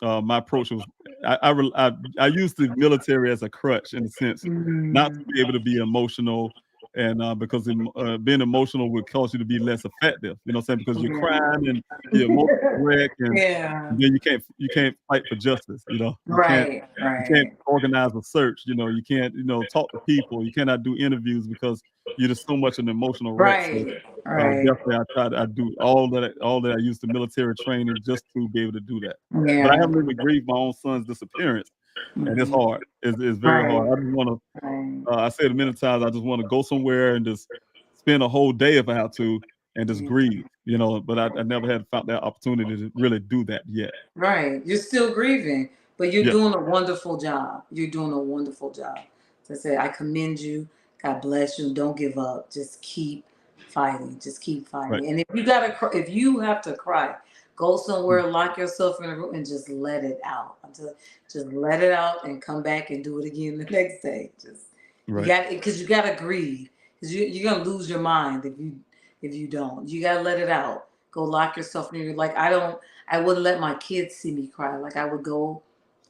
my approach was I used the military as a crutch in a sense, not to Mm, be able to be emotional. And because being emotional would cause you to be less effective. You know what I'm saying? Because you're crying and you're emotional wreck, and yeah. then you can't fight for justice. Right. You can't Right. organize a search. You can't talk to people. You cannot do interviews because you're just so much an emotional wreck. So Right. Right. definitely, I do all that I use the military training just to be able to do that. But I Yeah. haven't even grieved my own son's disappearance, and it's Mhm. hard. It's very hard. Right. I just want to. Right. I said many times, I just want to go somewhere and just spend a whole day if I have to, and just Yeah. grieve. But I never had found that opportunity to really do that yet. Right. You're still grieving, but you're Yeah, doing a wonderful job. You're doing a wonderful job. So I said, I commend you. God bless you. Don't give up. Just keep fighting. Just keep right. fighting. And if you have to cry, go somewhere, lock yourself in a room, and just let it out. Just let it out and come back and do it again the next day. Right. Because you got to grieve. Because you're gonna lose your mind if you don't. You gotta let it out. Go lock yourself in your like. I wouldn't let my kids see me cry. Like I would go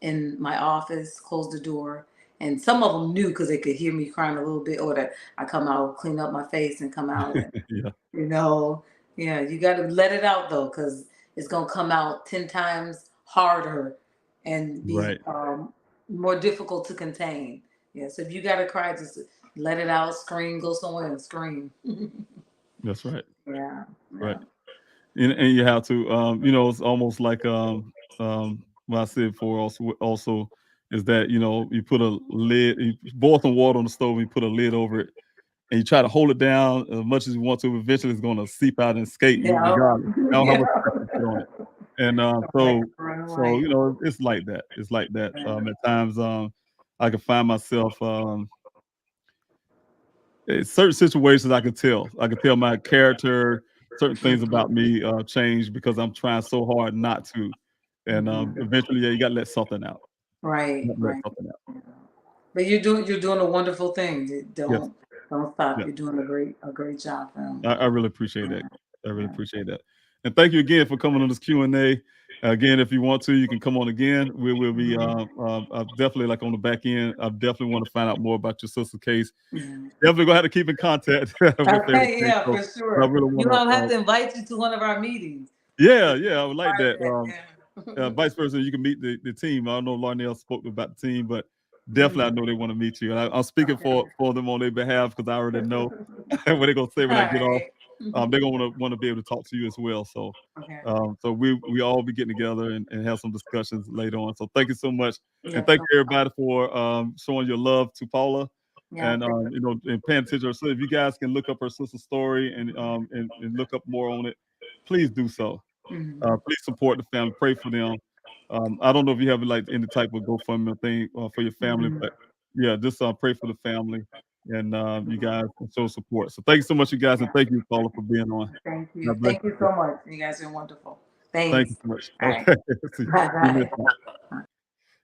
in my office, close the door, and some of them knew because they could hear me crying a little bit, or that I come out, clean up my face, and come out, and Yeah. you know, yeah, you got to let it out though, because it's gonna come out 10 times harder and be Right. more difficult to contain. Yeah, so if you gotta cry, just let it out, scream, go somewhere and scream. That's right. Yeah. Right. Yeah. And you have to, it's almost like what I said before also is that, you put a lid, you boil some water on the stove and you put a lid over it and you try to hold it down as much as you want to, but eventually it's going to seep out and escape you Yeah. regardless. I don't know how Yeah. much pressure you put on it. And Right. so, Right. it's like that. It's like that. Yeah. At times, I can find myself, in certain situations I could tell. I could tell my character, certain things about me change because I'm trying so hard not to. And Mhm. eventually, yeah, you got to let something out. You Right. gotta let Right. something out. Yeah. But you're doing a wonderful thing. Yes, Don't stop. yes. You're doing a great job, family. I really appreciate that. I really Yeah. appreciate that. And thank you again for coming on this Q&A. Again, if you want to, you can come on again. We will be definitely like on the back end. I definitely want to find out more about your sister's case. Yeah. Definitely gonna have to keep in contact with Okay, everything. yeah, So for I sure. really You want know, I'll have to. to invite you to one of our meetings. Yeah, I would like that. Yeah. Vice versa, you can meet the team. I don't know if Larnell spoke about the team, but definitely I Mhm. know they want to meet you. And I'm speaking Okay. for them on their behalf because I already know what they're gonna say when I All get off. right. They're gonna want to be able to talk to you as well. So Okay. so we all be getting together and have some discussions later on. So thank you so much. And Yes. thank you everybody for showing your love to Paula Yeah. and and paying attention. So if you guys can look up her sister's story and look up more on it, please do so. Mhm. Please support the family. Pray for them. I don't know if you have like any type of GoFundMe thing for your family, Mhm. but yeah, just pray for the family and you guys can show support. So thank you so much, you guys, and Yeah. thank you, Paula, for being on. Thank you. God bless Thank you you. so much. You guys are wonderful. Thank you Thanks. so much. All right. Okay. See Bye you next bye. time.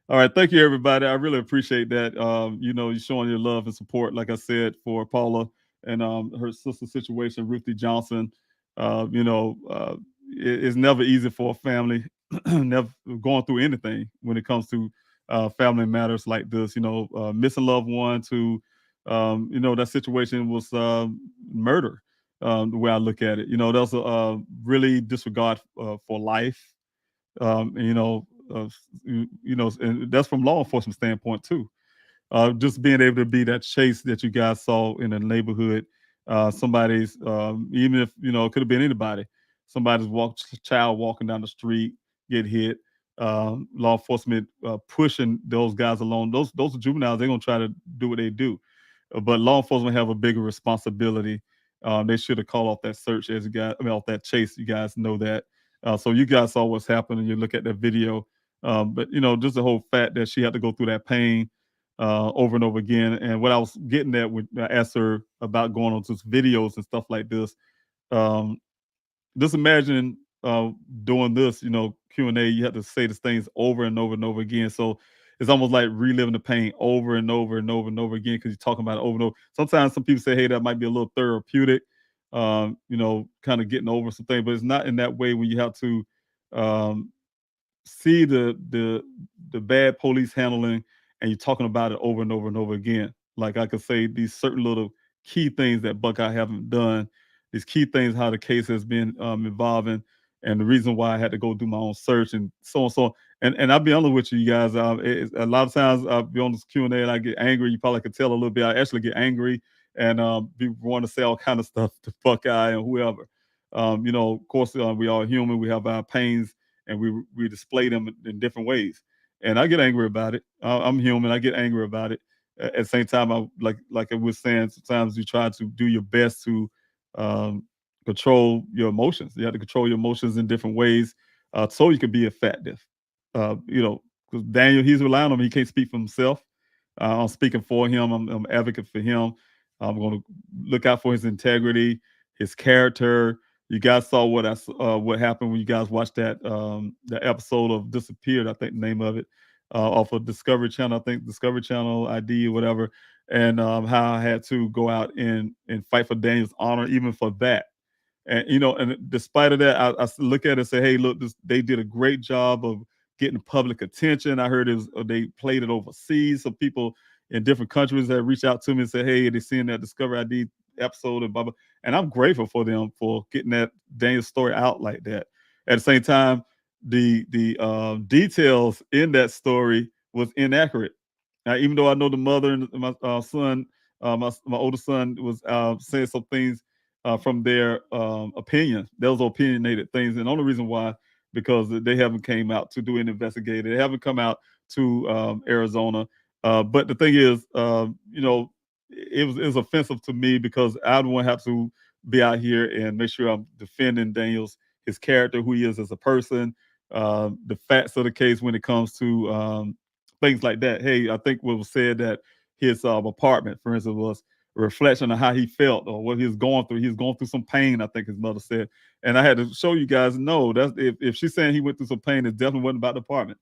All right. Thank you, everybody. I really appreciate that. You showing your love and support, like I said, for Paula and her sister situation, Ruthie Johnson. It's never easy for a family, never going through anything when it comes to family matters like this. Missing loved ones who, that situation was murder. The way I look at it, that's a really disregard for life uh, and that's from law enforcement standpoint too. Just being able to be that chase that you guys saw in the neighborhood. Somebody's even if it could have been anybody. Somebody's child walking down the street get hit. Law enforcement pushing those guys along. Those are juveniles. They're gonna try to do what they do, but law enforcement have a bigger responsibility. They should have called off that search as you guys. I mean, off that chase. You guys know that. So you guys saw what's happening. You look at that video, but just the whole fact that she had to go through that pain over and over again. And what I was getting at when I asked her about going on to videos and stuff like this, um, just imagine doing this, Q&A, you have to say these things over and over and over again. So it's almost like reliving the pain over and over and over and over again because you're talking about it over and over. Sometimes some people say, hey, that might be a little therapeutic, kind of getting over something, but it's not in that way when you have to um, see the bad police handling and you're talking about it over and over and over again. Like I could say these certain little key things that Buckeye haven't done, these key things how the case has been evolving, and the reason why I had to go do my own search and so on. So and I'll be honest with you guys. A lot of times I'll be on this Q&A and I get angry. You probably could tell a little bit. I actually get angry and people want to say all kind of stuff to Buckeye and whoever. Of course, we are human. We have our pains and we display them in different ways. And I get angry about it. I'm human. I get angry about it. At the same time, I like I was saying, sometimes you try to do your best to um, control your emotions. You have to control your emotions in different ways so you can be effective. Because Daniel, he's relying on me. He can't speak for himself. I'm speaking for him. I'm an advocate for him. I'm going to look out for his integrity, his character, you guys saw what happened when you guys watched that episode of Disappeared, I think the name of it, off of Discovery Channel, I think Discovery Channel ID or whatever, and how I had to go out and fight for Daniel's honor, even for that. And despite of that, I look at it and say, hey, look, they did a great job of getting public attention. I heard they played it overseas, so people in different countries that reached out to me and said, hey, they seen that Discovery ID episode and blah blah. And I'm grateful for them for getting that Daniel story out like that. At the same time, the details in that story was inaccurate. Now, even though I know the mother and my son, my older son was saying some things from their opinion. Those opinionated things, and the only reason why, because they haven't came out to do an investigation. They haven't come out to Arizona. But the thing is, it was offensive to me because I don't want to have to be out here and make sure I'm defending his character, who he is as a person, the facts of the case when it comes to things like that. Hey, I think what was said that his apartment, for instance, was a reflection of how he felt or what he was going through. He was going through some pain, I think his mother said. And I had to show you guys, no, that's if she's saying he went through some pain, it definitely wasn't about the apartment.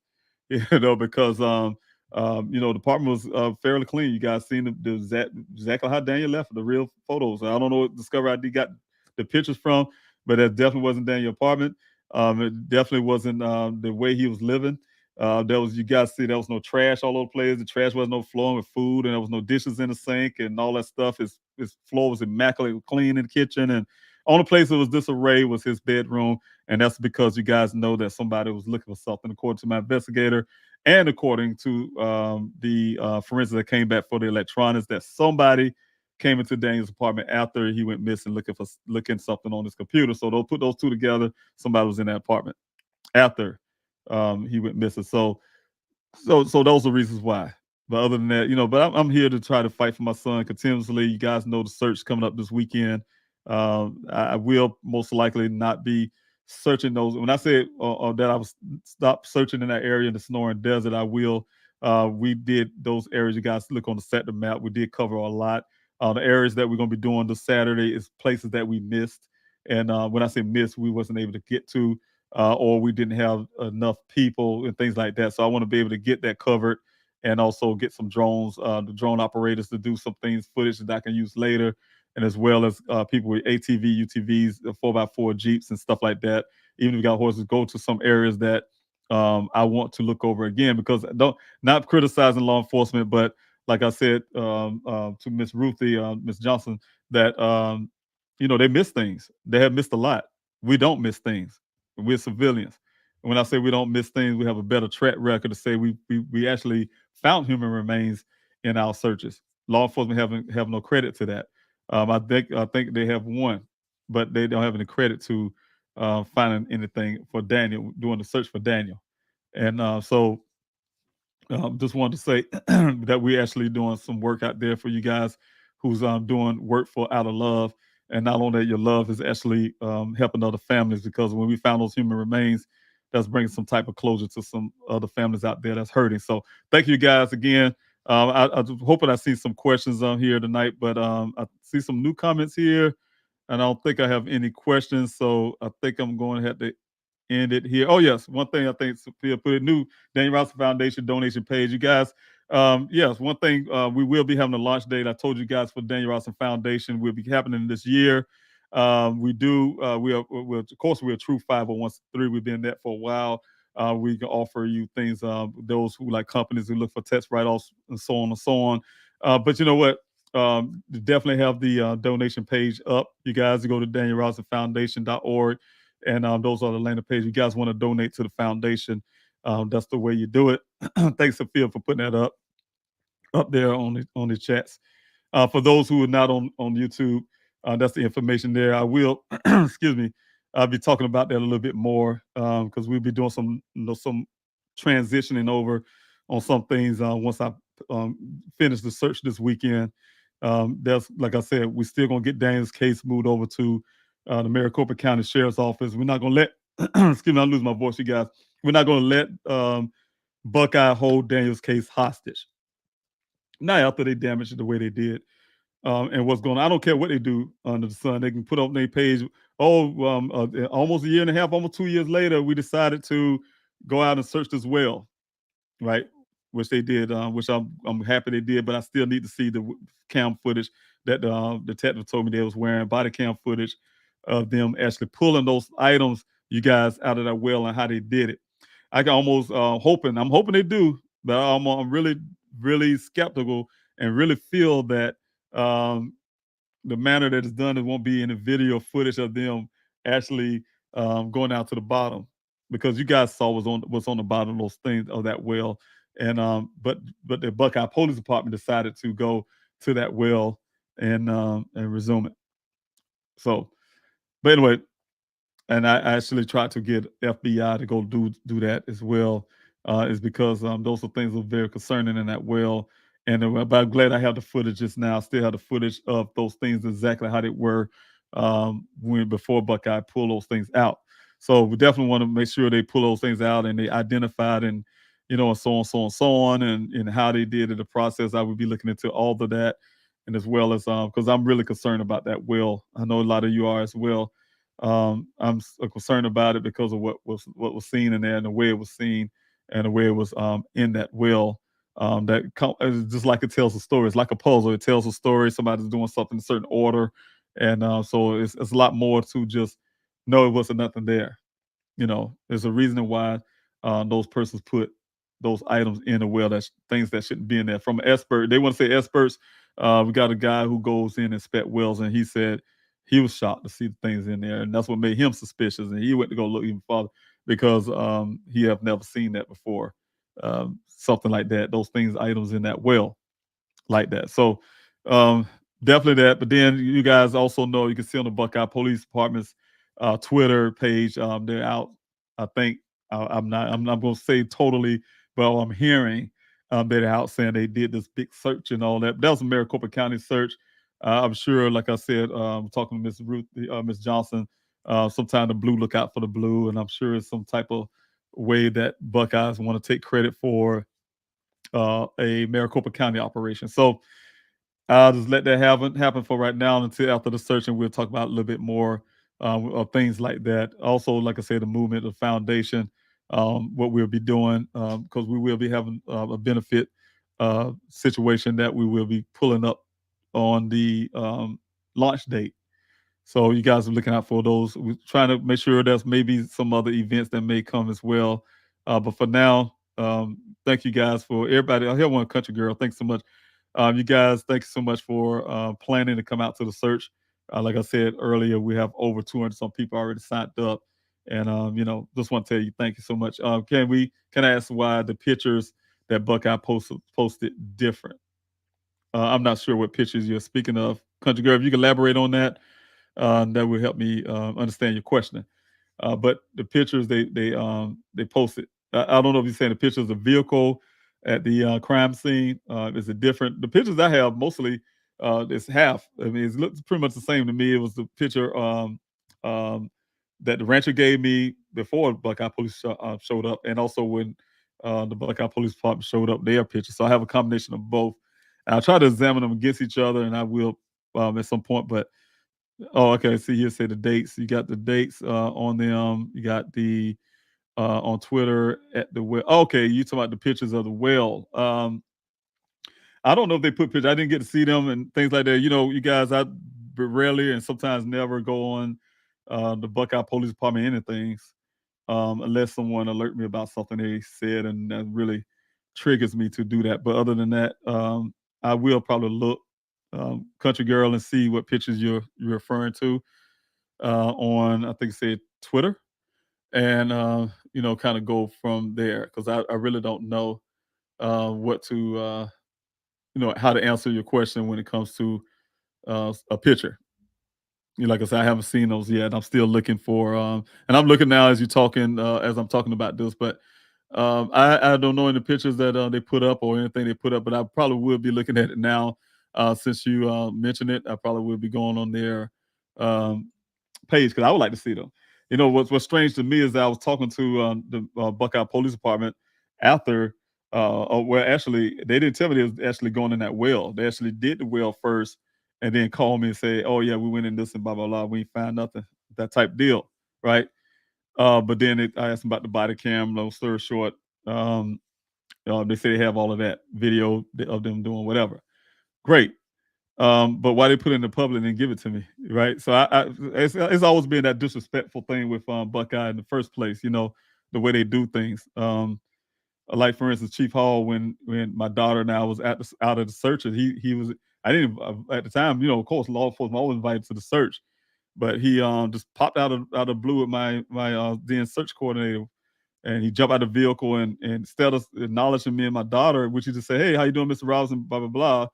Because the apartment was fairly clean. You guys seen exactly how Daniel left the real photos. I don't know what Discover ID got the pictures from, but that definitely wasn't Daniel's apartment. It definitely wasn't the way he was living. You guys see there was no trash all over the place. The trash wasn't no flowing with food, and there was no dishes in the sink and all that stuff. His floor was immaculately clean in the kitchen, and only place that was disarray was his bedroom. And that's because you guys know that somebody was looking for something, according to my investigator, and according to the forensics that came back for the electronics, that somebody came into Daniel's apartment after he went missing, looking something on his computer. So they'll put those two together. Somebody was in that apartment after he went missing. So those are reasons why. But other than that, but I'm here to try to fight for my son continuously. You guys know the search coming up this weekend. I will most likely not be searching those. When I said that I was stop searching in that area in the Sonoran Desert, I will. We did those areas. You guys look on the sector map. We did cover a lot. The areas that we're going to be doing this Saturday is places that we missed. And when I say missed, we wasn't able to get to, or we didn't have enough people and things like that. So I want to be able to get that covered and also get some drones, the drone operators to do some things, footage that I can use later, and as well as people with ATV, UTVs, 4x4 Jeeps and stuff like that. Even if we got horses, go to some areas that I want to look over again, because not criticizing law enforcement, but like I said to Miss Ruthie, Miss Johnson, that they miss things. They have missed a lot. We don't miss things. We're civilians. And when I say we don't miss things, we have a better track record to say we actually found human remains in our searches. Law enforcement have no credit to that. I think they have one, but they don't have any credit to finding anything for Daniel, doing the search for Daniel. And so just wanted to say that we're actually doing some work out there for you guys who's doing work for out of love. And not only that, your love is actually helping other families, because when we found those human remains, that's bringing some type of closure to some other families out there that's hurting. So thank you guys again. I hoping I see some questions on here tonight, but I see some new comments here, and I don't think I have any questions. So I think I'm going to have to end it here. Oh yes, one thing I think Sophia put a new Daniel Robinson Foundation donation page. You guys, yes, one thing we will be having a launch date. I told you guys for Daniel Robinson Foundation will be happening this year. We are of course we're a true 501c3. We've been that for a while. We can offer you things, those who like companies who look for tax write-offs and so on and so on. But you know what? Definitely have the donation page up. You guys go to DanielRobinsonFoundation.org, and those are the landing page. You guys want to donate to the foundation, that's the way you do it. Thanks, Sophia, for putting that up there on the chats. For those who are not on YouTube, that's the information there. I will, excuse me, I'll be talking about that a little bit more, because we'll be doing some transitioning over on some things once I finish the search this weekend. That's, like I said, we're still gonna get Daniel's case moved over to the Maricopa County Sheriff's Office. We're not gonna let, excuse me, I lose my voice, you guys. We're not gonna let Buckeye hold Daniel's case hostage. Not after they damaged it the way they did. And what's going on, I don't care what they do under the sun. They can put up their page. Almost a year and a half, almost 2 years later, we decided to go out and search this well, right? Which they did, which I'm happy they did, but I still need to see the cam footage that the detective told me they was wearing, body cam footage of them actually pulling those items, you guys, out of that well and how they did it. I can almost I'm hoping they do, but I'm really, really skeptical and really feel that the manner that it's done, it won't be in the video footage of them actually going out to the bottom, because you guys saw what's on the bottom of those things of that well. And but the Buckeye Police Department decided to go to that well and resume it. So, but anyway, and I actually tried to get FBI to go do that as well, is because those are things that are very concerning in that well. And but I'm glad I have the footage just now. I still have the footage of those things exactly how they were when before Buckeye pulled those things out. So we definitely want to make sure they pull those things out and they identified and and so on, so on, so on, and how they did in the process. I would be looking into all of that, and as well as because I'm really concerned about that well. I know a lot of you are as well. I'm concerned about it because of what was seen in there and the way it was seen and the way it was in that will. It's just like it tells a story. It's like a puzzle. It tells a story. Somebody's doing something in a certain order, and so it's a lot more to just know it wasn't nothing there. There's a reason why those persons put those items in a well. That's things that shouldn't be in there. From an expert, they want to say experts. We got a guy who goes in and inspect wells, and he said he was shocked to see the things in there, and that's what made him suspicious. And he went to go look even farther because he have never seen that before, something like that. Those things, items in that well, like that. So definitely that. But then you guys also know you can see on the Buckeye Police Department's Twitter page, they're out. I think I'm not going to say totally, but I'm hearing they're out saying they did this big search and all that. That was a Maricopa County search. I'm sure, like I said, talking to Miss Ruth, Miss Johnson, sometime the blue look out for the blue, and I'm sure it's some type of way that Buckeyes want to take credit for a Maricopa County operation. So I'll just let that happen for right now until after the search, and we'll talk about a little bit more of things like that. Also, like I said, the movement, the foundation, what we'll be doing, because we will be having a benefit situation that we will be pulling up on the launch date. So you guys are looking out for those. We're trying to make sure there's maybe some other events that may come as well. But for now, thank you guys for everybody. I hear one country girl. Thanks so much. You guys, thank you so much for planning to come out to the search. Like I said earlier, we have over 200 some people already signed up. And, just want to tell you, thank you so much. Can I ask why the pictures that Buckeye posted different? I'm not sure what pictures you're speaking of. Country girl, if you can elaborate on that, that would help me understand your question. But the pictures they posted, I don't know if you're saying the pictures of the vehicle at the crime scene. Is it different? The pictures I have mostly it's half. I mean, it looks pretty much the same to me. It was the picture that the rancher gave me before Buckeye Police showed up, and also when the Buckeye Police Department showed up their picture. So I have a combination of both. And I'll try to examine them against each other, and I will at some point. But oh, okay. See, you say the dates. You got the dates on them. You got the on Twitter at the well. Okay, you talking about the pictures of the well. I don't know if they put pictures. I didn't get to see them and things like that. You guys, I rarely and sometimes never go on the Buckeye Police Department anything unless someone alert me about something they said, and that really triggers me to do that. But other than that, I will probably look country girl and see what pictures you're referring to on, I think, say Twitter, and kind of go from there, because I really don't know what to how to answer your question when it comes to a picture. Like I said, I haven't seen those yet. I'm still looking for, and I'm looking now as you're talking, as I'm talking about this. But I don't know any pictures that they put up or anything they put up, but I probably will be looking at it now. Since you mentioned it, I probably will be going on their page, because I would like to see them. What's strange to me is that I was talking to the Buckeye Police Department after, actually, they didn't tell me they was actually going in that well. They actually did the well first, and then called me and say, "Oh yeah, we went in this and blah blah blah. We ain't found nothing." That type deal, right? But then I asked them about the body cam. Long story short, they say they have all of that video of them doing whatever. Great. But why they put it in the public and give it to me, right? So it's always been that disrespectful thing with Buckeye in the first place. The way they do things. Like for instance, Chief Hall, when my daughter and I was out of the search, and he was, I didn't at the time, of course, law enforcement always invited to the search, but he just popped out of blue with my then search coordinator, and he jumped out of the vehicle, and instead of acknowledging me and my daughter, which he just said, "Hey, how you doing, Mr. Robinson?" Blah blah blah,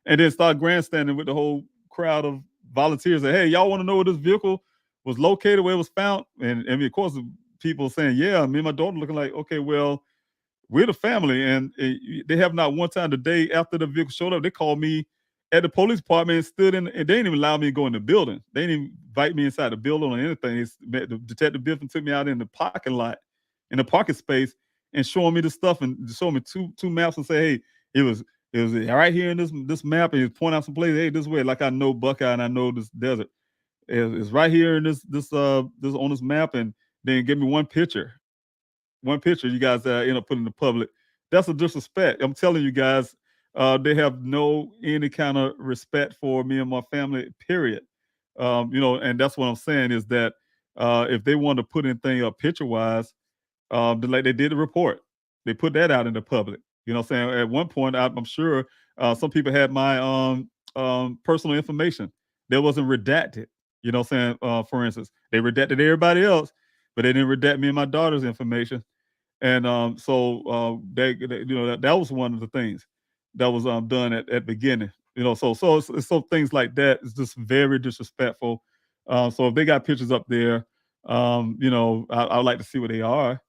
and then start grandstanding with the whole crowd of volunteers say, hey, y'all want to know where this vehicle was located, where it was found? And I mean, of course, people saying, yeah, me and my daughter looking like, okay, well, we're the family. And they have not one time the day after the vehicle showed up, they called me at the police department and stood in, and they didn't even allow me to go in the building. They didn't even invite me inside the building or anything. The detective Biffin took me out in the parking lot, in the parking space, and showing me the stuff and showing me two maps and say, hey, it was right here in this map, and he was pointing out some places. Hey, this way, like I know Buckeye and I know this desert. It's right here in this on this map, and then give me one picture you guys end up putting in the public. That's a disrespect. I'm telling you guys, they have no any kind of respect for me and my family, period. And that's what I'm saying is that if they want to put anything up picture wise, like they did the report, they put that out in the public. You know what I'm saying? At one point, I'm sure some people had my personal information that wasn't redacted. You know what I'm saying? For instance, they redacted everybody else, but they didn't redact me and my daughter's information. And that was one of the things that was done at the beginning. So things like that is just very disrespectful. So if they got pictures up there, I would like to see what they are.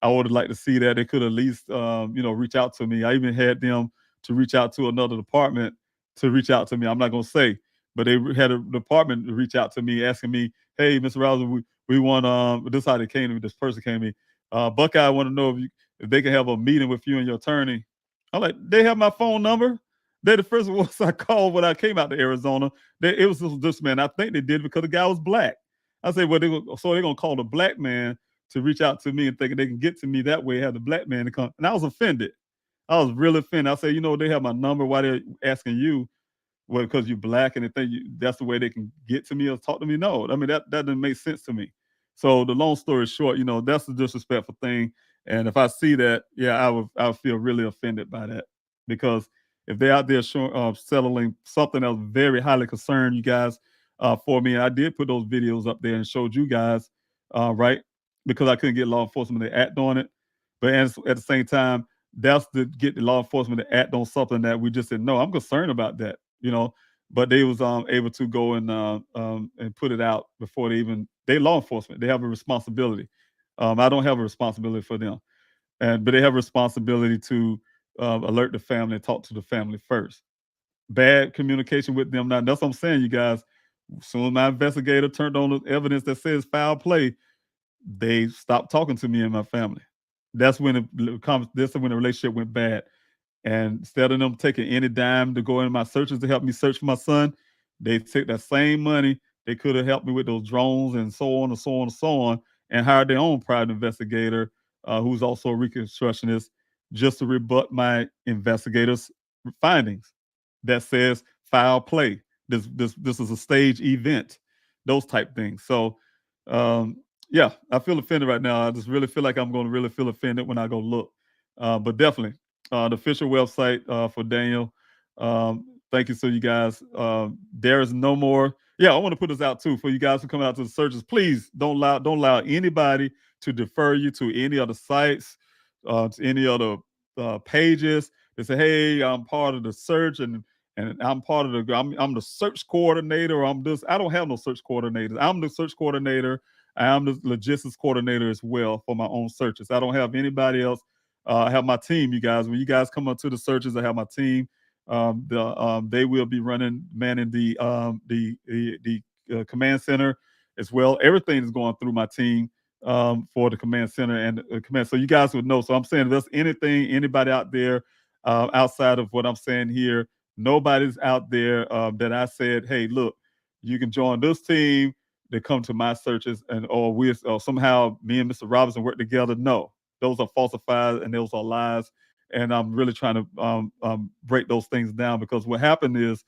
I would have liked to see that they could at least, reach out to me. I even had them to reach out to another department to reach out to me. I'm not going to say, but they had a department to reach out to me asking me, hey, Mr. Rouser, we want, this is how they came to me, this person came to me. Buckeye, I want to know if they can have a meeting with you and your attorney. I'm like, they have my phone number. They're the first ones I called when I came out to Arizona. It was this man. I think they did because the guy was black. I said, well, they're going to call the black man to reach out to me and think they can get to me that way, have the black man to come. And I was offended. I was really offended. I said, they have my number. Why they're asking you? Well, because you're black and they think that's the way they can get to me or talk to me. No, I mean, that doesn't make sense to me. So the long story short, that's the disrespectful thing. And if I see that, yeah, I would feel really offended by that, because if they're out there settling something that was very highly concerned you guys for me, and I did put those videos up there and showed you guys, right? Because I couldn't get law enforcement to act on it. But at the same time, that's to get the law enforcement to act on something that we just said, no, I'm concerned about that, But they was able to go and put it out before they law enforcement. They have a responsibility. I don't have a responsibility for them, but they have a responsibility to alert the family and talk to the family first. Bad communication with them. Now, that's what I'm saying, you guys. As soon as my investigator turned on the evidence that says foul play, they stopped talking to me and my family. That's when the relationship went bad. And instead of them taking any dime to go into my searches to help me search for my son, they took that same money. They could have helped me with those drones and so on and so on and so on, and hired their own private investigator, who's also a reconstructionist, just to rebut my investigators' findings that says foul play. This is a stage event, those type things. So, yeah, I feel offended right now. I just really feel like I'm going to really feel offended when I go look. But definitely, the official website for Daniel. Thank you, so you guys. There is no more. Yeah, I want to put this out too for you guys who come out to the searches. Please don't allow anybody to defer you to any other sites, to any other pages. They say, hey, I'm part of the search and I'm part of I'm the search coordinator. Or I'm this. I don't have no search coordinators. I'm the search coordinator. I am the logistics coordinator as well for my own searches. I don't have anybody else. I have my team, you guys. When you guys come up to the searches, I have my team. They will be manning the command center as well. Everything is going through my team for the command center and the command. So you guys would know. So I'm saying, if there's anybody out there outside of what I'm saying here, nobody's out there that I said, hey, look, you can join this team. They come to my searches, or somehow me and Mr. Robinson work together. No, those are falsified and those are lies. And I'm really trying to break those things down, because what happened is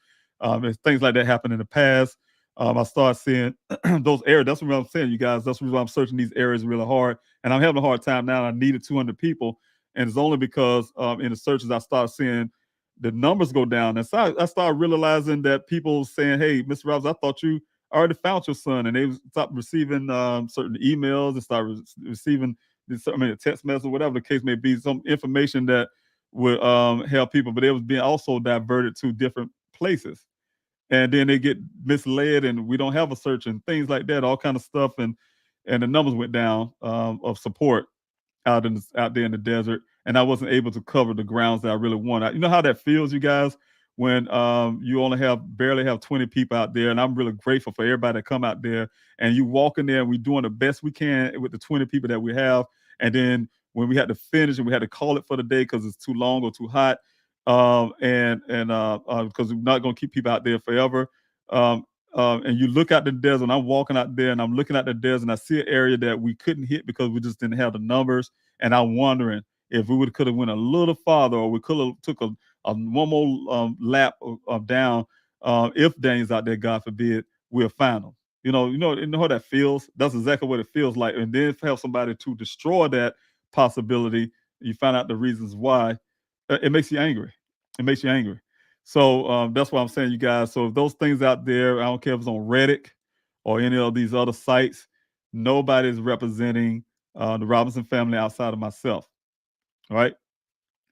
things like that happened in the past. I started seeing those areas. That's what I'm saying, you guys. That's why I'm searching these areas really hard. And I'm having a hard time now. I needed 200 people. And it's only because in the searches, I started seeing the numbers go down. And so I started realizing that people saying, hey, Mr. Robbins, I thought you already found your son. And they stopped receiving certain emails and started receiving a text message or whatever the case may be, some information that would help people, but it was being also diverted to different places. and then they get misled, and we don't have a search and things like that, all kind of stuff, and the numbers went down of support out there in the desert, and I wasn't able to cover the grounds that I really wanted. You know how that feels, you guys, when you only barely have 20 people out there, and I'm really grateful for everybody that come out there, and you walk in there, and we're doing the best we can with the 20 people that we have, and then when we had to finish and we had to call it for the day because it's too long or too hot, and because we're not going to keep people out there forever. And you look out the desert, and I'm walking out there, and I'm looking at the desert, and I see an area that we couldn't hit because we just didn't have the numbers. And I'm wondering if we could have went a little farther, or we could have took a one more lap down. If Daniel's out there, God forbid, we'll find him. You know how that feels. That's exactly what it feels like. And then have somebody to destroy that possibility, you find out the reasons why. It makes you angry. It makes you angry. So that's what I'm saying, you guys. So if those things out there, I don't care if it's on Reddit or any of these other sites, nobody's representing the Robinson family outside of myself. All right.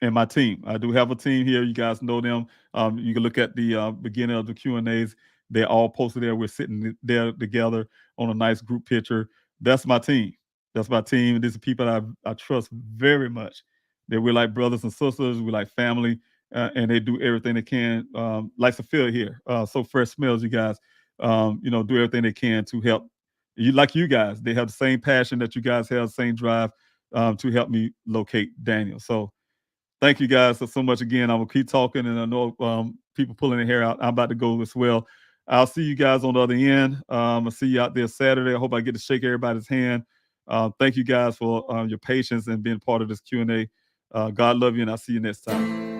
And my team. I do have a team here. You guys know them. You can look at the beginning of the Q&As. They're all posted there. We're sitting there together on a nice group picture. That's my team. That's my team. These are people I trust very much. That we're like brothers and sisters. We're like family. And they do everything they can. Like Sophia here. So Fresh Smells, you guys, do everything they can to help. You guys, they have the same passion that you guys have, same drive to help me locate Daniel. So thank you guys so much again. I will keep talking, and I know people pulling their hair out. I'm about to go as well. I'll see you guys on the other end. I'll see you out there Saturday. I hope I get to shake everybody's hand. Thank you guys for your patience and being part of this Q&A. God love you, and I'll see you next time.